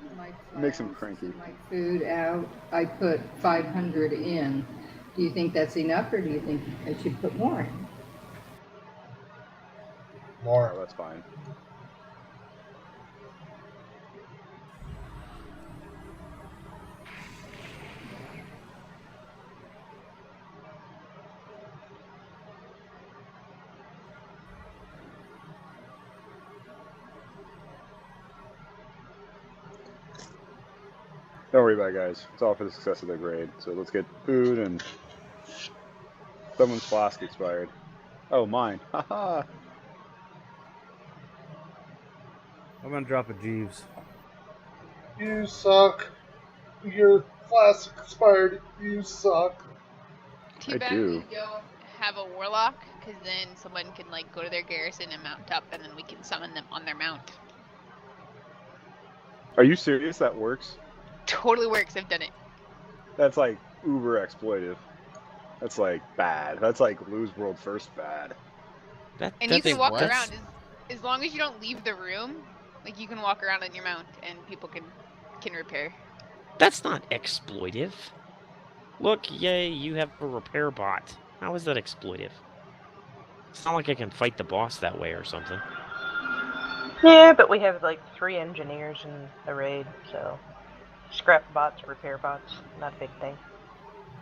makes him cranky. my food out, I put 500 in. Do you think that's enough, or do you think I should put more in? More. Oh, that's fine. Don't worry about it, guys. It's all for the success of the grade. So let's get food and someone's flask expired. Oh, mine. Haha. I'm gonna drop a Jeeves. You suck. Your flask expired. You suck. Too bad we don't have a warlock, because then someone can like go to their garrison and mount up, and then we can summon them on their mount. Are you serious? That works? Totally works. I've done it. That's like uber exploitive. That's like bad. That's like lose world first bad. And you can walk around as long as you don't leave the room. Like you can walk around on your mount and people can repair. That's not exploitive. Look, yay, you have a repair bot. How is that exploitive? It's not like I can fight the boss that way or something. Yeah, but we have like 3 engineers in the raid, so scrap bots, repair bots, not a big thing.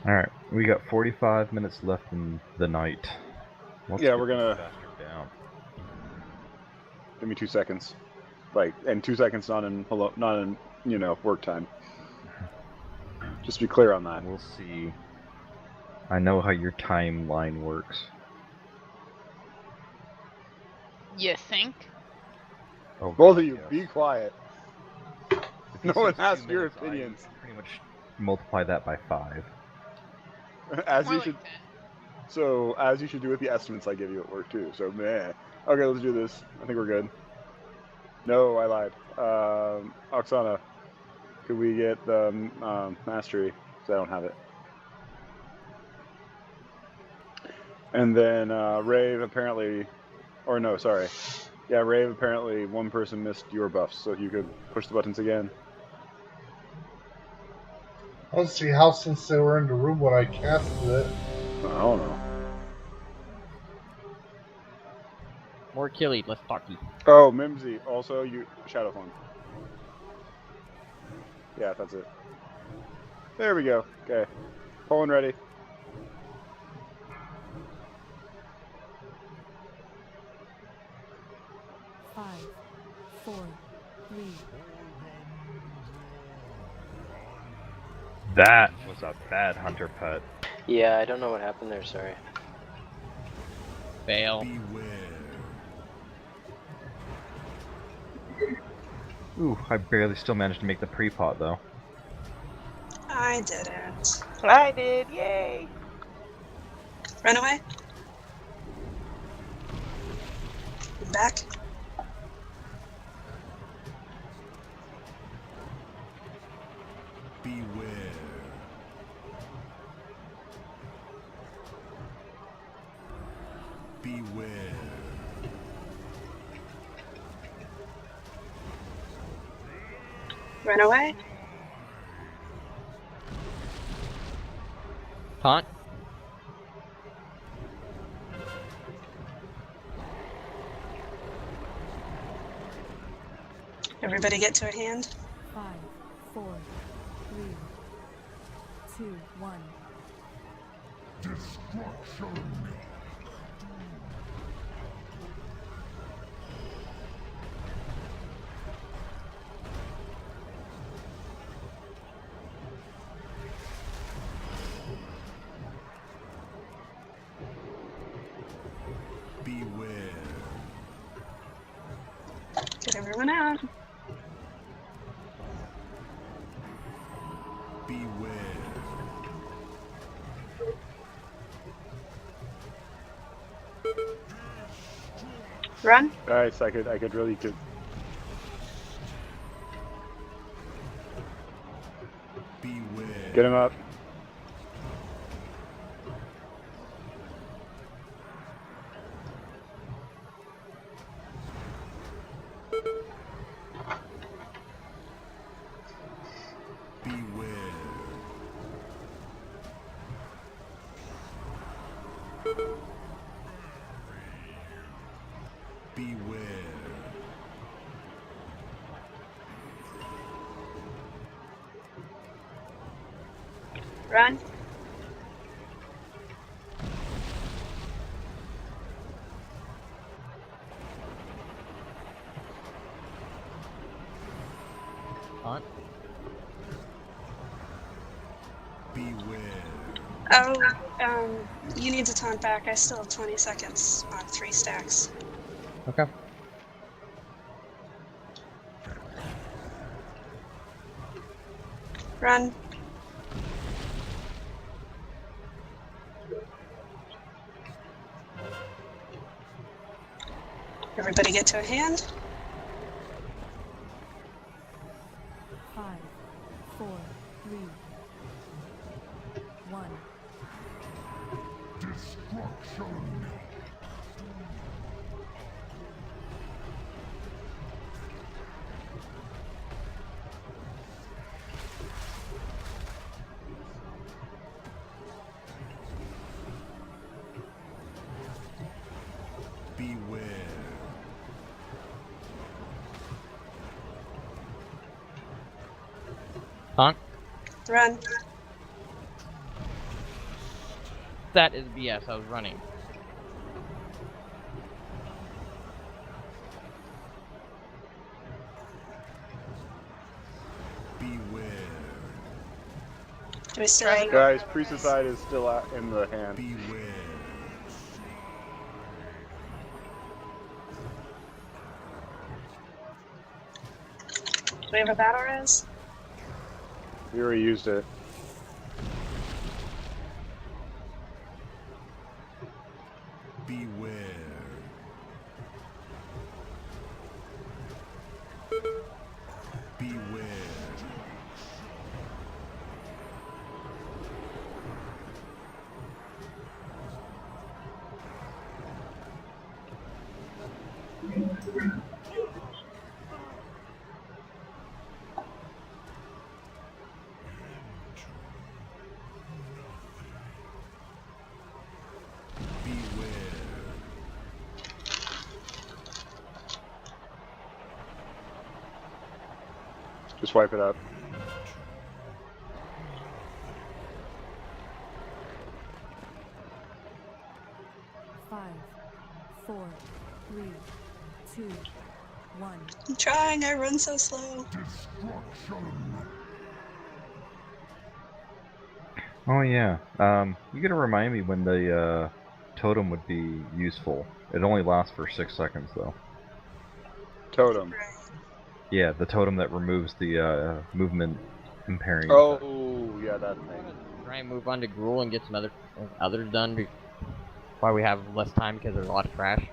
Alright, we got 45 minutes left in the night. Let's yeah, get we're gonna... this bastard down. Give me 2 seconds. Like, and 2 seconds not in, you know, work time. Just be clear on that. We'll see. I know how your timeline works. You think? Oh, both God, of you, yes. be quiet. No one asked your opinions. I pretty much multiply that by 5. As More you like should. 10. So, as you should do with the estimates I give you at work too. So, meh. Okay, let's do this. I think we're good. No, I lied. Oksana, could we get the mastery? Because I don't have it. And then Rave apparently, or no, sorry. Yeah, Rave apparently one person missed your buffs, so if you could push the buttons again. Let's see how since they were in the room when I casted it. I don't know. More killy, less talky. Oh, Mimsy. Also, you Shadowform. Yeah, that's it. There we go. Okay. Pulling ready. Five, 4, 3. That was a bad hunter pet. Yeah, I don't know what happened there, sorry. Fail. Ooh, I barely still managed to make the pre-pot though. I didn't. I did, yay! Run away. Back. Beware. Beware. Run away. Taunt. Everybody get to a hand. 5, 4, 3, 2, 1. Destruction. Beware. Get everyone out. Beware. Run. Nice, I could really good. Beware. Get him up. Beware. Beware. Run. Taunt. Beware. Oh, you need to taunt back. I still have 20 seconds on 3 stacks. Okay. Run. Everybody get to a hand. 5, 4, 3. Beware. Honk. Run. That is BS. I was running. Beware. Do we still Guys, Priestesside is still in the hand. Beware. Do we have a battle res? We already used it. Beware. Beware. Just wipe it up. Five, four, three, two, one. I'm trying, I run so slow. Oh yeah. You gotta remind me when the totem would be useful. It only lasts for 6 seconds though. Totem. Yeah, the totem that removes the movement impairing. Oh yeah, that thing. Try and move on to Gruul and get some others done. Why we have less time because there's a lot of trash.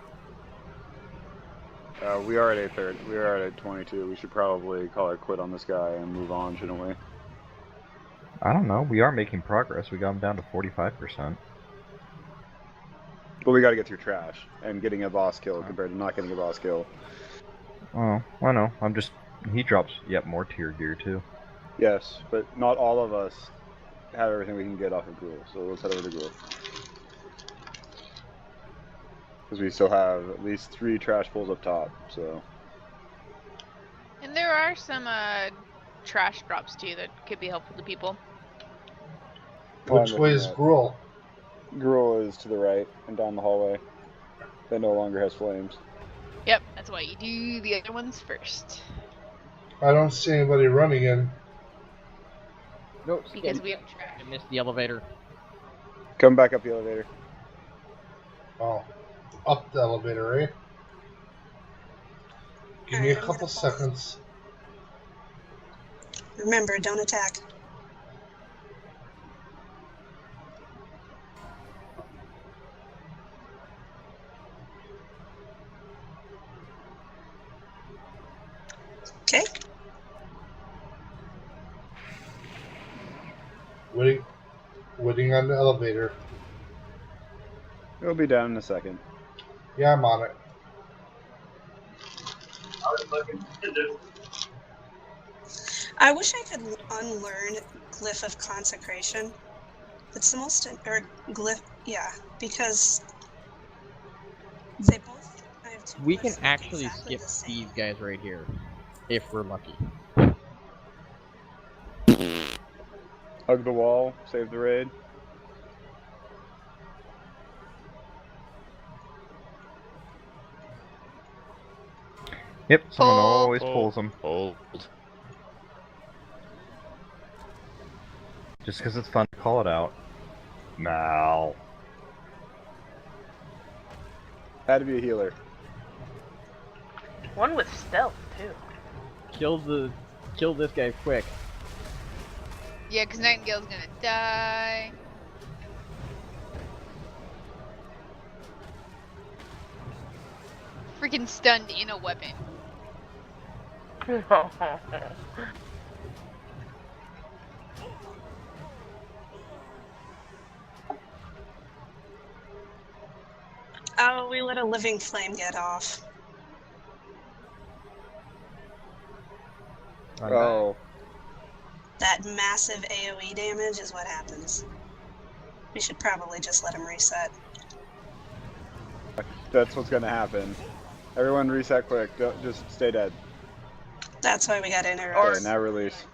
We are at 8:30. We are at 8:22. We should probably call it quit on this guy and move on, shouldn't we? I don't know. We are making progress. We got him down to 45%. But we got to get through trash and getting a boss kill compared to not getting a boss kill. Oh, I know. I'm just. He drops yet more tier gear too. Yes, but not all of us have everything we can get off of Gruul, so let's head over to Gruul. Because we still have at least 3 trash pulls up top, so. And there are some trash drops too that could be helpful to people. Which way is Gruul? Gruul is to the right and down the hallway. That no longer has flames. Yep, that's why you do the other ones first. I don't see anybody running in. No, because we have trash. I missed the elevator. Come back up the elevator. Oh, up the elevator, eh? Give me a couple seconds. Remember, don't attack. Okay. Waiting on the elevator. It'll be down in a second. Yeah, I'm on it. I wish I could unlearn Glyph of Consecration. It's the most, or glyph, yeah, because they both. I have two. We can actually skip these guys right here, if we're lucky. Hug the wall, save the raid. Yep, someone always pulls them. Hold. Just because it's fun to call it out. Mal. Had to be a healer. One with stealth too. Kill this guy quick. Yeah, because Nightingale's gonna die. Freaking stunned in a weapon. Oh, we let a living flame get off. Oh. That massive AoE damage is what happens. We should probably just let him reset. That's what's gonna happen. Everyone reset quick. Don't, just stay dead. That's why we got to interrupt. Okay, now release.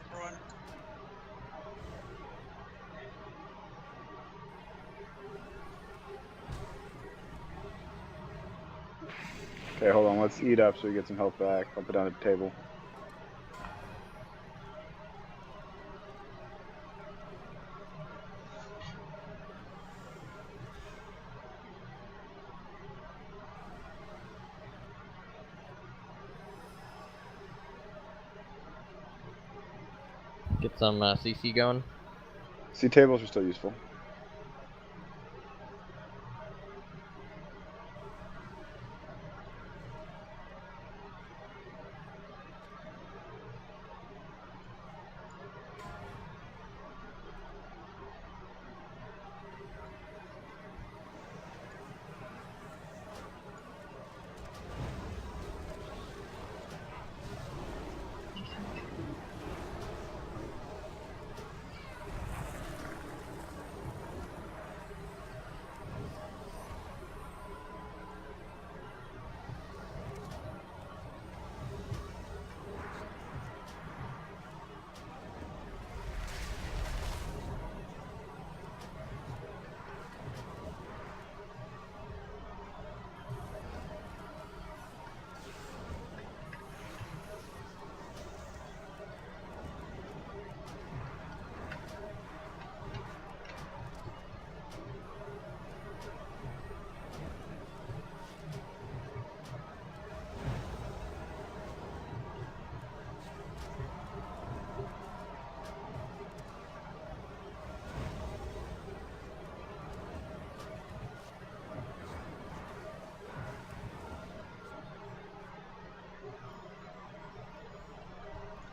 Okay, hold on. Let's eat up so we get some health back. I'll put down at the table. Get some CC going. See, tables are still useful.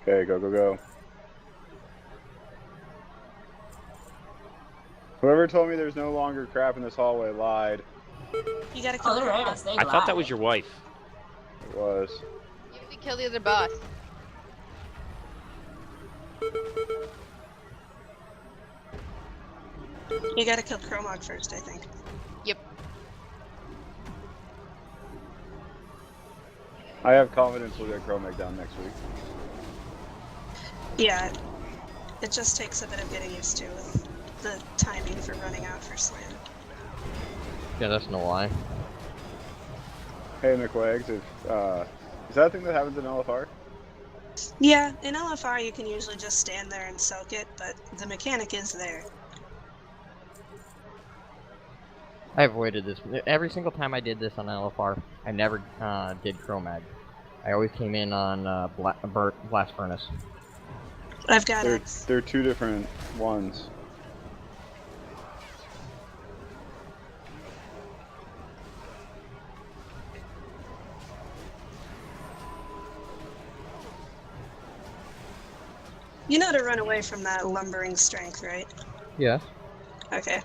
Okay, go, go, go. Whoever told me there's no longer crap in this hallway lied. You gotta kill there is. I thought that was your wife. It was. You have to kill the other boss. You gotta kill Chromog first, I think. Yep. I have confidence we'll get Chromeg down next week. Yeah, it just takes a bit of getting used to with the timing for running out for slam. Yeah, that's no lie. Hey, McWags, if, is that a thing that happens in LFR? Yeah, in LFR you can usually just stand there and soak it, but the mechanic is there. I avoided this. Every single time I did this on LFR, I never did Chromag. I always came in on Blast Furnace. I've got They're two different ones. You know to run away from that lumbering strength, right? Yes. Okay.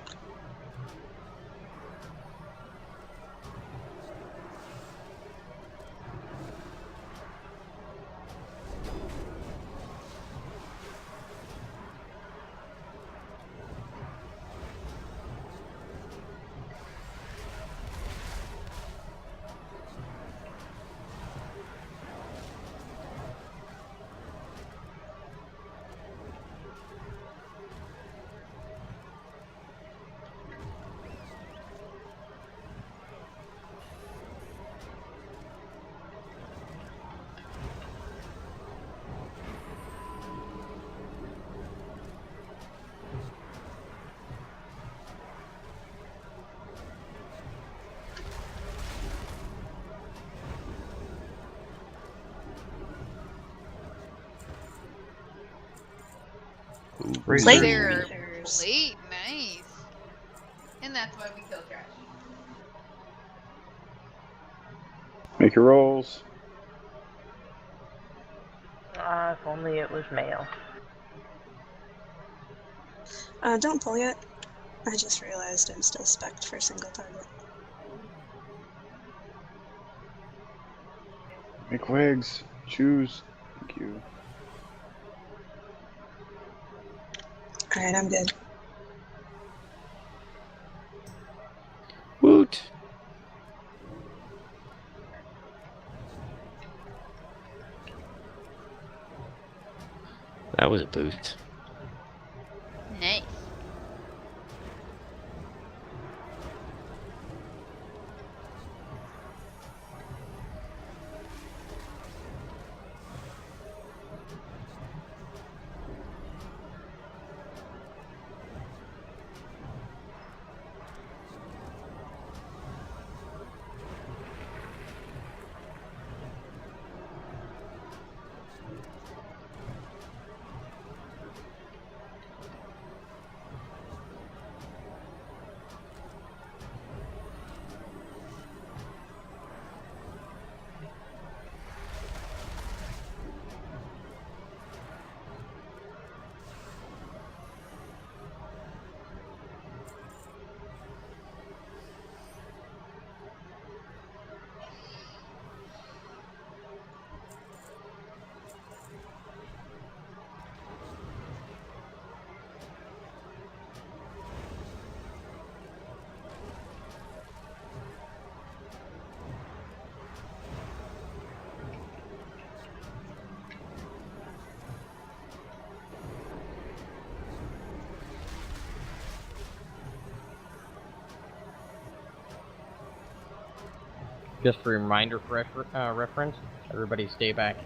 They're plate, nice. And that's why we kill trash. Make your rolls. If only it was male. Don't pull yet. I just realized I'm still spec'd for single target. Make wigs. Choose. Thank you. Alright, I'm good. Woot! That was a boost. Nice. Just for a reminder for reference, everybody stay back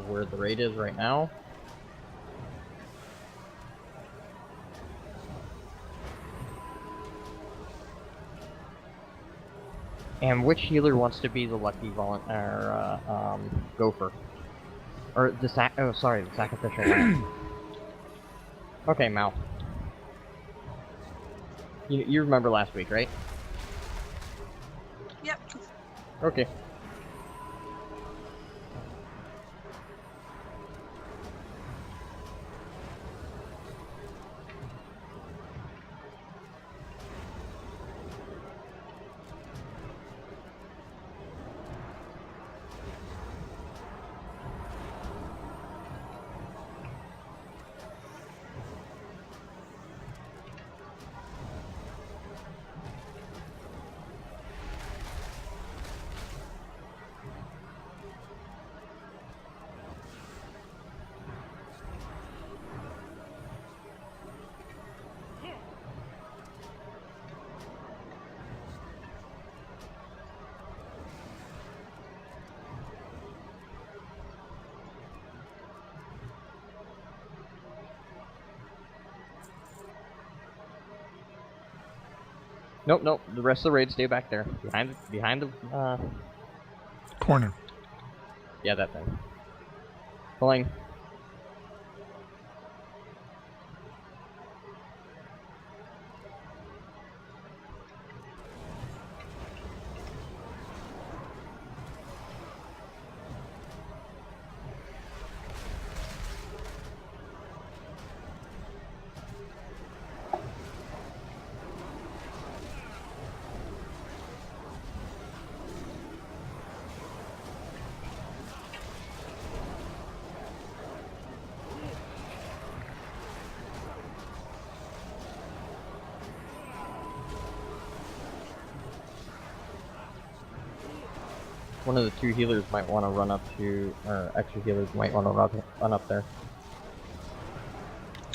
where the raid is right now. And which healer wants to be the lucky gopher? Or the the sacrificial lamb. Okay, Mal. You remember last week, right? Yep. Okay. Nope. The rest of the raid stay back there, behind the corner. Yeah, that thing. Pulling. One of the two healers might want to run up to, or extra healers might want to run up there.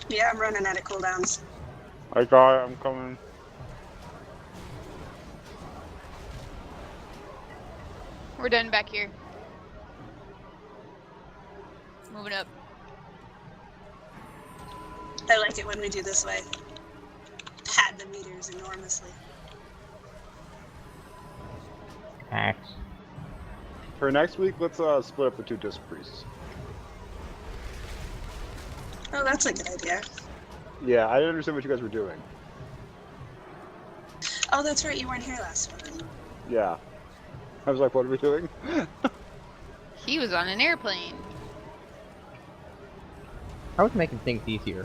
Yeah, I'm running out of cooldowns. I got it, I'm coming. We're done back here. Moving up. I like it when we do this way. Pad the meters enormously. Axe. For next week, let's split up the two disc priests. Oh, that's a good idea. Yeah, I didn't understand what you guys were doing. Oh, that's right, you weren't here last one. Yeah. I was like, what are we doing? He was on an airplane. I was making things easier.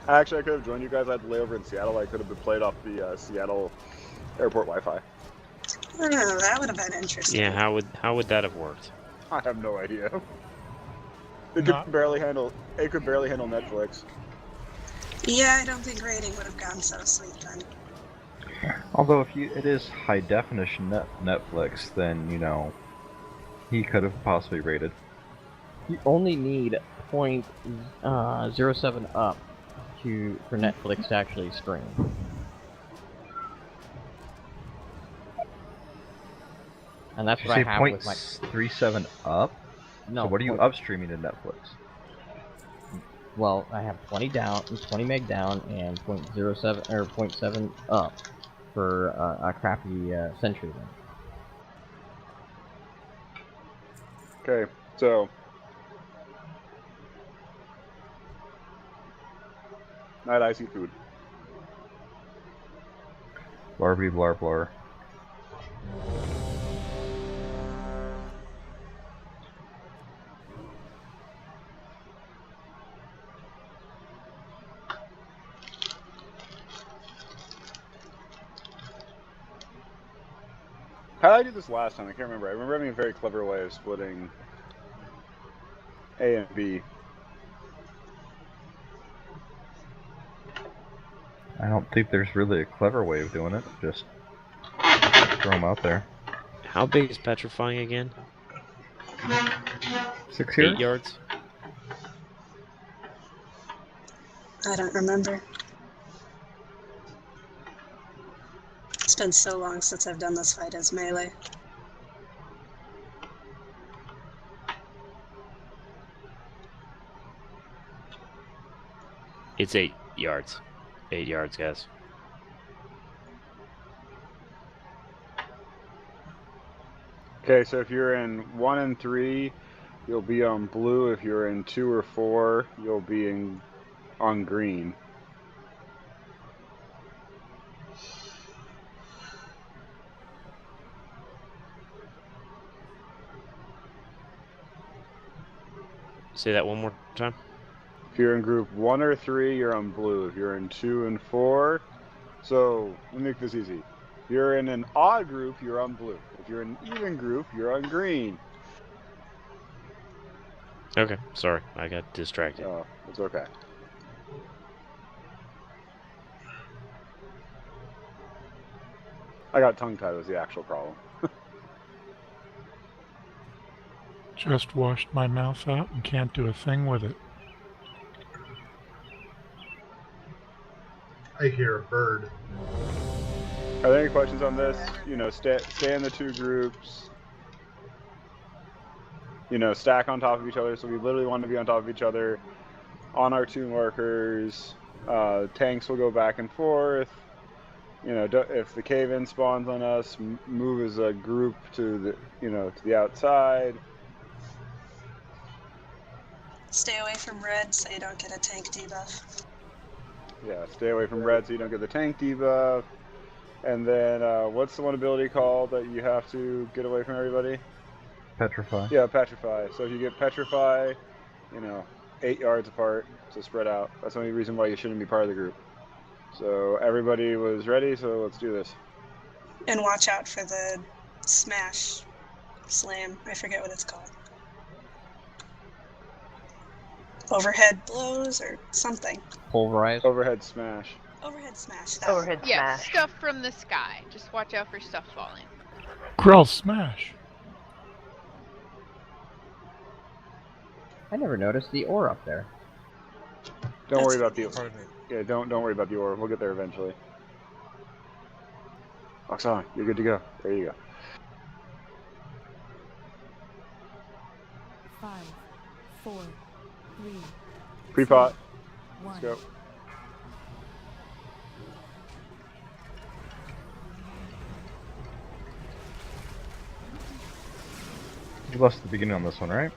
Actually, I could have joined you guys. I had to lay over in Seattle. I could have been played off the Seattle airport Wi-Fi. Oh, that would have been interesting. Yeah, how would that have worked? I have no idea. It Not- could barely handle Netflix. Yeah, I don't think rating would have gone so sweet then. Although if it is high definition Netflix, then he could have possibly rated. You only need 0.07 up for Netflix to actually stream. And that's what I have with my 0.37 up. No. So what are you upstreaming to Netflix? Well, I have 20 meg down, and 0.07 or 0.7 up for a crappy Century link. Okay, so night icy food. Blarby blar blar. How did I do this last time? I can't remember. I remember having a very clever way of splitting A and B. I don't think there's really a clever way of doing it. Just throw them out there. How big is petrifying again? 6 yards? 8 yards? I don't remember. It's been so long since I've done this fight as melee. It's 8 yards. 8 yards, guys. Okay, so if you're in 1 and 3, you'll be on blue. If you're in 2 or 4, you'll be on green. Say that one more time. If you're in group 1 or 3, you're on blue. If you're in 2 and 4, so let me make this easy. If you're in an odd group, you're on blue. If you're in an even group, you're on green. Okay, sorry, I got distracted. Oh, it's okay. I got tongue-tied was the actual problem. Just washed my mouth out and can't do a thing with it. I hear a bird. Are there any questions on this? Stay in the 2 groups. Stack on top of each other. So we literally want to be on top of each other on our 2 markers. Tanks will go back and forth. If the cave-in spawns on us, move as a group to the outside. Stay away from red so you don't get a tank debuff. Yeah, stay away from red so you don't get the tank debuff. And then, what's the one ability called that you have to get away from everybody? Petrify. Yeah, petrify. So if you get petrify, 8 yards apart, so spread out. That's the only reason why you shouldn't be part of the group. So everybody was ready, so let's do this. And watch out for the slam. I forget what it's called. Overhead blows or something. Pulverize. Overhead smash. Overhead smash. Overhead Yeah, smash. stuff from the sky. Just watch out for stuff falling. Grell smash. I never noticed the ore up there. Don't worry about the ore. Yeah, don't worry about the ore. We'll get there eventually. Oxana, you're good to go. There you go. 5, 4, 3. Pre-pot. 1. Let's go. You lost at the beginning on this one, right?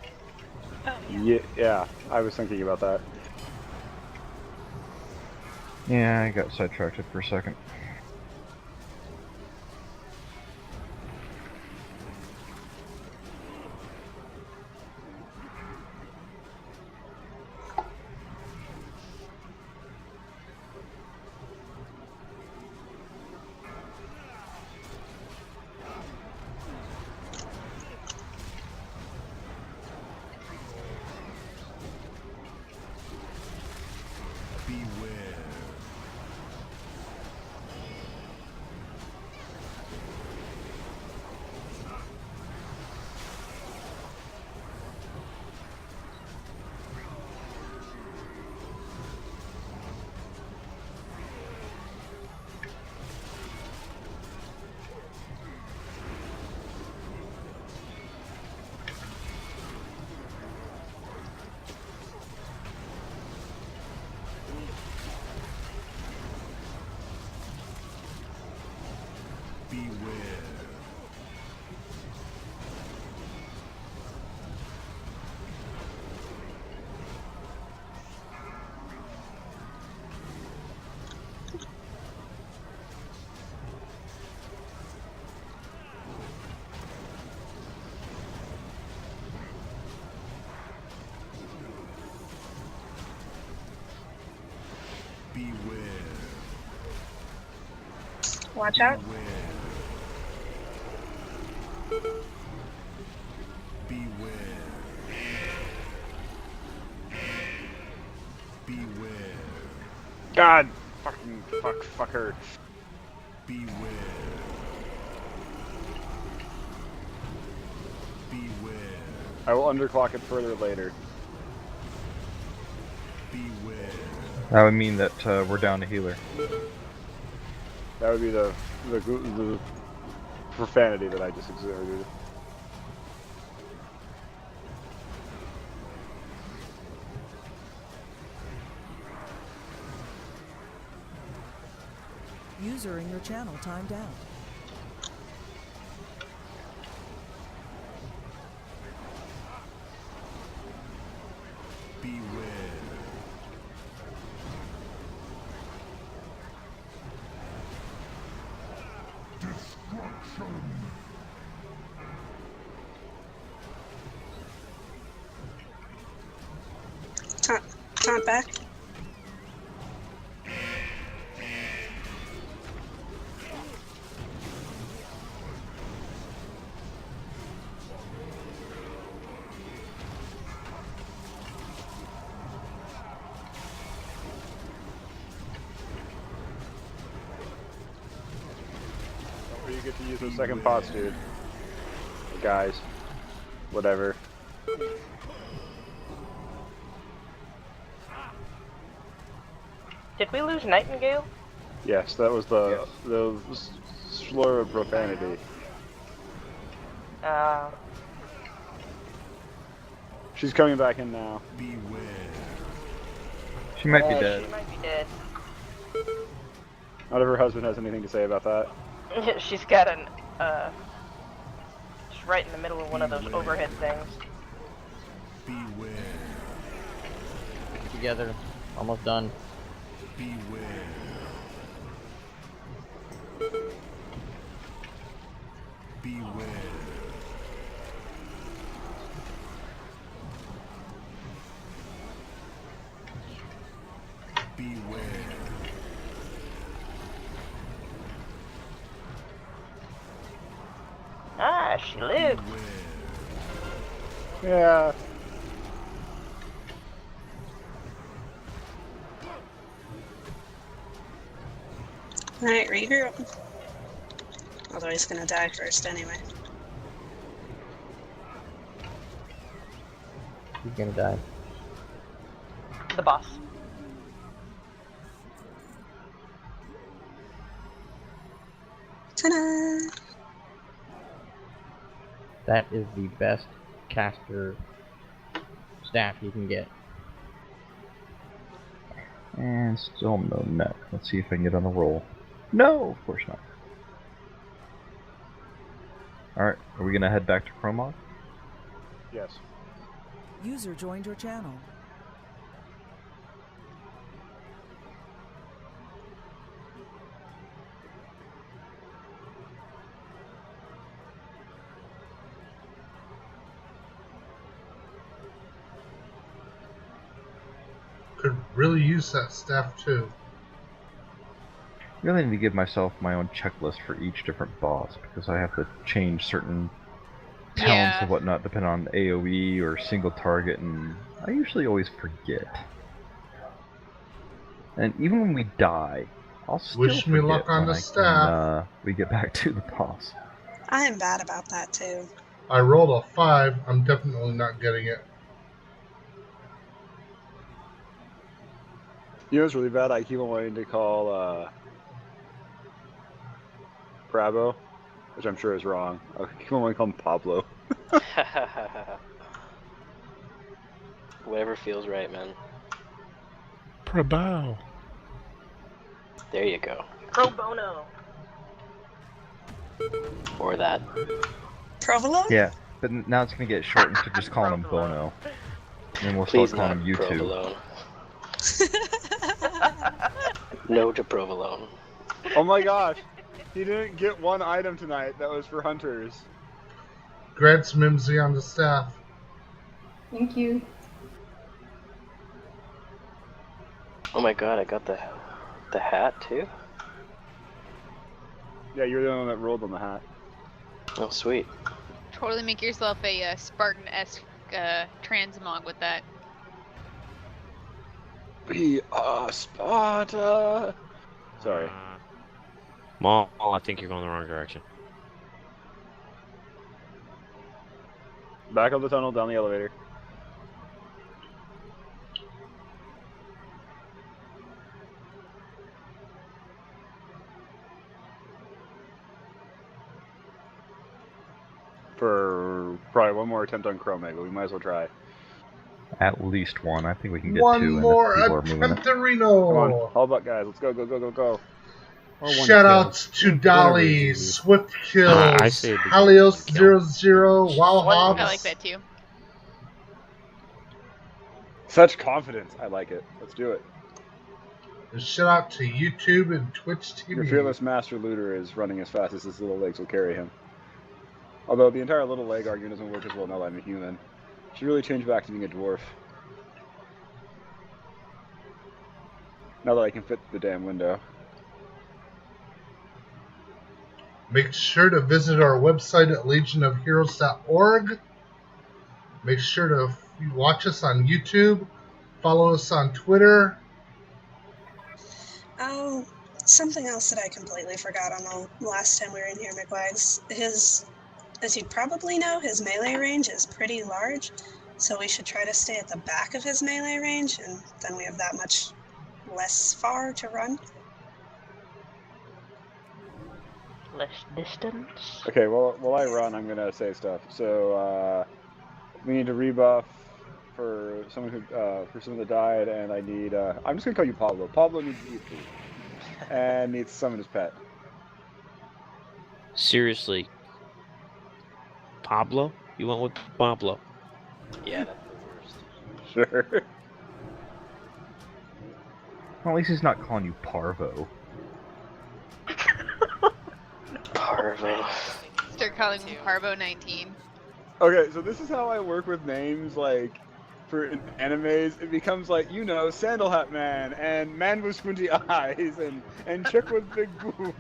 Yeah, I was thinking about that. Yeah, I got sidetracked for a second. Beware. Watch out. Beware. God! Fucker. Beware. I will underclock it further later. That would mean that we're down a healer. That would be the profanity that I just exerted. User in your channel timed out. Taunt back. Where you get to use those second pots, dude. Guys. Whatever. Did we lose Nightingale? Yes, that was the slur of profanity. She's coming back in now. She might be dead. She might be dead. Not if her husband has anything to say about that. She's got an, she's right in the middle of one of those overhead things. Together. Almost done. Beware. Beware. Beware. Ah, she lived. Yeah. Alright, regroup. Although he's gonna die first anyway. He's gonna die. The boss. Ta-da! That is the best caster staff you can get. And still no neck. Let's see if I can get on the roll. No, of course not. Alright, are we gonna head back to Chromog? Yes. User joined your channel. Could really use that staff too. I really need to give myself my own checklist for each different boss because I have to change certain talents and whatnot depending on AoE or single target, and I usually always forget. And even when we die, I'll still Wish me forget luck on when the staff. we get back to the boss. I am bad about that too. I rolled a 5. I'm definitely not getting it. You know what's really bad? I keep on wanting to call Bravo, which I'm sure is wrong. I keep on wanting to call him Pablo. Whatever feels right, man. Prabao. There you go. Pro bono. Or that. Provolone? Yeah, but now it's gonna get shortened to just calling him Bono. And then we'll Please start calling not him U2. provolone. No to provolone. Oh my gosh, he didn't get one item tonight that was for hunters. Grant's Mimsy on the staff. Thank you. Oh my god, I got the hat too? Yeah, you're the one that rolled on the hat. Oh, sweet. Totally make yourself a Spartan-esque transmog with that. Be a Sparta! Sorry. Maul, I think you're going the wrong direction. Back up the tunnel, down the elevator. For probably one more attempt on Chrome, but we might as well try. At least one. I think we can get One two. more And if people are moving it. attempterino. Come on, haul up, guys. Let's go, go, go, go, go. Shoutouts to Dolly, Swift Kills, I say Halios 00, Wow Hobbs. I like that too. Such confidence. I like it. Let's do it. And shout out to YouTube and Twitch TV. Your fearless master looter is running as fast as his little legs will carry him. Although the entire little leg argument doesn't work as well now that I'm a human. Should really change back to being a dwarf. Now that I can fit the damn window. Make sure to visit our website at legionofheroes.org. Make sure to watch us on YouTube. Follow us on Twitter. Oh, something else that I completely forgot on the last time we were in here, McWags. As you probably know, his melee range is pretty large, so we should try to stay at the back of his melee range, and then we have that much less far to run. Less distance. Okay, well, while I run, I'm gonna say stuff. So, we need to rebuff for someone that died, and I need. I'm just gonna call you Pablo. Pablo needs to eat food, and needs to summon his pet. Seriously, Pablo? You went with Pablo? Yeah, that's the worst. Sure. Well, at least he's not calling you Parvo. Parvo. Start calling him Parvo 19. Okay, so this is how I work with names, like, for animes. It becomes like, you know, Sandal Hat Man, and Man with Squinty Eyes, and Chick with Big Boobs.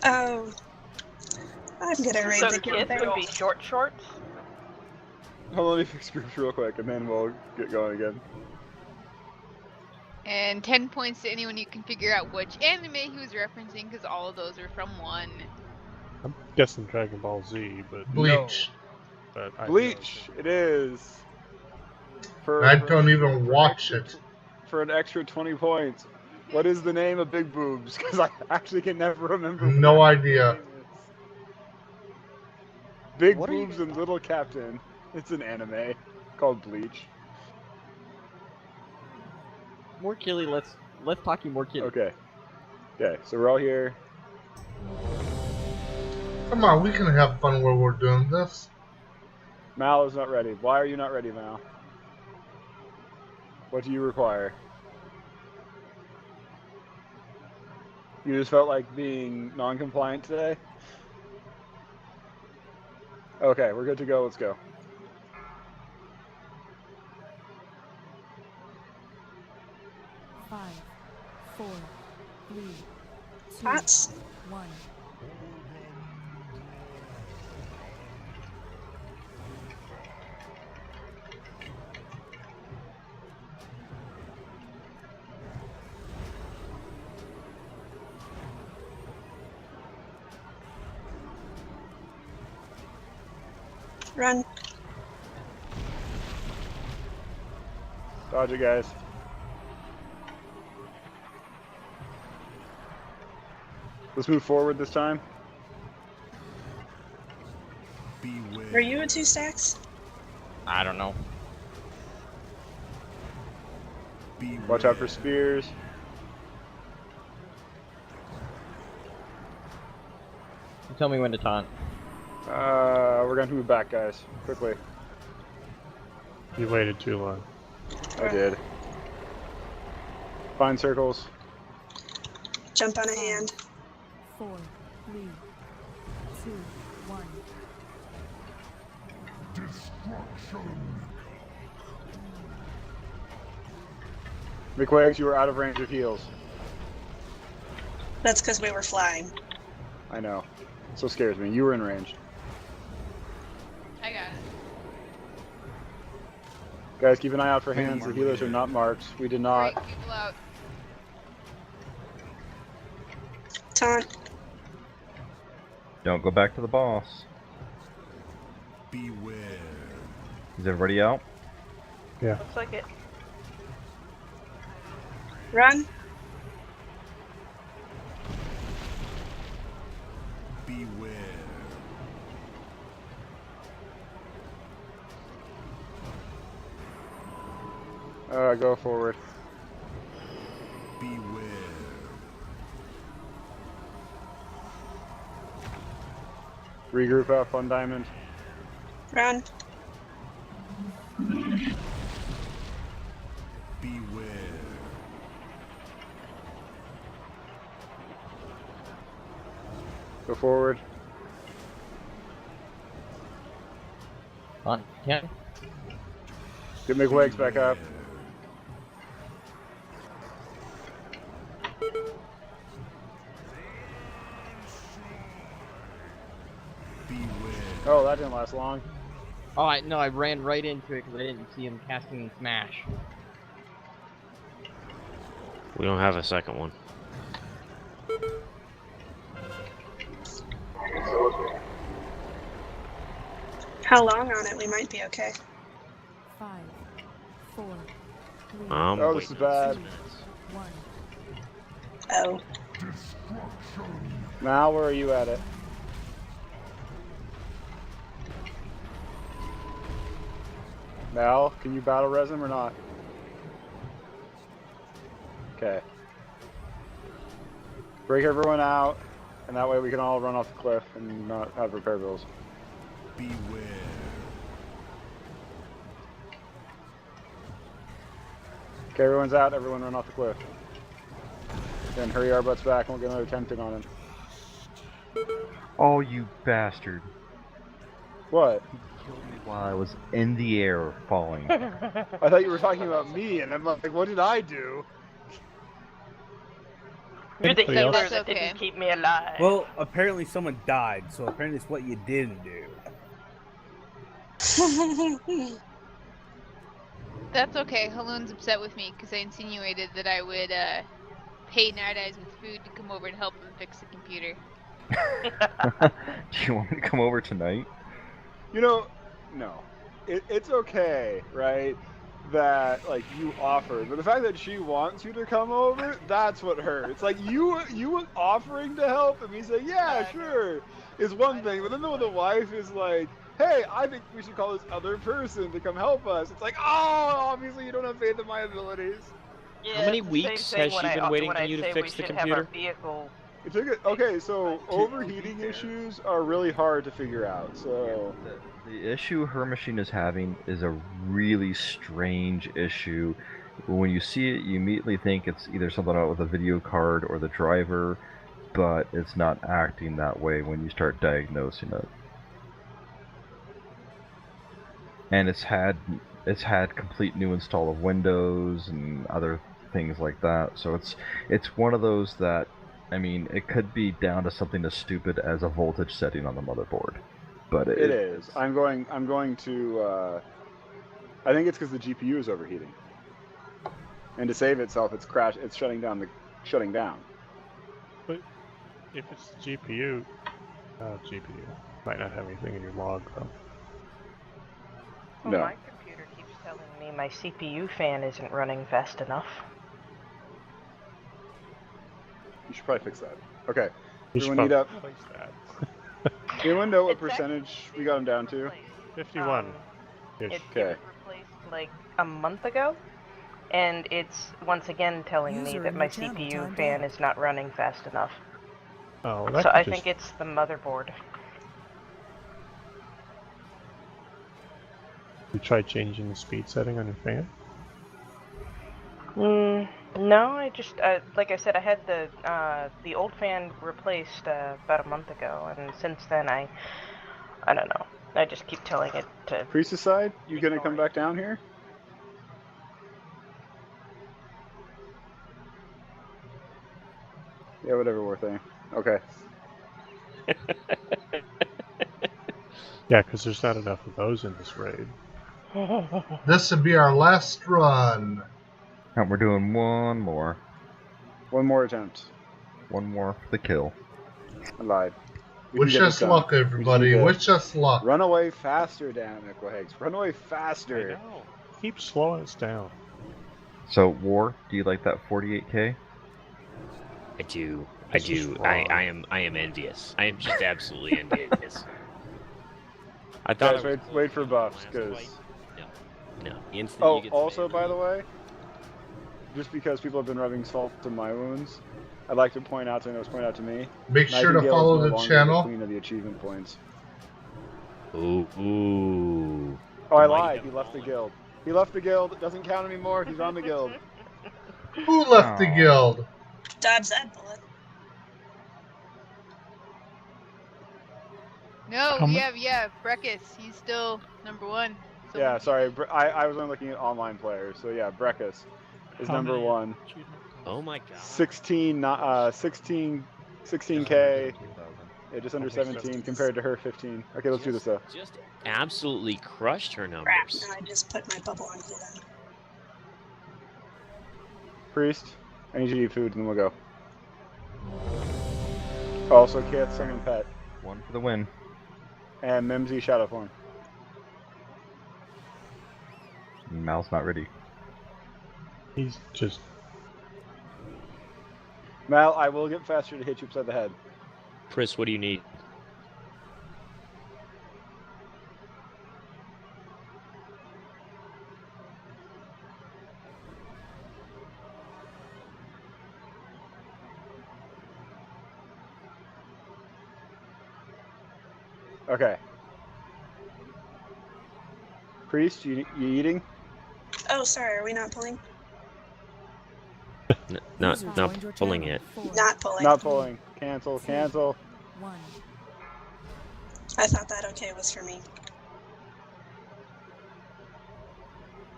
Oh, I'm gonna raid So the the kids would be short shorts? Hold on, let me fix groups real quick, and then we'll get going again. And 10 points to anyone who can figure out which anime he was referencing, because all of those are from one. I'm guessing Dragon Ball Z, but Bleach. No. But Bleach, it is. I don't even watch it. For an extra 20 points. What is the name of Big Boobs? Because I actually can never remember. No idea. Big Boobs and Little Captain. It's an anime called Bleach. More Killy, let's talk more Killy. Okay. Okay, so we're all here. Come on, we can have fun while we're doing this. Mal is not ready. Why are you not ready, Mal? What do you require? You just felt like being non-compliant today? Okay, we're good to go. Let's go. Five, 4, 3, 2, Pots. 1. Run. Dodge it, guys. Let's move forward this time. Beware. Are you at 2 stacks? I don't know. Watch out for spears. Tell me when to taunt. We're gonna move back, guys. Quickly. You waited too long. I did. Find circles. Jump on a hand. 4, 3, 2, 1. McWags, you were out of range of heals. That's because we were flying. I know. So scares me. You were in range. I got it. Guys, keep an eye out for hands. The healers are not marked. We did not. Break people out. Taunt. Don't go back to the boss. Beware. Is everybody out? Yeah. Looks like it. Run. Beware. Go forward. Beware. Regroup out, Fun Diamond. Run. Beware. Go forward. On 10. Get McWags back up. Oh, that didn't last long. Oh, I ran right into it because I didn't see him casting Smash. We don't have a second one. How long on it? We might be okay. 5, 4, 3, Oh, this is bad. 2, 1. Oh. Now, where are you at it? Mal, can you battle res him or not? Okay. Break everyone out, and that way we can all run off the cliff and not have repair bills. Beware. Okay, everyone's out, everyone run off the cliff. Then hurry our butts back and we'll get another tempting on him. Oh, you bastard. What? Killed me while I was in the air falling. I thought you were talking about me, and I'm like, what did I do? You're the healer That's that okay. didn't keep me alive. Well, apparently someone died, so apparently it's what you didn't do. That's okay. Haloon's upset with me because I insinuated that I would pay Night Eyes with food to come over and help him fix the computer. Do you want me to come over tonight? You know, no. It's okay, right? That, like, you offered. But the fact that she wants you to come over, that's what hurts. Like, you offering to help and me saying, yeah, sure, is one thing. But then when the wife is like, hey, I think we should call this other person to come help us. It's like, oh, obviously you don't have faith in my abilities. Yeah, How many it's the weeks same has thing she been when waiting when for I you to say fix we the should have our computer? vehicle. It took it. Okay, so overheating issues are really hard to figure out. So The issue her machine is having is a really strange issue. When you see it, you immediately think it's either something out with a video card or the driver, but it's not acting that way when you start diagnosing it. And it's had complete new install of Windows and other things like that. So it's one of those that, I mean, it could be down to something as stupid as a voltage setting on the motherboard. But it is. I'm going to. I think it's because the GPU is overheating, and to save itself, it's shutting down. But if it's GPU, GPU might not have anything in your log though. Well, my computer keeps telling me my CPU fan isn't running fast enough. You should probably fix that. Okay. You should Everyone need up. fix that. Anyone know what percentage we got them down to? 51. It Okay. was replaced like a month ago, and it's once again telling me User that in my your channel CPU timed fan out. is not running fast enough. Oh, that So I just... think it's the motherboard. You try changing the speed setting on your fan? No, I just like I said, I had the old fan replaced about a month ago, and since then I don't know. I just keep telling it to. Priestess side, you gonna come back down here? Yeah, whatever, War Thing. Okay. Yeah, because there's not enough of those in this raid. This would be our last run. And we're doing one more. One more attempt. One more for the kill. I lied. Wish us luck, everybody. Wish us luck. Run away faster, damn it, Higgs. Run away faster. I know. Keep slowing us down. So, War, do you like that 48K? I do. I do. I am envious. I am just absolutely envious. I thought. Guys, wait for buffs, because. No. Also, by the way, just because people have been rubbing salt in my wounds, I'd like to point out, so I know it was pointed out to me. Make sure to follow the channel. Queen of the achievement points. Ooh. Oh, I lied. He left the guild. He left the guild. It doesn't count anymore. He's on the guild. Who left the guild? Dodge that bullet. No, yeah, Breckus. He's still #1. Yeah, sorry. I was only looking at online players. So yeah, Breckus is #1. Oh my god. 16K. Yeah, just under 17 compared to her 15. Okay, let's do this though. Just absolutely crushed her numbers. Crap, now I just put my bubble on cooldown. Priest, I need you to eat food and then we'll go. Also, Kith, summon pet. One for the win. And Mimsy shadow form. Mal's not ready. He's just... Mal, I will get faster to hit you upside the head. Chris, what do you need? Okay. Priest, you eating? Oh, sorry, are we not pulling? Not pulling it. Not pulling. Not pulling. Cancel. I thought that okay was for me.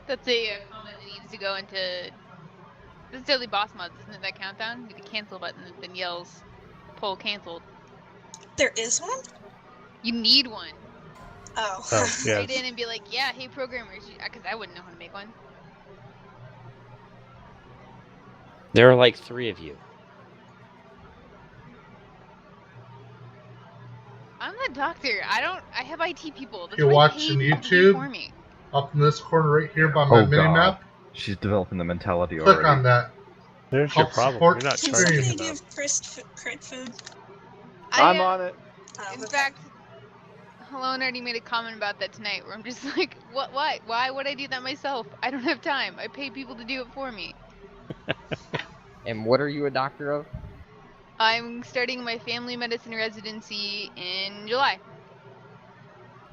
That's a comment that needs to go into... This is Daily Boss Mods, isn't it, that countdown? You need the cancel button that then yells, pull canceled. There is one? You need one. Oh. Yeah. Write in and be like, yeah, hey programmers, because I wouldn't know how to make one. There are like 3 of you. I'm the doctor. I have IT people. That's You're what I watching pay people to do for YouTube? me. Up in this corner right here by my mini-map? She's developing the mentality Click already. on that. There's your Help problem. support You're not Can charging somebody enough. give Chris crit food? I'm on it. In fact, Helene already made a comment about that tonight, where I'm just like, what? Why would I do that myself? I don't have time. I pay people to do it for me. And what are you a doctor of? I'm starting my family medicine residency in July.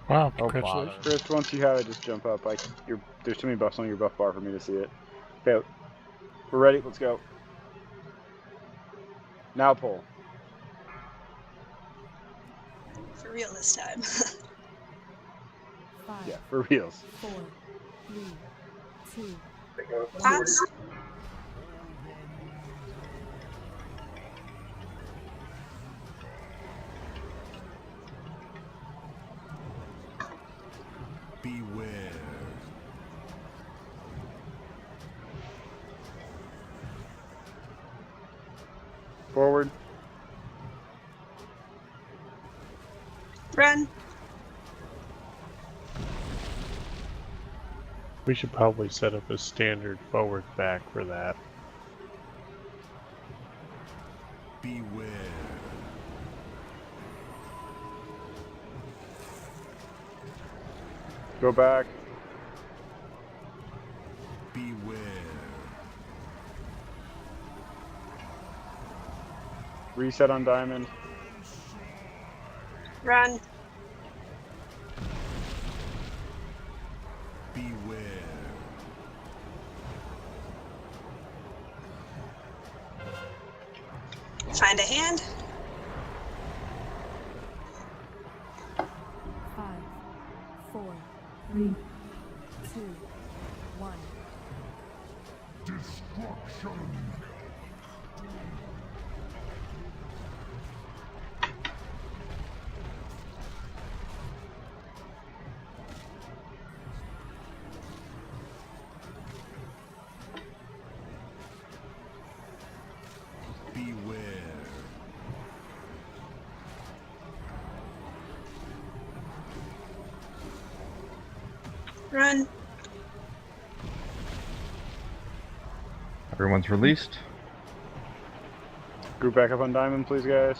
Wow, Oh, congratulations. Chris, once you have it, just jump up. There's too many buffs on your buff bar for me to see it. Okay, we're ready. Let's go. Now pull. For real this time. 5, Yeah, for reals. 4, 3, 2, Pots? Beware. Forward. Run. We should probably set up a standard forward back for that. Beware. Go back. Beware. Reset on diamond. Run. Beware. Find a hand. 5, 4, 3, 2, 1. Destruction. Beware. Run. Everyone's released. Group back up on diamond, please, guys.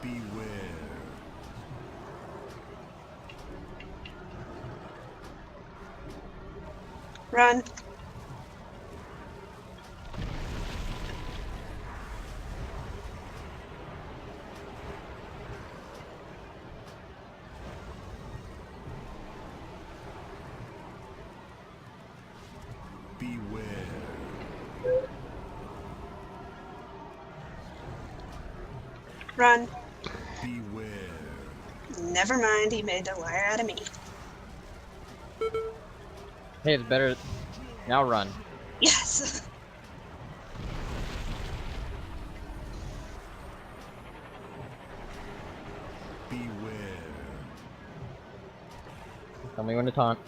Beware. Run. Beware. Run. Beware. Never mind, he made a liar out of me. Hey, it's better. Now run. Yes. Beware. Tell me when to taunt.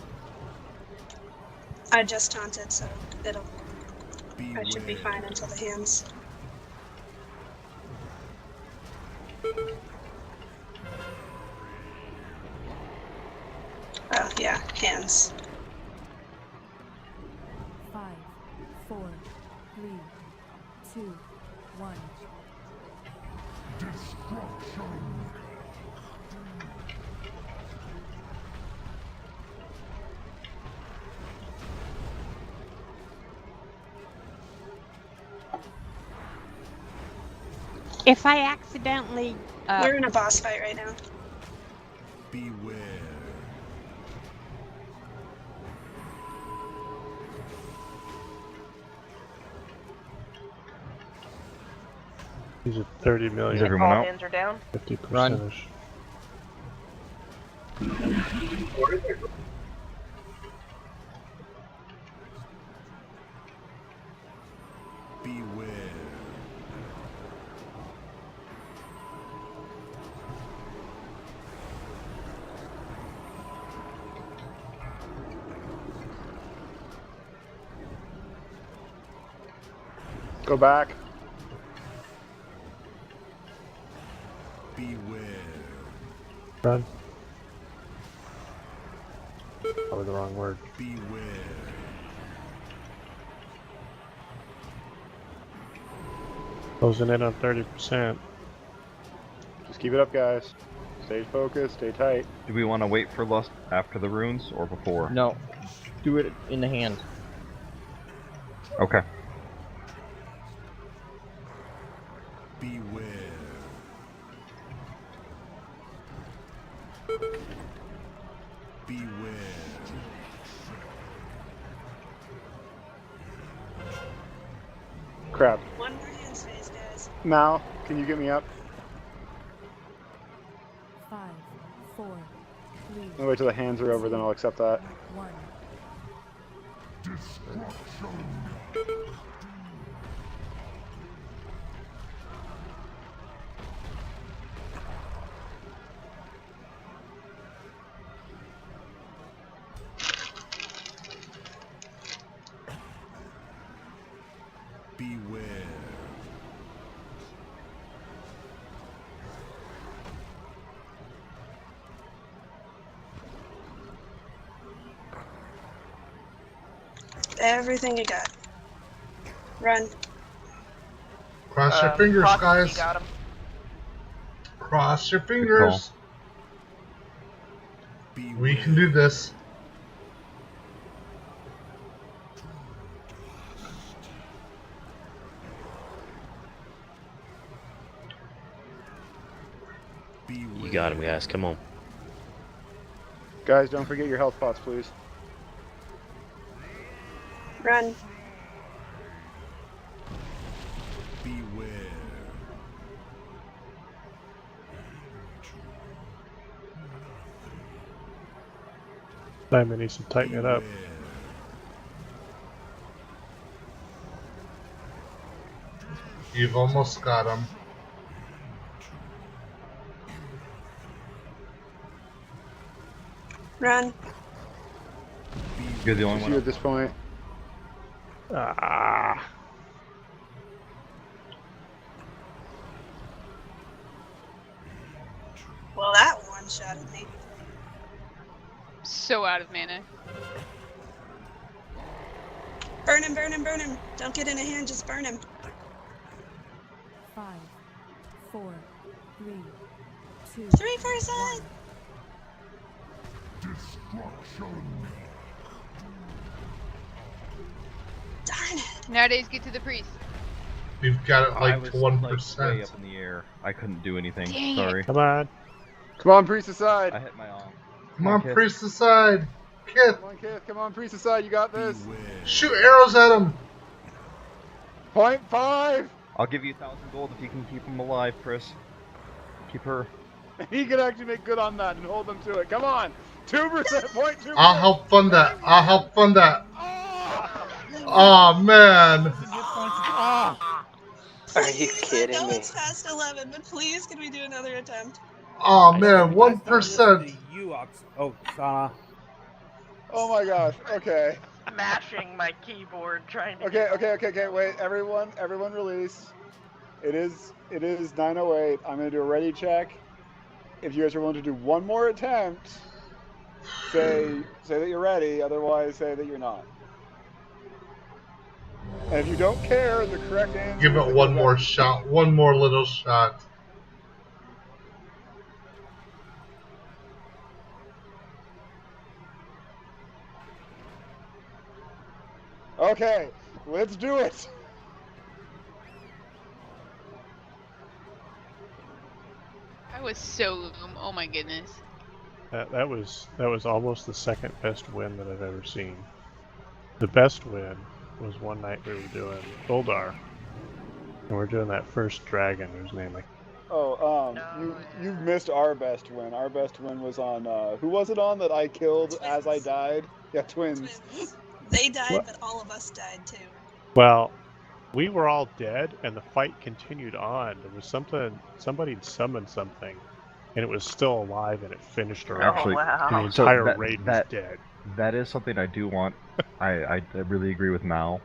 I just taunted, so I Beware. should be fine until the hands. Oh yeah, hands. 5, 4, 3, 2, 1. Destruction. If I accidentally... We're in a boss fight right now. Beware. He's at 30 million. Is everyone All out? hands are down. 50%ish. Beware. Go back. Beware. Run. Probably the wrong word. Beware. Closing in on 30%. Just keep it up, guys. Stay focused, stay tight. Do we want to wait for lust after the runes or before? No. Do it in the hand. Okay. Beware. Beware. Crap. One more hands phase, guys. Mal, can you get me up? 5, 4, 3, I'll wait till the hands are over, then I'll accept that. 1. Destruction. Beware. Everything you got. Run. Cross your fingers, Prophecy guys. got him. Cross your fingers. We can do this. You got him, guys. Come on. Guys, don't forget your health pots, please. Run. Beware. Simon needs to tighten it up. You've almost got him. Run. You're the only It's one you at this point. Ah. Well, that one-shotted me. So out of mana. Burn him, burn him, burn him. Don't get in a hand, just burn him. 5, 4, 3, 2. 3%. Darn it. Nowadays, get to the priest. We've got it like to 1%. Like, way up in the air. I couldn't do anything. Dang Sorry. Come on. Come on, priest aside. I hit my arm. Come on, Kith. priest aside. Kith. Come on, Kith. Come on, priest aside. You got this. Shoot arrows at him. 0.5. I'll give you 1,000 gold if you can keep him alive, Chris. Keep her. He could actually make good on that and hold them to it. Come on. 2%. 0.2%. I'll help fund that. I'll help fund that. Oh, man. Are you kidding I know me? it's past 11, but please, can we do another attempt? Oh, man. 1%. Oh, Sana. Oh my gosh. Okay. Mashing my keyboard trying to. Okay. Wait, everyone release. It is 9:08. I'm gonna do a ready check. If you guys are willing to do one more attempt, say that you're ready. Otherwise, say that you're not. And if you don't care, the correct answer. Give is it one more shot. One more little shot. Okay, let's do it. I was so oh my goodness. That was almost the second best win that I've ever seen. The best win was one night we were doing Goldar, and we're doing that first dragon whose name I. Oh, you missed our best win. Our best win was on who was it on that I killed Twins. as I died? Yeah, twins. They died, What? but all of us died too. Well, we were all dead, and the fight continued on. There was somebody summoned something, and it was still alive, and it finished her off. Actually, And the so entire raid was dead. That is something I do want. I really agree with Mal.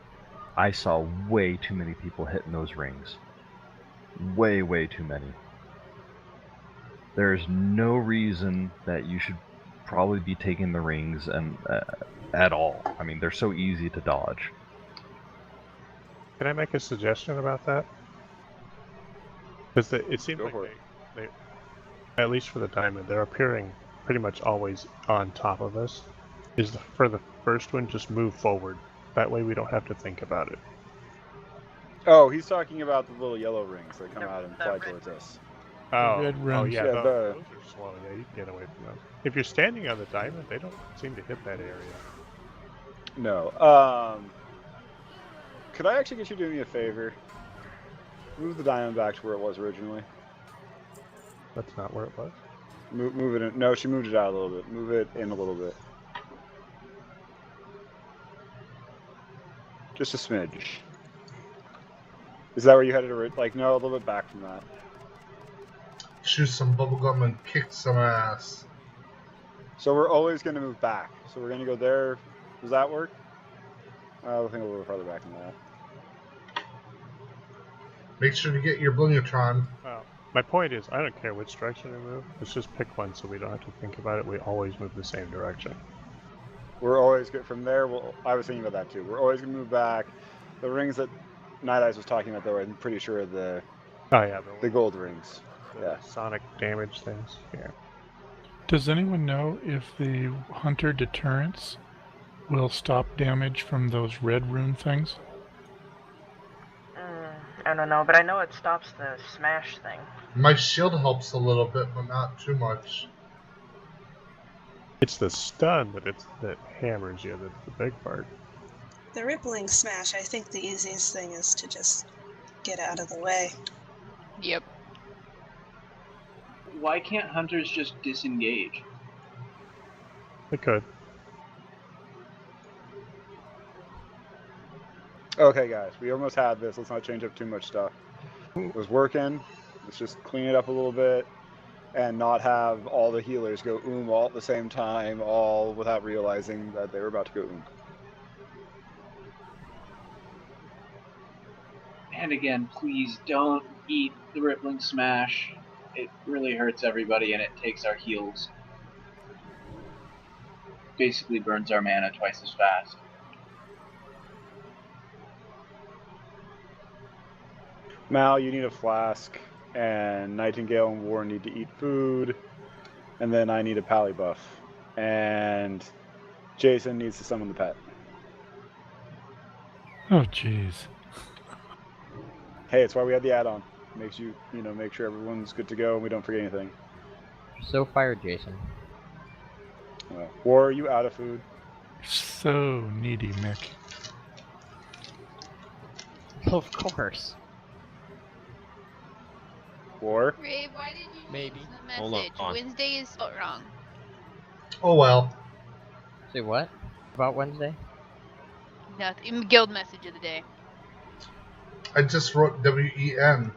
I saw way too many people hitting those rings. Way too many. There's no reason that you should probably be taking the rings and at all. I mean, they're so easy to dodge. Can I make a suggestion about that? Because it seems like they, at least for the diamond, they're appearing pretty much always on top of us. For the first one, just move forward. That way we don't have to think about it. Oh, he's talking about the little yellow rings that come out and fly towards us. Oh, red rings. yeah, Yeah, those are slow. Yeah, you can get away from those. If you're standing on the diamond, they don't seem to hit that area. No. Could I actually get you to do me a favor? Move the diamond back to where it was originally. That's not where it was. Move it in. No, she moved it out a little bit. Move it in a little bit. Just a smidge. Is that where you headed? Like, no, a little bit back from that. Shoot some bubblegum and kick some ass. So we're always going to move back. So we're going to go there. Does that work? I think a little farther back than that. Make sure to get your blingatron. Well, my point is, I don't care which direction we move. Let's just pick one so we don't have to think about it. We always move the same direction. We're always good from there. I was thinking about that too. We're always going to move back. The rings that Night Eyes was talking about, though, I'm pretty sure the gold rings. The sonic damage things. Yeah. Does anyone know if the hunter deterrents will stop damage from those red rune things? I don't know, but I know it stops the smash thing. My shield helps a little bit, but not too much. It's the stun that hammers you that's the big part. The rippling smash, I think the easiest thing is to just get out of the way. Yep. Why can't hunters just disengage? They could. Okay, guys, we almost had this. Let's not change up too much stuff. It was working. Let's just clean it up a little bit and not have all the healers go all at the same time, all without realizing that they were about to go And again, please don't eat the rippling smash. It really hurts everybody and it takes our heals. Basically burns our mana twice as fast. Mal, you need a flask, and Nightingale and War need to eat food, and then I need a pally buff, and Jason needs to summon the pet. Oh, jeez. Hey, it's why we had the add-on. Makes you, make sure everyone's good to go and we don't forget anything. You're so fired, Jason. War, are you out of food? So needy, Mick. Of course. War? Ray, why did you Maybe. use the Hold message? on. Wednesday is spelled wrong. Oh well. Say what? About Wednesday? Nothing. Guild message of the day. I just wrote WEN.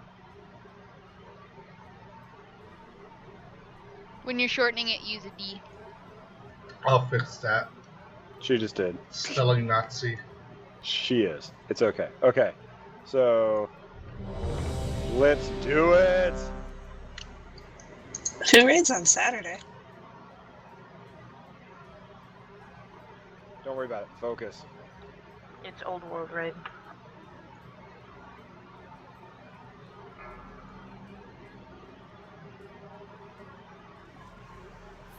When you're shortening it, use a D. I'll fix that. She just did. Spelling Nazi. She is. It's okay. Okay. So, let's do it! Who raids on Saturday? Don't worry about it. Focus. It's Old World Raid.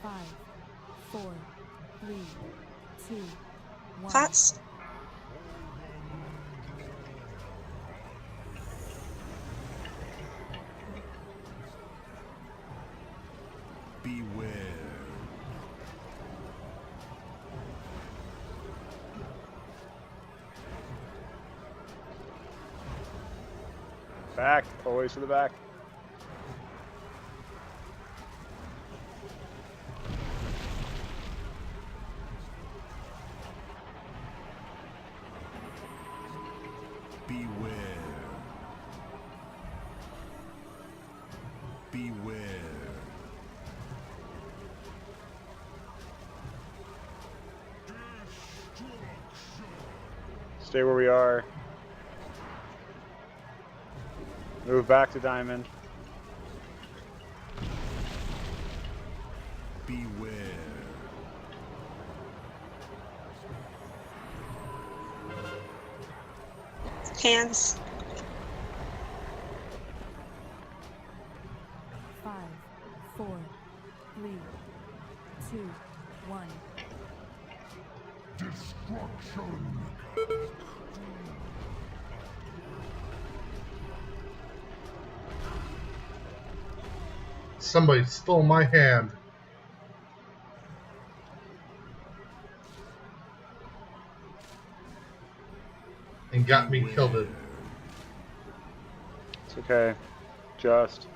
Five, 4, 3, 2, 1. Thoughts? Beware. Back. Always to the back. Beware. Beware. Stay where we are. Move back to diamond. Beware. Hands. 5, 4, 3, 2, 1. Destruction. Somebody stole my hand. And got me killed it. It's okay. Just.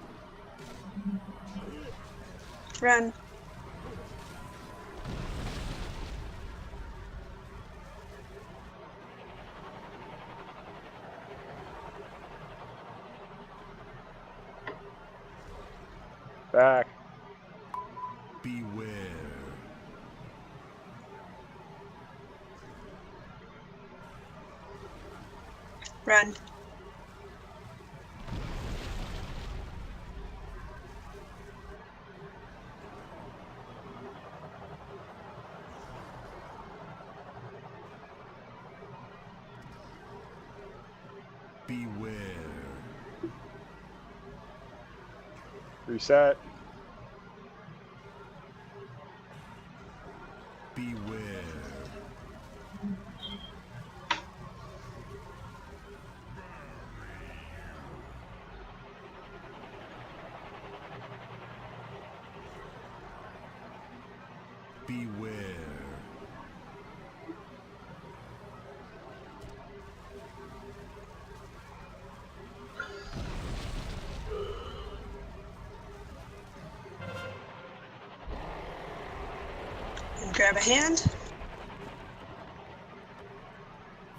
Run. Back. Beware. Run. Beware. Reset. Beware. Grab a hand.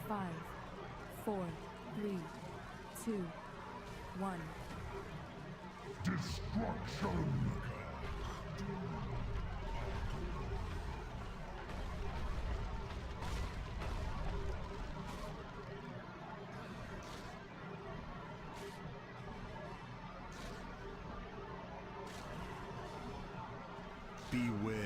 5, 4, 3, 2, 1. Destruction. Beware.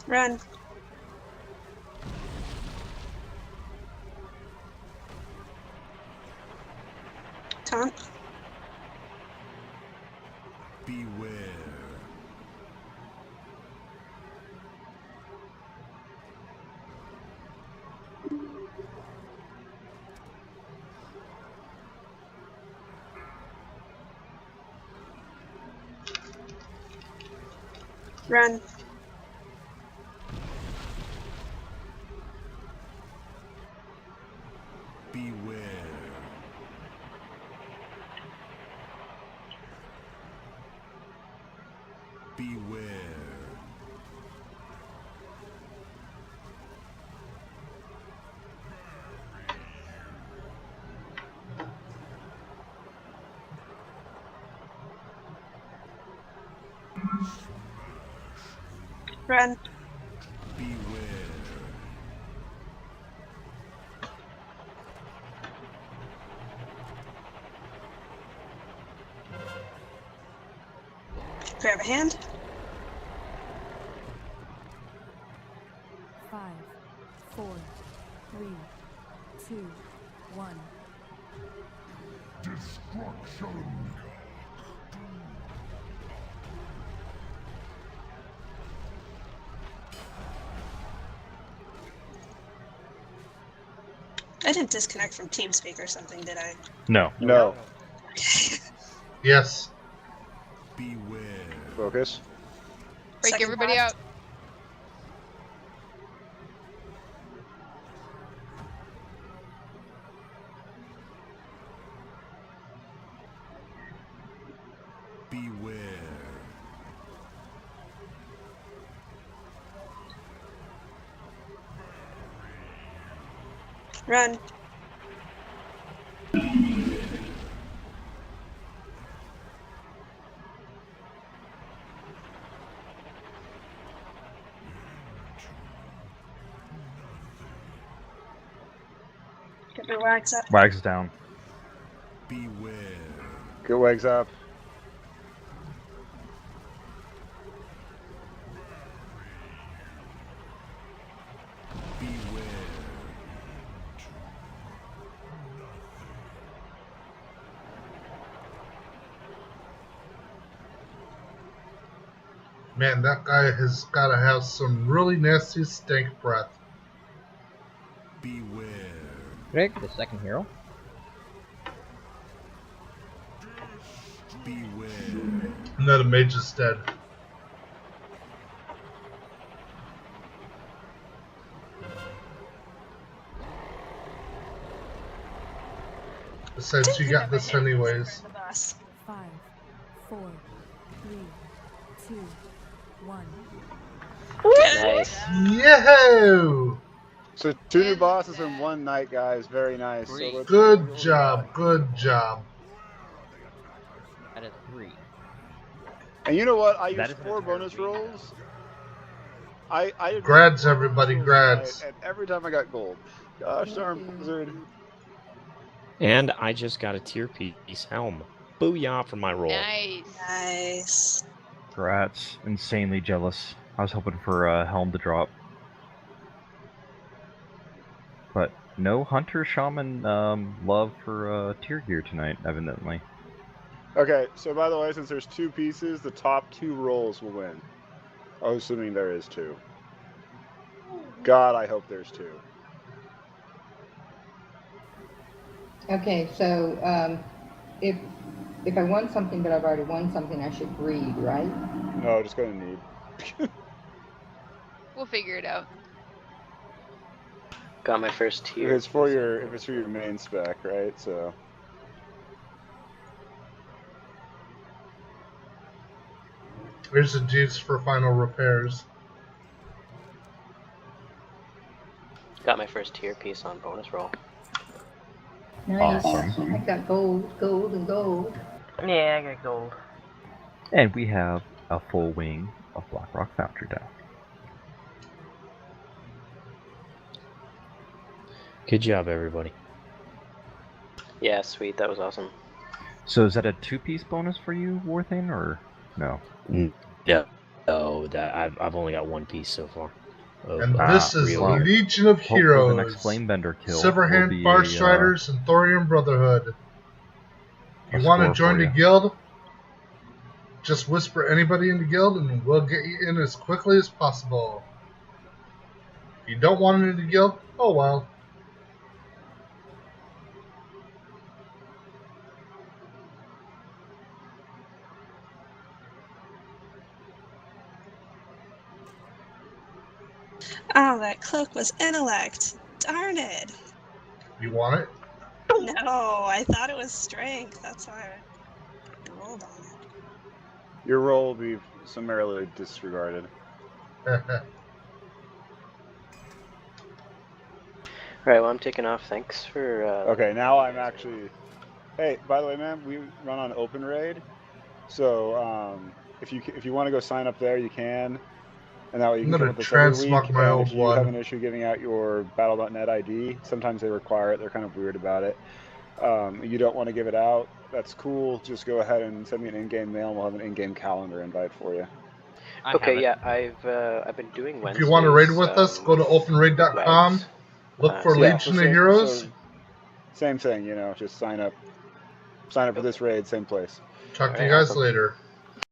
Run. Taunt. Beware. Run. Beware. Beware. Run. Beware. Grab a hand. 5, 4, 3, 2, 1. Destruction. I didn't disconnect from TeamSpeak or something, did I? No. No. Yes. Beware. Focus. Break Second everybody boss. out. Beware. Run. Get my wags up. Wags down. Beware. Get wags up. Beware. Man, that guy has got to have some really nasty stink breath. Beware. Rick, the second hero. Beware. Another mage is dead. Besides, you got this anyways. 5, 4, 3, 2, 1. Nice. Yahoo! So 2 new bosses in one night, guys. Very nice. So let's Good job. Good job. That is 3. And you know what? I That used is an 4 entire bonus week. rolls. I did Grads, 4 everybody, bonus rolls grads. tonight, and every time I got gold. Gosh darn Blizzard. And I just got a tier piece helm. Booyah for my roll. Nice. Nice. Grats. Insanely jealous. I was hoping for Helm to drop. But no Hunter Shaman love for tier gear tonight, evidently. Okay, so by the way, since there's 2 pieces, the top 2 rolls will win. Oh, assuming there is 2. God, I hope there's 2. Okay, so if I won something but I've already won something, I should greed, right? No, just gonna need. We'll figure it out. Got my first tier. If it's for your main spec, right? So. Here's the juice for final repairs. Got my first tier piece on bonus roll. Nice. Awesome. I got gold, and gold. Yeah, I got gold. And we have a full wing of Blackrock Foundry down. Good job, everybody. Yeah, sweet. That was awesome. So is that a 2-piece bonus for you, Warthane, or no? No, I've only got 1 piece so far. And this is Legion of Heroes. The next Flamebender kill Silverhand Farstriders and Thorium Brotherhood. If you want to join the guild, just whisper anybody in the guild and we'll get you in as quickly as possible. If you don't want in the guild, oh well. Oh, that cloak was intellect. Darn it. You want it? No, I thought it was strength. That's why I rolled on it. Your roll will be summarily disregarded. Alright, well, I'm taking off. Thanks for... okay, now I'm actually... Hey, by the way, man, we run on Open Raid. So, if you want to go sign up there, you can. And that way you can come with us every week. And if you have an issue giving out your Battle.net ID, sometimes they require it. They're kind of weird about it. You don't want to give it out. That's cool. Just go ahead and send me an in-game mail, and we'll have an in-game calendar invite for you. Okay, yeah, I've been doing Wednesdays. If you want to raid with us, go to openraid.com. Look for Legion of Heroes. So same thing, you know. Just sign up for this raid, same place. Talk to you guys later.